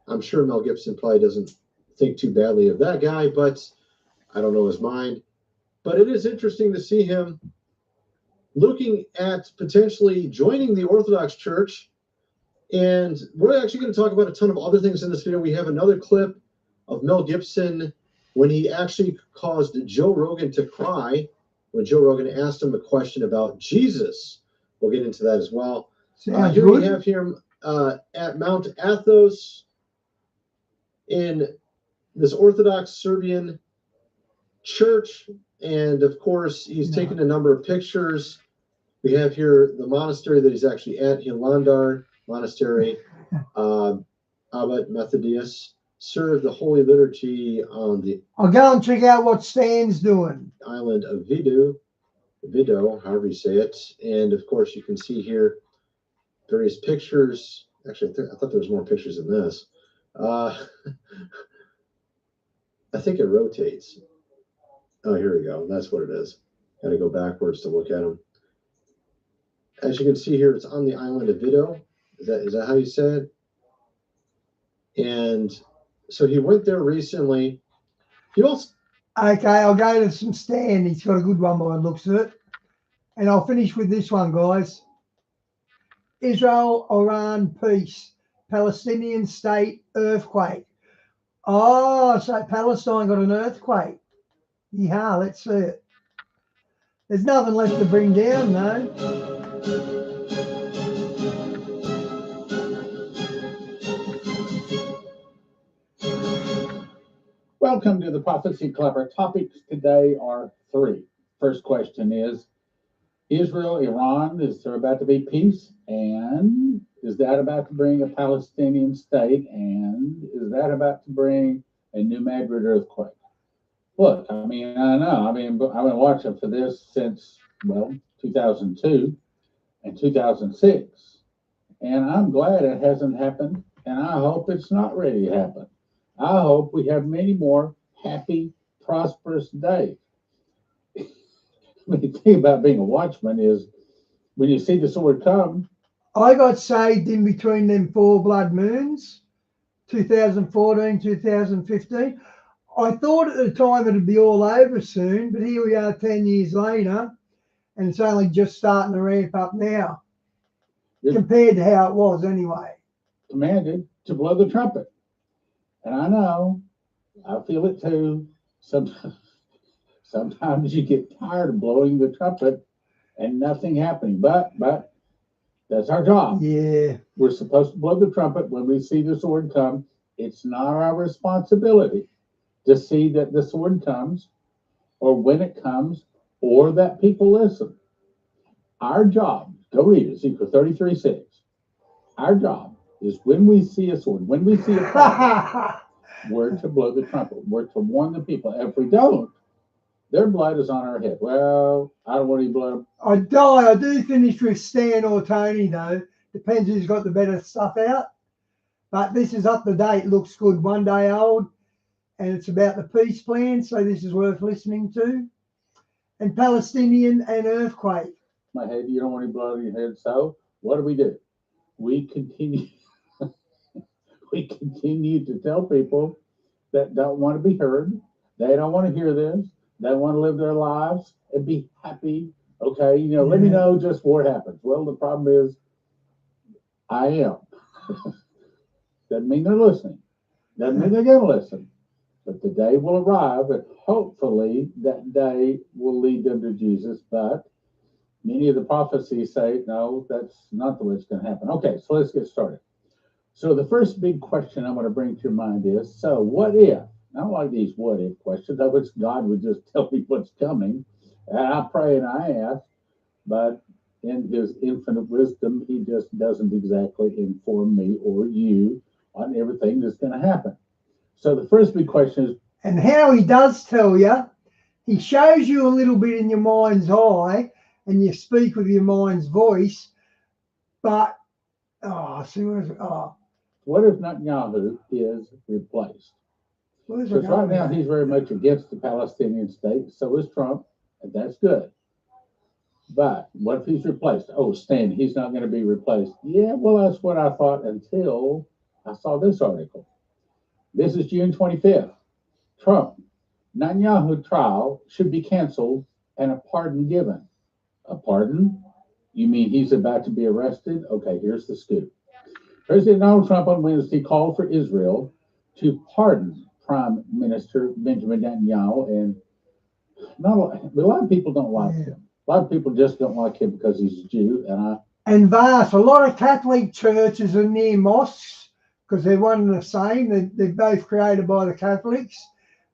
Speaker 13: I'm sure Mel Gibson probably doesn't think too badly of that guy, but I don't know his mind. But it is interesting to see him looking at potentially joining the Orthodox Church. And we're actually going to talk about a ton of other things in this video. We have another clip of Mel Gibson when he actually caused Joe Rogan to cry when Joe Rogan asked him a question about Jesus. We'll get into that as well.
Speaker 1: Sounds
Speaker 13: Here
Speaker 1: good.
Speaker 13: we have him at Mount Athos in this Orthodox Serbian church. And of course, he's taken a number of pictures. We have here the monastery that he's actually at, Hilandar Monastery. Abbot Methodius served the Holy Liturgy on the
Speaker 1: I'll go and check out what Stan's doing.
Speaker 13: island of Vido, however you say it. And of course, you can see here various pictures. Actually, I thought there was more pictures than this. I think it rotates. Oh, here we go. That's what it is. Got to go backwards to look at them. As you can see here, it's on the island of Vido. Is that how you say it? And so he went there recently. He also.
Speaker 1: Okay, I'll go to some Stan. He's got a good one by the looks of it. And I'll finish with this one, guys. Israel-Iran peace. Palestinian state earthquake. Oh, so Palestine got an earthquake. Yeah, let's see it. There's nothing left to bring down, though.
Speaker 19: Welcome to the Prophecy Club. Our topics today are three. First question is Israel, Iran, is there about to be peace? And is that about to bring a Palestinian state? And is that about to bring a New Madrid earthquake? Look, I mean, I know. I've been watching for this since, 2002 and 2006. And I'm glad it hasn't happened. And I hope it's not ready to happen. I hope we have many more happy, prosperous days. I mean, the thing about being a watchman is when you see the sword come.
Speaker 1: I got saved in between them 4 blood moons, 2014, 2015. I thought at the time it'd be all over soon, but here we are 10 years later, and it's only just starting to ramp up now, compared to how it was anyway.
Speaker 19: Commanded to blow the trumpet. And I know, I feel it too. Sometimes you get tired of blowing the trumpet and nothing happening. But that's our job.
Speaker 1: Yeah.
Speaker 19: We're supposed to blow the trumpet when we see the sword come. It's not our responsibility to see that the sword comes or when it comes or that people listen. Our job, go read it, Ezekiel 33:6. Our job is when we see a sword, when we see a prophet, we're to blow the trumpet. We're to warn the people. If we don't, their blood is on our head. Well, I don't want any blood.
Speaker 1: I do finish with Stan or Tony, though. Depends who's got the better stuff out. But this is up to date. Looks good. 1 day old. And it's about the peace plan. So this is worth listening to. And Palestinian and earthquake.
Speaker 19: My head, you don't want any blood on your head. So what do? We continue. We continue to tell people that don't want to be heard. They don't want to hear this. They want to live their lives and be happy. Okay, let me know just what happens. Well, the problem is I am. Doesn't mean they're listening. Doesn't mean they're going to listen. But the day will arrive, and hopefully that day will lead them to Jesus. But many of the prophecies say, no, that's not the way it's going to happen. Okay, so let's get started. So the first big question I'm going to bring to your mind is, so what if? I don't like these what if questions. I wish God would just tell me what's coming. And I pray and I ask, but in his infinite wisdom, he just doesn't exactly inform me or you on everything that's going to happen. So the first big question is,
Speaker 1: and how he does tell you, he shows you a little bit in your mind's eye and you speak with your mind's voice, but,
Speaker 19: what if Netanyahu is replaced? Because right now he's very much against the Palestinian state. So is Trump, and that's good. But what if he's replaced? Oh, Stan, he's not going to be replaced. Yeah, well, that's what I thought until I saw this article. This is June 25th. Trump, Netanyahu trial should be canceled and a pardon given. A pardon? You mean he's about to be arrested? Okay, here's the scoop. President Donald Trump on Wednesday called for Israel to pardon Prime Minister Benjamin Netanyahu, and a lot of people don't like him. A lot of people just don't like him because he's a Jew, and
Speaker 1: And vast. A lot of Catholic churches are near mosques because they're one and the same. They're both created by the Catholics.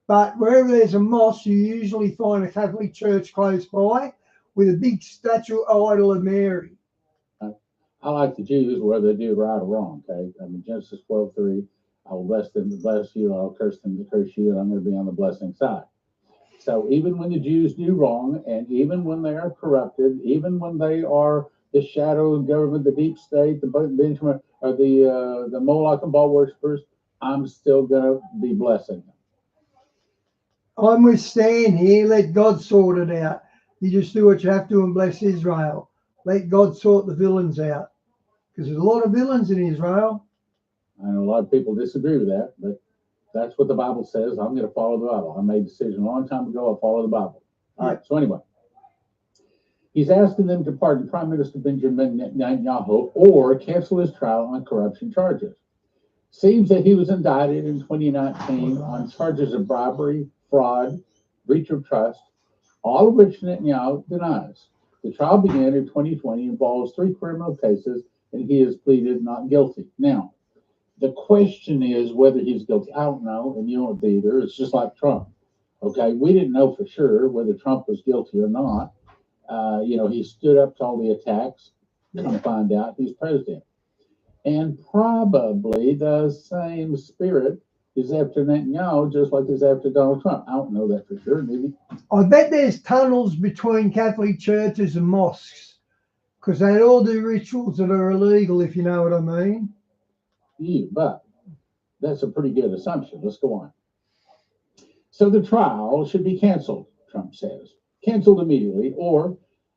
Speaker 1: But wherever there's a mosque, you usually find a Catholic church close by with a big statue idol of Mary.
Speaker 19: I like the Jews, whether they do right or wrong. Okay, I mean Genesis 12:3. I will bless them to bless you. I'll curse them to curse you, and I'm going to be on the blessing side. So even when the Jews do wrong, and even when they are corrupted, even when they are the shadow government, the deep state, the Benjamin, or the Moloch and Baal worshippers, I'm still going to be blessing them.
Speaker 1: I'm with Stan here. Let God sort it out. You just do what you have to and bless Israel. Let God sort the villains out. Because there's a lot of villains in Israel.
Speaker 19: I know a lot of people disagree with that, but that's what the Bible says. I'm going to follow the Bible. I made a decision a long time ago. I'll follow the Bible. All right. So anyway, he's asking them to pardon Prime Minister Benjamin Netanyahu or cancel his trial on corruption charges. Seems that he was indicted in 2019 on charges of bribery, fraud, breach of trust, all of which Netanyahu denies. The trial began in 2020, involves 3 criminal cases, and he has pleaded not guilty. Now, the question is whether he's guilty. I don't know, and you don't either. It's just like Trump. Okay, we didn't know for sure whether Trump was guilty or not. He stood up to all the attacks. Come find out he's president. And probably the same spirit is after Netanyahu, just like he's after Donald Trump. I don't know that for sure, maybe.
Speaker 1: I bet there's tunnels between Catholic churches and mosques because they all do rituals that are illegal, if you know what I mean.
Speaker 19: Yeah, but that's a pretty good assumption. Let's go on. So the trial should be canceled, Trump says. Canceled immediately, or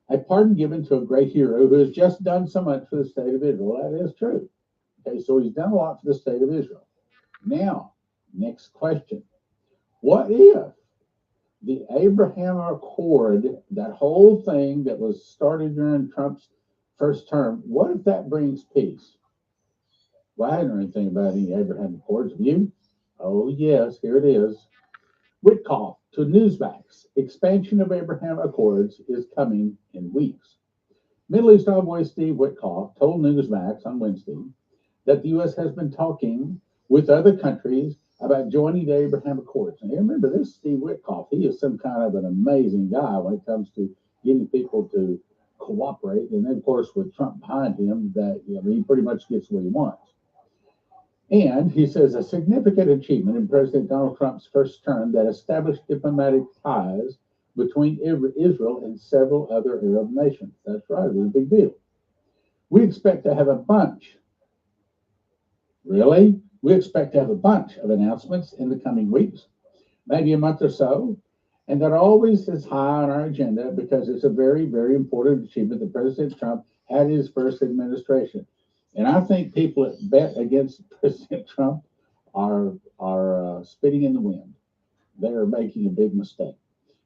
Speaker 19: a pardon given to a great hero who has just done so much for the state of Israel. That is true. Okay, so he's done a lot for the state of Israel. Now, next question. What if the Abraham Accord, that whole thing that was started during Trump's first term, what if that brings peace? Well, I didn't know anything about any Abraham Accords. Have you? Oh, yes, here it is. Witkoff to Newsmax. Expansion of Abraham Accords is coming in weeks. Middle East envoy Steve Witkoff told Newsmax on Wednesday that the U.S. has been talking with other countries about joining the Abraham Accords. And remember, this Steve Witkoff, he is some kind of an amazing guy when it comes to getting people to cooperate. And then, of course, with Trump behind him, that he pretty much gets what he wants. And he says a significant achievement in President Donald Trump's first term that established diplomatic ties between Israel and several other Arab nations. That's right, it was a big deal. We expect to have a bunch. Really? We expect to have a bunch of announcements in the coming weeks, maybe a month or so. And that always is high on our agenda because it's a very, very important achievement that President Trump had his first administration. And I think people that bet against President Trump are spitting in the wind. They are making a big mistake.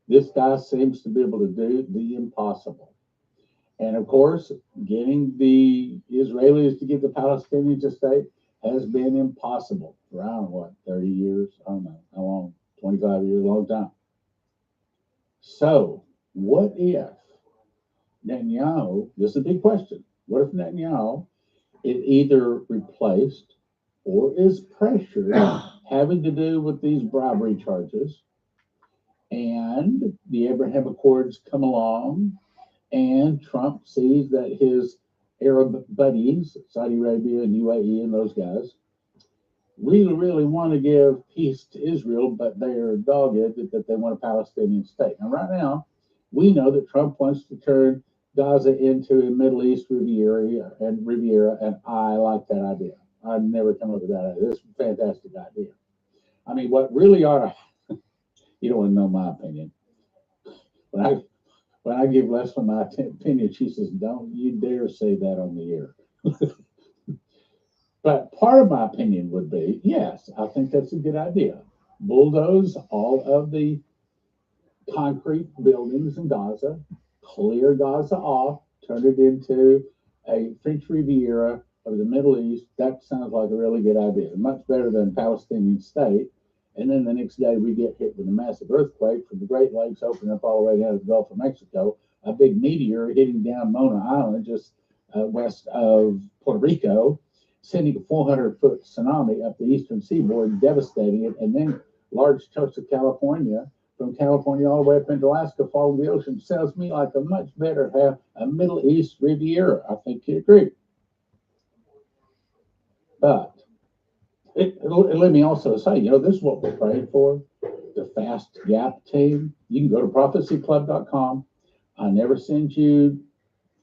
Speaker 19: This guy seems to be able to do the impossible. And of course, getting the Israelis to give the Palestinians a state has been impossible for, I don't know, 30 years? I don't know how long, 25 years, a long time. So, what if Netanyahu, this is a big question, what if Netanyahu is either replaced or is pressured having to do with these bribery charges, and the Abraham Accords come along, and Trump sees that his Arab buddies, Saudi Arabia and UAE and those guys, really, really want to give peace to Israel, but they are dogged that they want a Palestinian state. Now, right now, we know that Trump wants to turn Gaza into a Middle East Riviera, and I like that idea. I've never come up with that idea. It's a fantastic idea. I mean, what really ought to, you don't want to know my opinion. When I give Leslie my opinion, she says, don't you dare say that on the air. But part of my opinion would be, yes, I think that's a good idea. Bulldoze all of the concrete buildings in Gaza, clear Gaza off, turn it into a French Riviera of the Middle East. That sounds like a really good idea. Much better than Palestinian state. And then the next day we get hit with a massive earthquake from the Great Lakes opening up all the way down to the Gulf of Mexico. A big meteor hitting down Mona Island just west of Puerto Rico, sending a 400-foot tsunami up the eastern seaboard, devastating it, and then large chunks of California, from California all the way up into Alaska, falling in the ocean. Sounds to me like a much better have a Middle East Riviera. I think you agree. But let me also say, this is what we're praying for. The Fast Gap team. You can go to prophecyclub.com. I never send you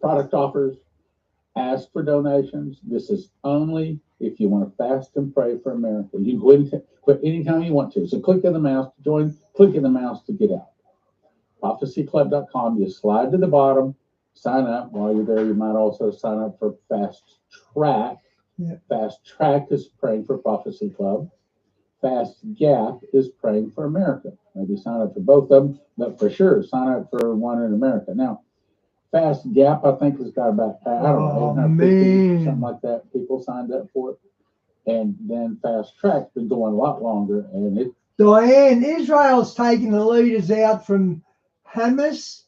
Speaker 19: product offers. Ask for donations. This is only if you want to fast and pray for America. You can quit anytime you want to. So click in the mouse to join, click in the mouse to get out. Prophecyclub.com. You slide to the bottom, sign up. While you're there, you might also sign up for Fast Track.
Speaker 1: Yeah.
Speaker 19: Fast Track is praying for Prophecy Club. Fast Gap is praying for America. Maybe sign up for both of them, but for sure, sign up for one in America. Now, Fast Gap, I think, has got about, I don't know, 850, something like that. People signed up for it. And then Fast Track's been going a lot longer. And it.
Speaker 1: Diane, Israel's taking the leaders out from Hamas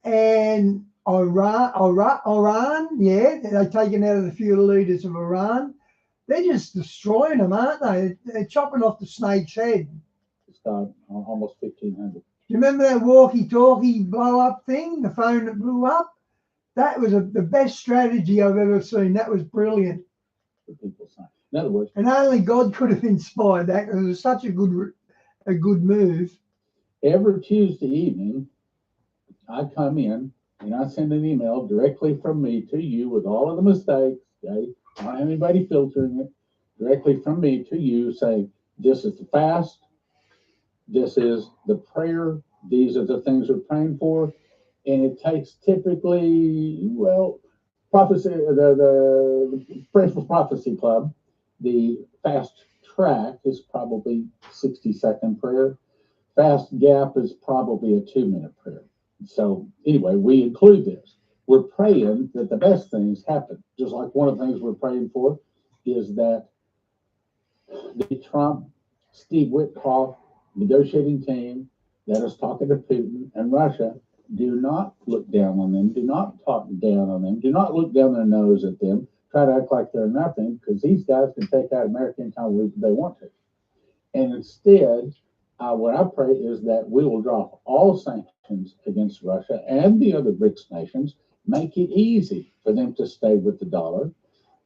Speaker 1: and Iran. Yeah, they're taking out a few of the leaders of Iran. They're just destroying them, aren't they? They're chopping off the snake's head.
Speaker 19: It's got almost 1,500.
Speaker 1: Do you remember that walkie-talkie blow-up thing, the phone that blew up? That was the best strategy I've ever seen. That was brilliant.
Speaker 19: In other words,
Speaker 1: and only God could have inspired that, because it was such a good move. Every
Speaker 19: Tuesday evening, I come in and I send an email directly from me to you with all of the mistakes. Okay, I don't have anybody filtering it. Directly from me to you, saying this is the fast, this is the prayer, these are the things we're praying for, and it takes typically, prophecy, the Pray for Prophecy Club, the Fast Track is probably 60-second prayer. Fast Gap is probably a 2-minute prayer. So anyway, we include this. We're praying that the best things happen. Just like one of the things we're praying for is that the Trump, Steve Witkoff negotiating team that is talking to Putin and Russia do not look down on them, do not talk down on them, do not look down their nose at them, try to act like they're nothing, because these guys can take out America anytime they want to. And instead, what I pray is that we will drop all sanctions against Russia and the other BRICS nations, make it easy for them to stay with the dollar,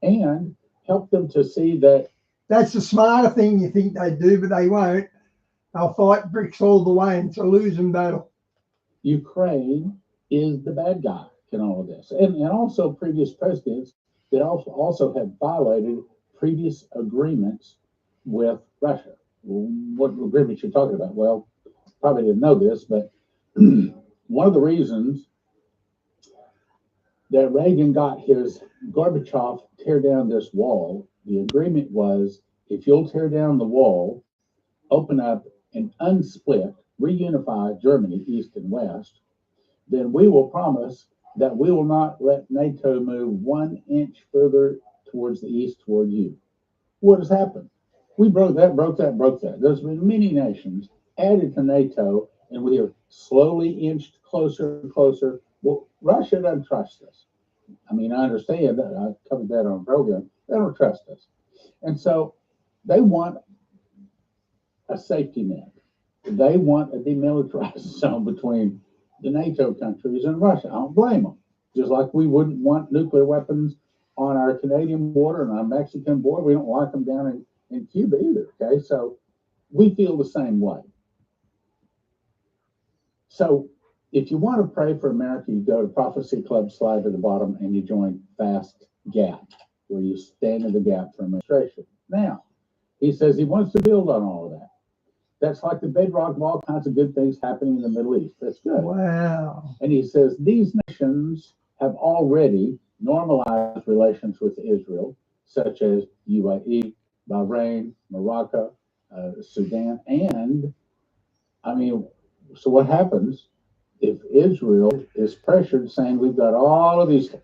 Speaker 19: and help them to see that.
Speaker 1: That's the smarter thing you think they do, but they won't. They'll fight BRICS all the way, and it's a losing battle.
Speaker 19: Ukraine is the bad guy in all of this. And also previous presidents that also have violated previous agreements with Russia. What agreements you're talking about? Well, probably didn't know this, but one of the reasons that Reagan got his Gorbachev tear down this wall, the agreement was, if you'll tear down the wall, open up and unsplit, reunify Germany, East and West, then we will promise that we will not let NATO move 1 inch further towards the east toward you. What has happened? We broke that. There's been many nations added to NATO, and we have slowly inched closer and closer. Well, Russia doesn't trust us. I mean, I understand that. I covered that on a program. They don't trust us. And so they want a safety net. They want a demilitarized zone between the NATO countries and Russia. I don't blame them. Just like we wouldn't want nuclear weapons on our Canadian border and our Mexican border. We don't like them down in Cuba either. Okay, so we feel the same way. So if you want to pray for America, you go to Prophecy Club, slide to the bottom, and you join Fast Gap, where you stand in the gap for administration. Now, he says he wants to build on all of that. That's like the bedrock of all kinds of good things happening in the Middle East. That's good.
Speaker 1: Wow.
Speaker 19: And he says these nations have already normalized relations with Israel, such as UAE, Bahrain, Morocco, Sudan. And, I mean, so what happens if Israel is pressured, saying we've got all of these?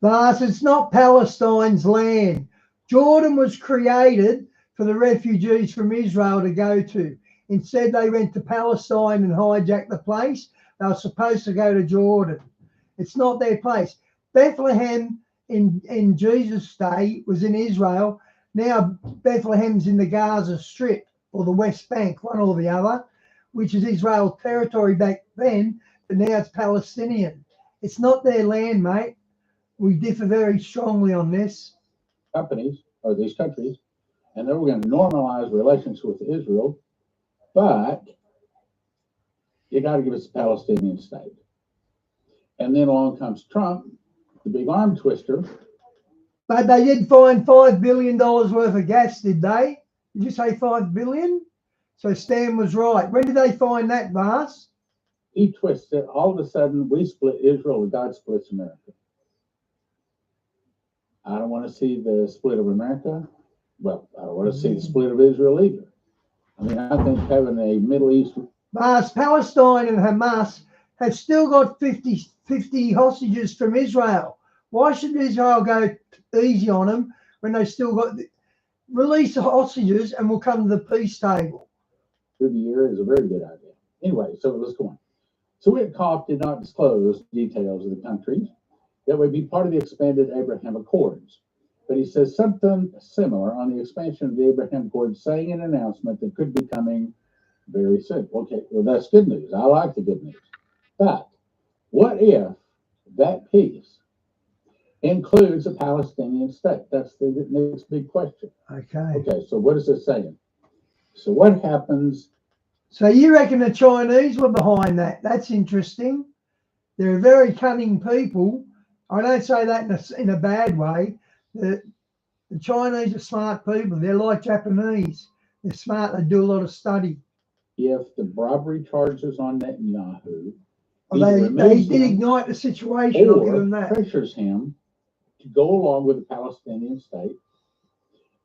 Speaker 1: Thus, it's not Palestine's land. Jordan was created for the refugees from Israel to go to. Instead, they went to Palestine and hijacked the place. They were supposed to go to Jordan. It's not their place. Bethlehem in Jesus' day was in Israel. Now Bethlehem's in the Gaza Strip or the West Bank, one or the other, which is Israel territory back then, but now it's Palestinian. It's not their land, mate. We differ very strongly on this.
Speaker 19: Companies, or these countries, and they were going to normalize relations with Israel, but you got to give us a Palestinian state. And then along comes Trump, the big arm twister.
Speaker 1: But they did find $5 billion worth of gas, did they? Did you say $5 billion? So Stan was right. When did they find that, Vars?
Speaker 19: He twists it. All of a sudden, we split Israel and God splits America. I don't want to see the split of America. Well, I don't want to see the split of Israel either. I mean, I think having a Middle East...
Speaker 1: Vars, Palestine and Hamas have still got 50 hostages from Israel. Why should Israel go easy on them when they still got... Release the hostages and we'll come to the peace table.
Speaker 19: Through the year is a very good idea. Anyway, so let's go on. So Witkoff did not disclose details of the countries that would be part of the expanded Abraham Accords. But he says something similar on the expansion of the Abraham Accords, saying an announcement that could be coming very soon. Okay, well, that's good news. I like the good news. But what if that peace includes a Palestinian state? That's the next big question. Okay, so what is it saying? So what happens?
Speaker 1: So you reckon the Chinese were behind that? That's interesting. They're very cunning people. I don't say that in a bad way. The Chinese are smart people. They're like Japanese. They're smart. They do a lot of study.
Speaker 19: If the robbery charges on Netanyahu,
Speaker 1: they did ignite the situation. I'll give them that.
Speaker 19: Pressures him to go along with the Palestinian state.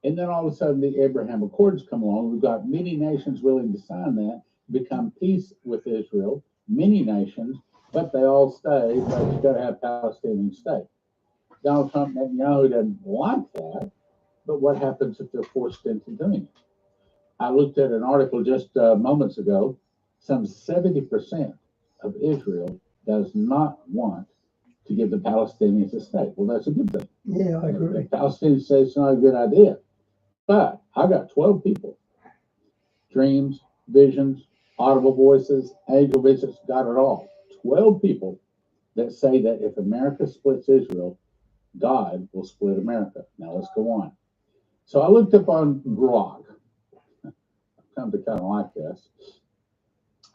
Speaker 19: And then all of a sudden the Abraham Accords come along. We've got many nations willing to sign that, become peace with Israel, many nations, but they all stay, but you've got to have a Palestinian state. Donald Trump, Netanyahu doesn't like that, but what happens if they're forced into doing it? I looked at an article just moments ago. Some 70% of Israel does not want to give the Palestinians a state. Well, that's a good thing.
Speaker 1: Yeah, I agree.
Speaker 19: The Palestinian state's not a good idea. But I got 12 people. Dreams, visions, audible voices, angel visits, got it all. 12 people that say that if America splits Israel, God will split America. Now let's go on. So I looked up on Grok. I've come to kind of like this.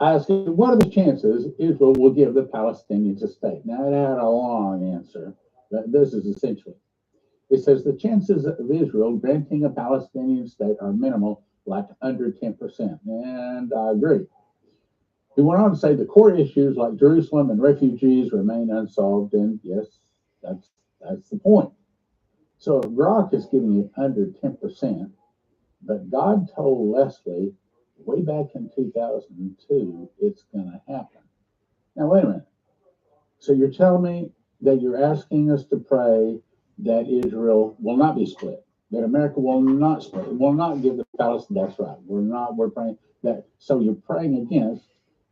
Speaker 19: I asked him, what are the chances Israel will give the Palestinians a state? Now it had a long answer, but this is essentially. It says the chances of Israel granting a Palestinian state are minimal, like under 10%. And I agree. He went on to say the core issues like Jerusalem and refugees remain unsolved. And yes, that's the point. So if Grok is giving it under 10%, but God told Leslie way back in 2002, it's going to happen. Now, wait a minute. So you're telling me that you're asking us to pray that Israel will not be split, that America will not split, will not give the Palestinians. That's right. We're praying that. So you're praying against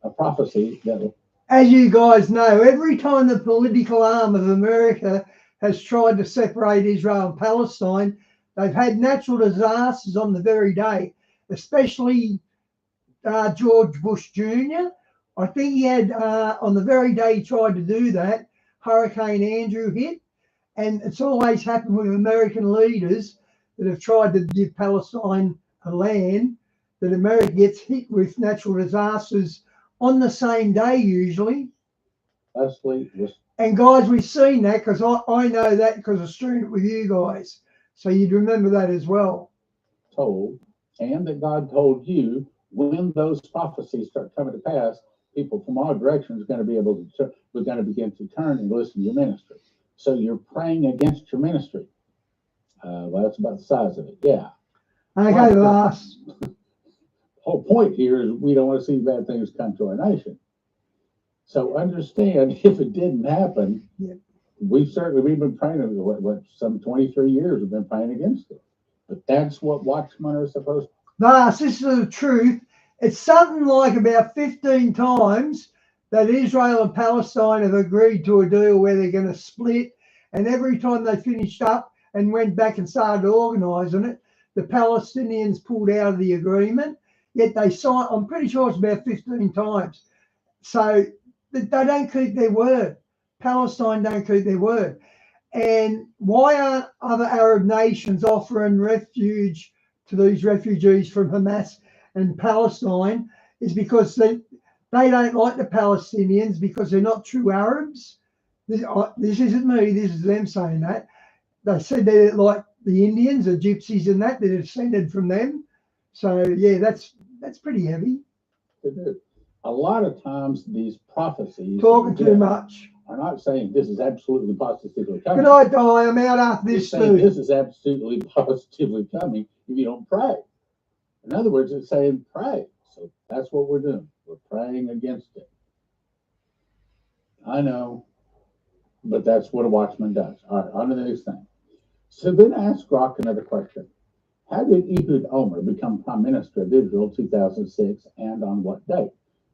Speaker 19: a prophecy that.
Speaker 1: As you guys know, every time the political arm of America has tried to separate Israel and Palestine, they've had natural disasters on the very day, especially George Bush Jr. I think he had, on the very day he tried to do that, Hurricane Andrew hit. And it's always happened with American leaders that have tried to give Palestine a land, that America gets hit with natural disasters on the same day usually.
Speaker 19: Leslie, yes.
Speaker 1: And guys, we've seen that because I know that because I've streamed it with you guys. So you'd remember that as well.
Speaker 19: Told, and that God told you when those prophecies start coming to pass, people from all directions are going to be able to, we're going to begin to turn and listen to your ministry. So you're praying against your ministry. Well, that's about the size of it. Yeah.
Speaker 1: Okay, last.
Speaker 19: The whole point here is we don't want to see bad things come to our nation. So understand, if it didn't happen, we've been praying, what some 23 years we've been praying against it. But that's what watchmen are supposed to.
Speaker 1: Last, this is the truth. It's something like about 15 times that Israel and Palestine have agreed to a deal where they're going to split And every time they finished up and went back and started organising it, the Palestinians pulled out of the agreement. Yet they signed, I'm pretty sure it's about 15 times. So they don't keep their word. Palestine don't keep their word. And why aren't other Arab nations offering refuge to these refugees from Hamas and Palestine? Is because they don't like the Palestinians because they're not true Arabs. This isn't me, this is them saying that. They said they're like the Indians, the gypsies and that, they're descended from them. So yeah, that's pretty heavy.
Speaker 19: A lot of times these prophecies
Speaker 1: Talking too much.
Speaker 19: are not saying this is absolutely positively coming.
Speaker 1: Good night, Di. I'm out after this
Speaker 19: saying
Speaker 1: food.
Speaker 19: this is absolutely positively coming if you don't pray. In other words, it's saying pray. So that's what we're doing. We're praying against it. I know, but that's what a watchman does. All right, on to the next thing. So then I asked Grok another question. How did Ehud Omer become Prime Minister of Israel 2006 and on what date?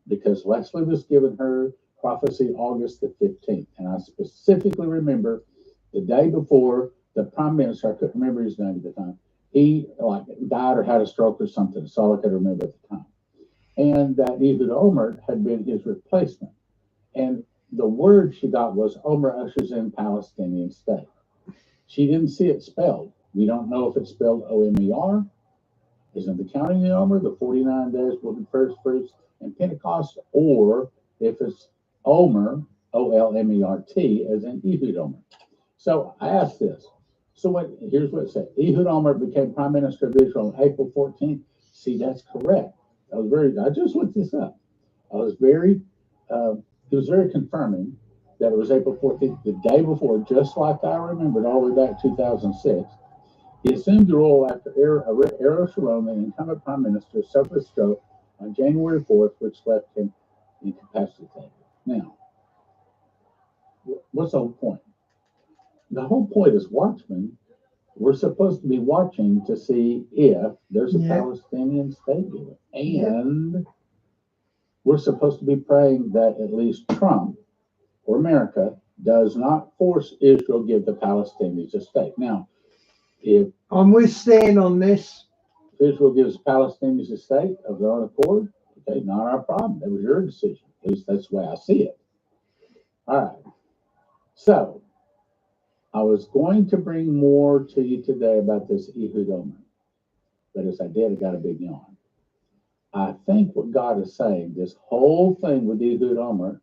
Speaker 19: Because Leslie was given her prophecy August the 15th. And I specifically remember the day before the Prime Minister, I couldn't remember his name at the time, he died or had a stroke or something. That's all I could remember at the time. And that Ehud Omer had been his replacement. And the word she got was Omer ushers in Palestinian state. She didn't see it spelled. We don't know if it's spelled O-M-E-R. Isn't the counting the Omer, the 49 days between first fruits and Pentecost, or if it's Omer, O-L-M-E-R-T, as in Ehud Omer. So I asked this. So here's what it said. Ehud Omer became Prime Minister of Israel on April 14th. See, that's correct. I just looked this up. It was very confirming that it was April 14th, the day before, just like I remembered all the way back 2006. He assumed the role after Ariel Sharon, the incumbent prime minister, suffered a stroke on January 4th, which left him incapacitated. Now, what's the whole point? The whole point is watchmen. We're supposed to be watching to see if there's a Palestinian state here. And we're supposed to be praying that at least Trump or America does not force Israel to give the Palestinians a state. Now, if
Speaker 1: I'm with Stan on this.
Speaker 19: Israel gives Palestinians a state of their own accord, okay, not our problem. That was your decision. At least that's the way I see it. All right. So, I was going to bring more to you today about this Ehud Omer. But as I did, I got a big yawn. I think what God is saying, this whole thing with Ehud Omer,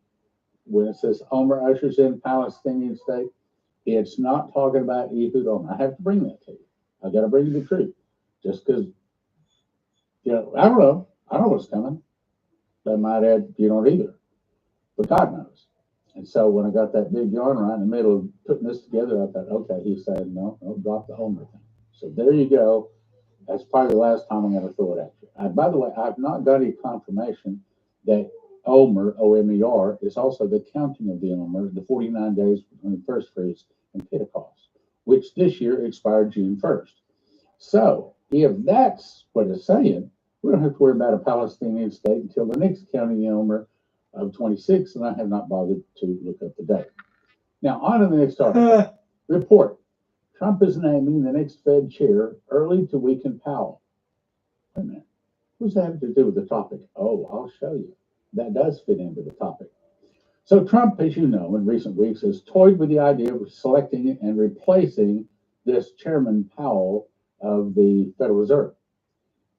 Speaker 19: when it says Omer ushers in Palestinian state, it's not talking about Ehud Omer. I have to bring that to you. I got to bring you the truth. Just because, I don't know. I don't know what's coming. That might add, you don't either. But God knows. And so when I got that big yawn right in the middle of putting this together, I thought, okay, he's saying, no, drop the Omer thing. So there you go. That's probably the last time I'm going to throw it at you. By the way, I've not got any confirmation that Omer, O-M-E-R, is also the counting of the Omer, the 49 days between first fruits and Pentecost, which this year expired June 1st. So if that's what it's saying, we don't have to worry about a Palestinian state until the next counting the Omer of 26, and I have not bothered to look up the date. Now, on to the next article. Report. Trump is naming the next Fed chair early to weaken Powell. Wait a minute. What's that have to do with the topic? Oh, I'll show you. That does fit into the topic. So Trump, as you know, in recent weeks has toyed with the idea of selecting and replacing this Chairman Powell of the Federal Reserve.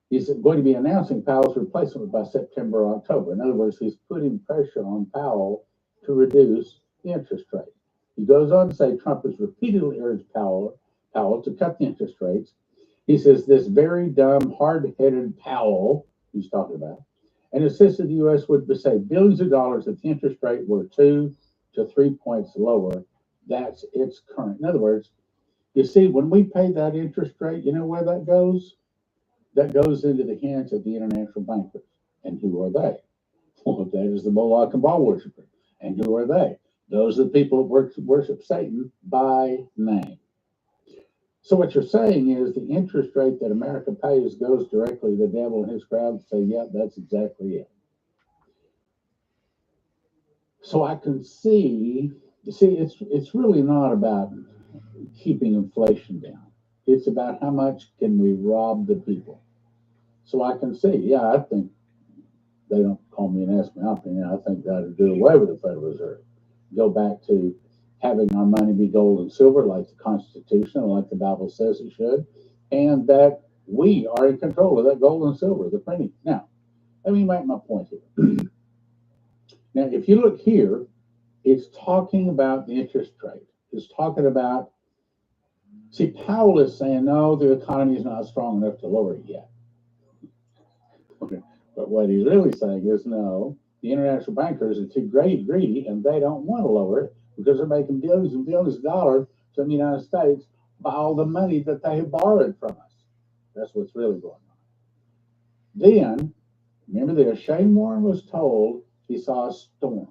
Speaker 19: He's going to be announcing Powell's replacement by September or October. In other words, he's putting pressure on Powell to reduce the interest rate. He goes on to say Trump has repeatedly urged Powell to cut the interest rates. He says this very dumb, hard-headed Powell, he's talking about, and insisted the U.S. would save billions of dollars if the interest rate were 2 to 3 points lower. That's its current. In other words, you see, when we pay that interest rate, you know where that goes? That goes into the hands of the international bankers. And who are they? Well, that is the Moloch and Baal worshippers. And who are they? Those are the people that worship Satan by name. So what you're saying is the interest rate that America pays goes directly to the devil and his crowd and say, yeah, that's exactly it. So I can see, it's really not about keeping inflation down. It's about how much can we rob the people. So I can see, yeah, I think they don't call me and ask me my opinion. I think they ought to do away with the Federal Reserve. Go back to having our money be gold and silver like the Constitution and like the Bible says it should, and that we are in control of that gold and silver, the printing. Now, let me make my point here. Now, if you look here, it's talking about the interest rate. It's talking about, see, Powell is saying, no, the economy is not strong enough to lower it yet. Okay. But what he's really saying is, no, the international bankers are too greedy and they don't want to lower it because they're making billions and billions of dollars from the United States by all the money that they have borrowed from us. That's what's really going on. Then, remember this, Shane Warren was told he saw a storm.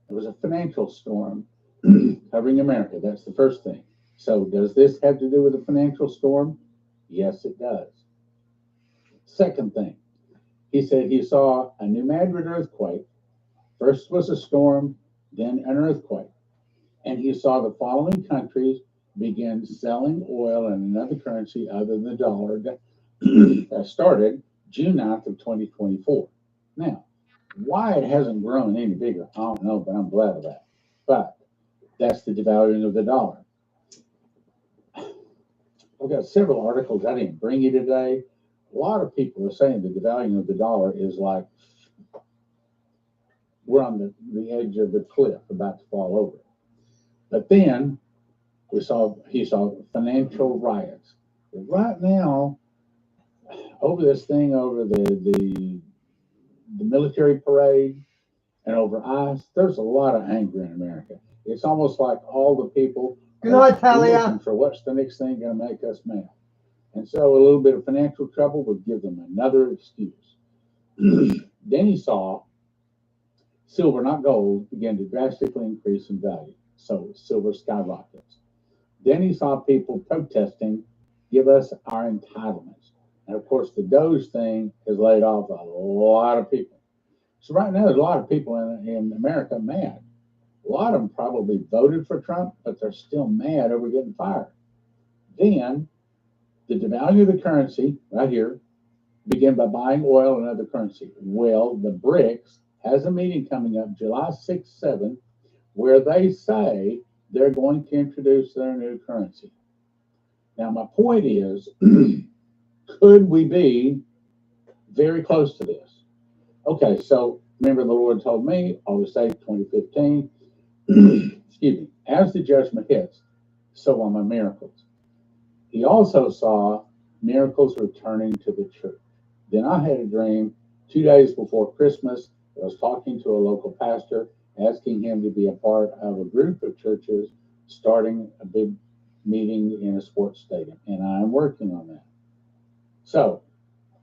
Speaker 19: It was a financial storm covering America. That's the first thing. So does this have to do with a financial storm? Yes, it does. Second thing, he said he saw a New Madrid earthquake. First was a storm, then an earthquake. And he saw the following countries begin selling oil in another currency other than the dollar. That started June 9th of 2024. Now, why it hasn't grown any bigger, I don't know, but I'm glad of that. But that's the devaluing of the dollar. I've got several articles I didn't bring you today. A lot of people are saying the devaluing of the dollar is like we're on the edge of the cliff about to fall over. But then he saw financial riots. Right now, over this thing, over the military parade and over ICE, there's a lot of anger in America. It's almost like all the people
Speaker 1: Good night, Talia.
Speaker 19: looking for what's the next thing going to make us mad. And so a little bit of financial trouble would give them another excuse. Then he saw silver, not gold, begin to drastically increase in value. So silver skyrockets. Then he saw people protesting, give us our entitlements. And of course, the Doge thing has laid off a lot of people. So right now, there's a lot of people in America mad. A lot of them probably voted for Trump, but they're still mad over getting fired. Then the devalue of the currency, right here, begin by buying oil and other currency. Well, the BRICS has a meeting coming up July 6th, 7th, where they say they're going to introduce their new currency. Now, my point is, could we be very close to this? Okay, so remember the Lord told me, August 8th, 2015, excuse me, as the judgment hits, so are my miracles. He also saw miracles returning to the church. Then I had a dream 2 days before Christmas. I was talking to a local pastor, asking him to be a part of a group of churches starting a big meeting in a sports stadium. And I'm working on that. So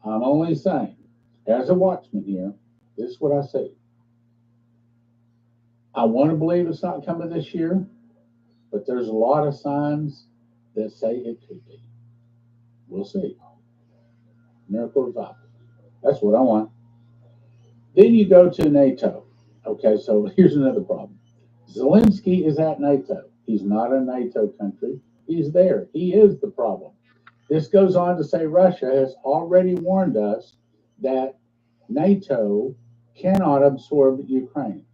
Speaker 19: I'm only saying, as a watchman here, this is what I say. I want to believe it's not coming this year, but there's a lot of signs that say it could be. We'll see. Miracle revival. That's what I want. Then you go to NATO. Okay, so here's another problem. Zelensky is at NATO. He's not a NATO country. He's there. He is the problem. This goes on to say Russia has already warned us that NATO cannot absorb Ukraine.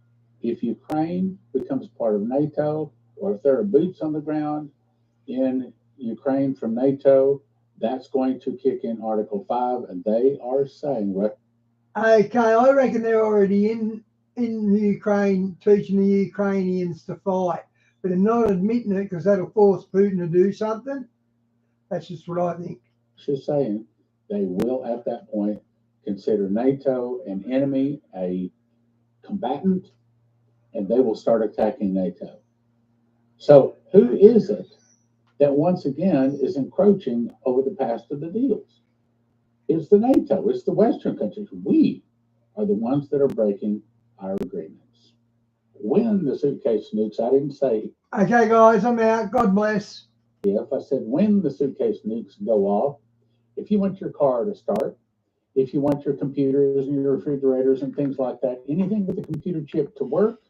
Speaker 19: If Ukraine becomes part of NATO, or if there are boots on the ground in Ukraine from NATO, that's going to kick in Article 5, and they are saying,
Speaker 1: okay, I reckon they're already in Ukraine teaching the Ukrainians to fight, but they're not admitting it because that'll force Putin to do something. That's just what I think.
Speaker 19: She's saying they will, at that point, consider NATO an enemy, a combatant, and they will start attacking NATO. So who is it that once again is encroaching over the past of the deals? It's the NATO. It's the Western countries. We are the ones that are breaking our agreements. When the suitcase nukes, I didn't say.
Speaker 1: Okay, guys, I'm out. God bless.
Speaker 19: If I said when the suitcase nukes go off, if you want your car to start, if you want your computers and your refrigerators and things like that, anything with a computer chip to work,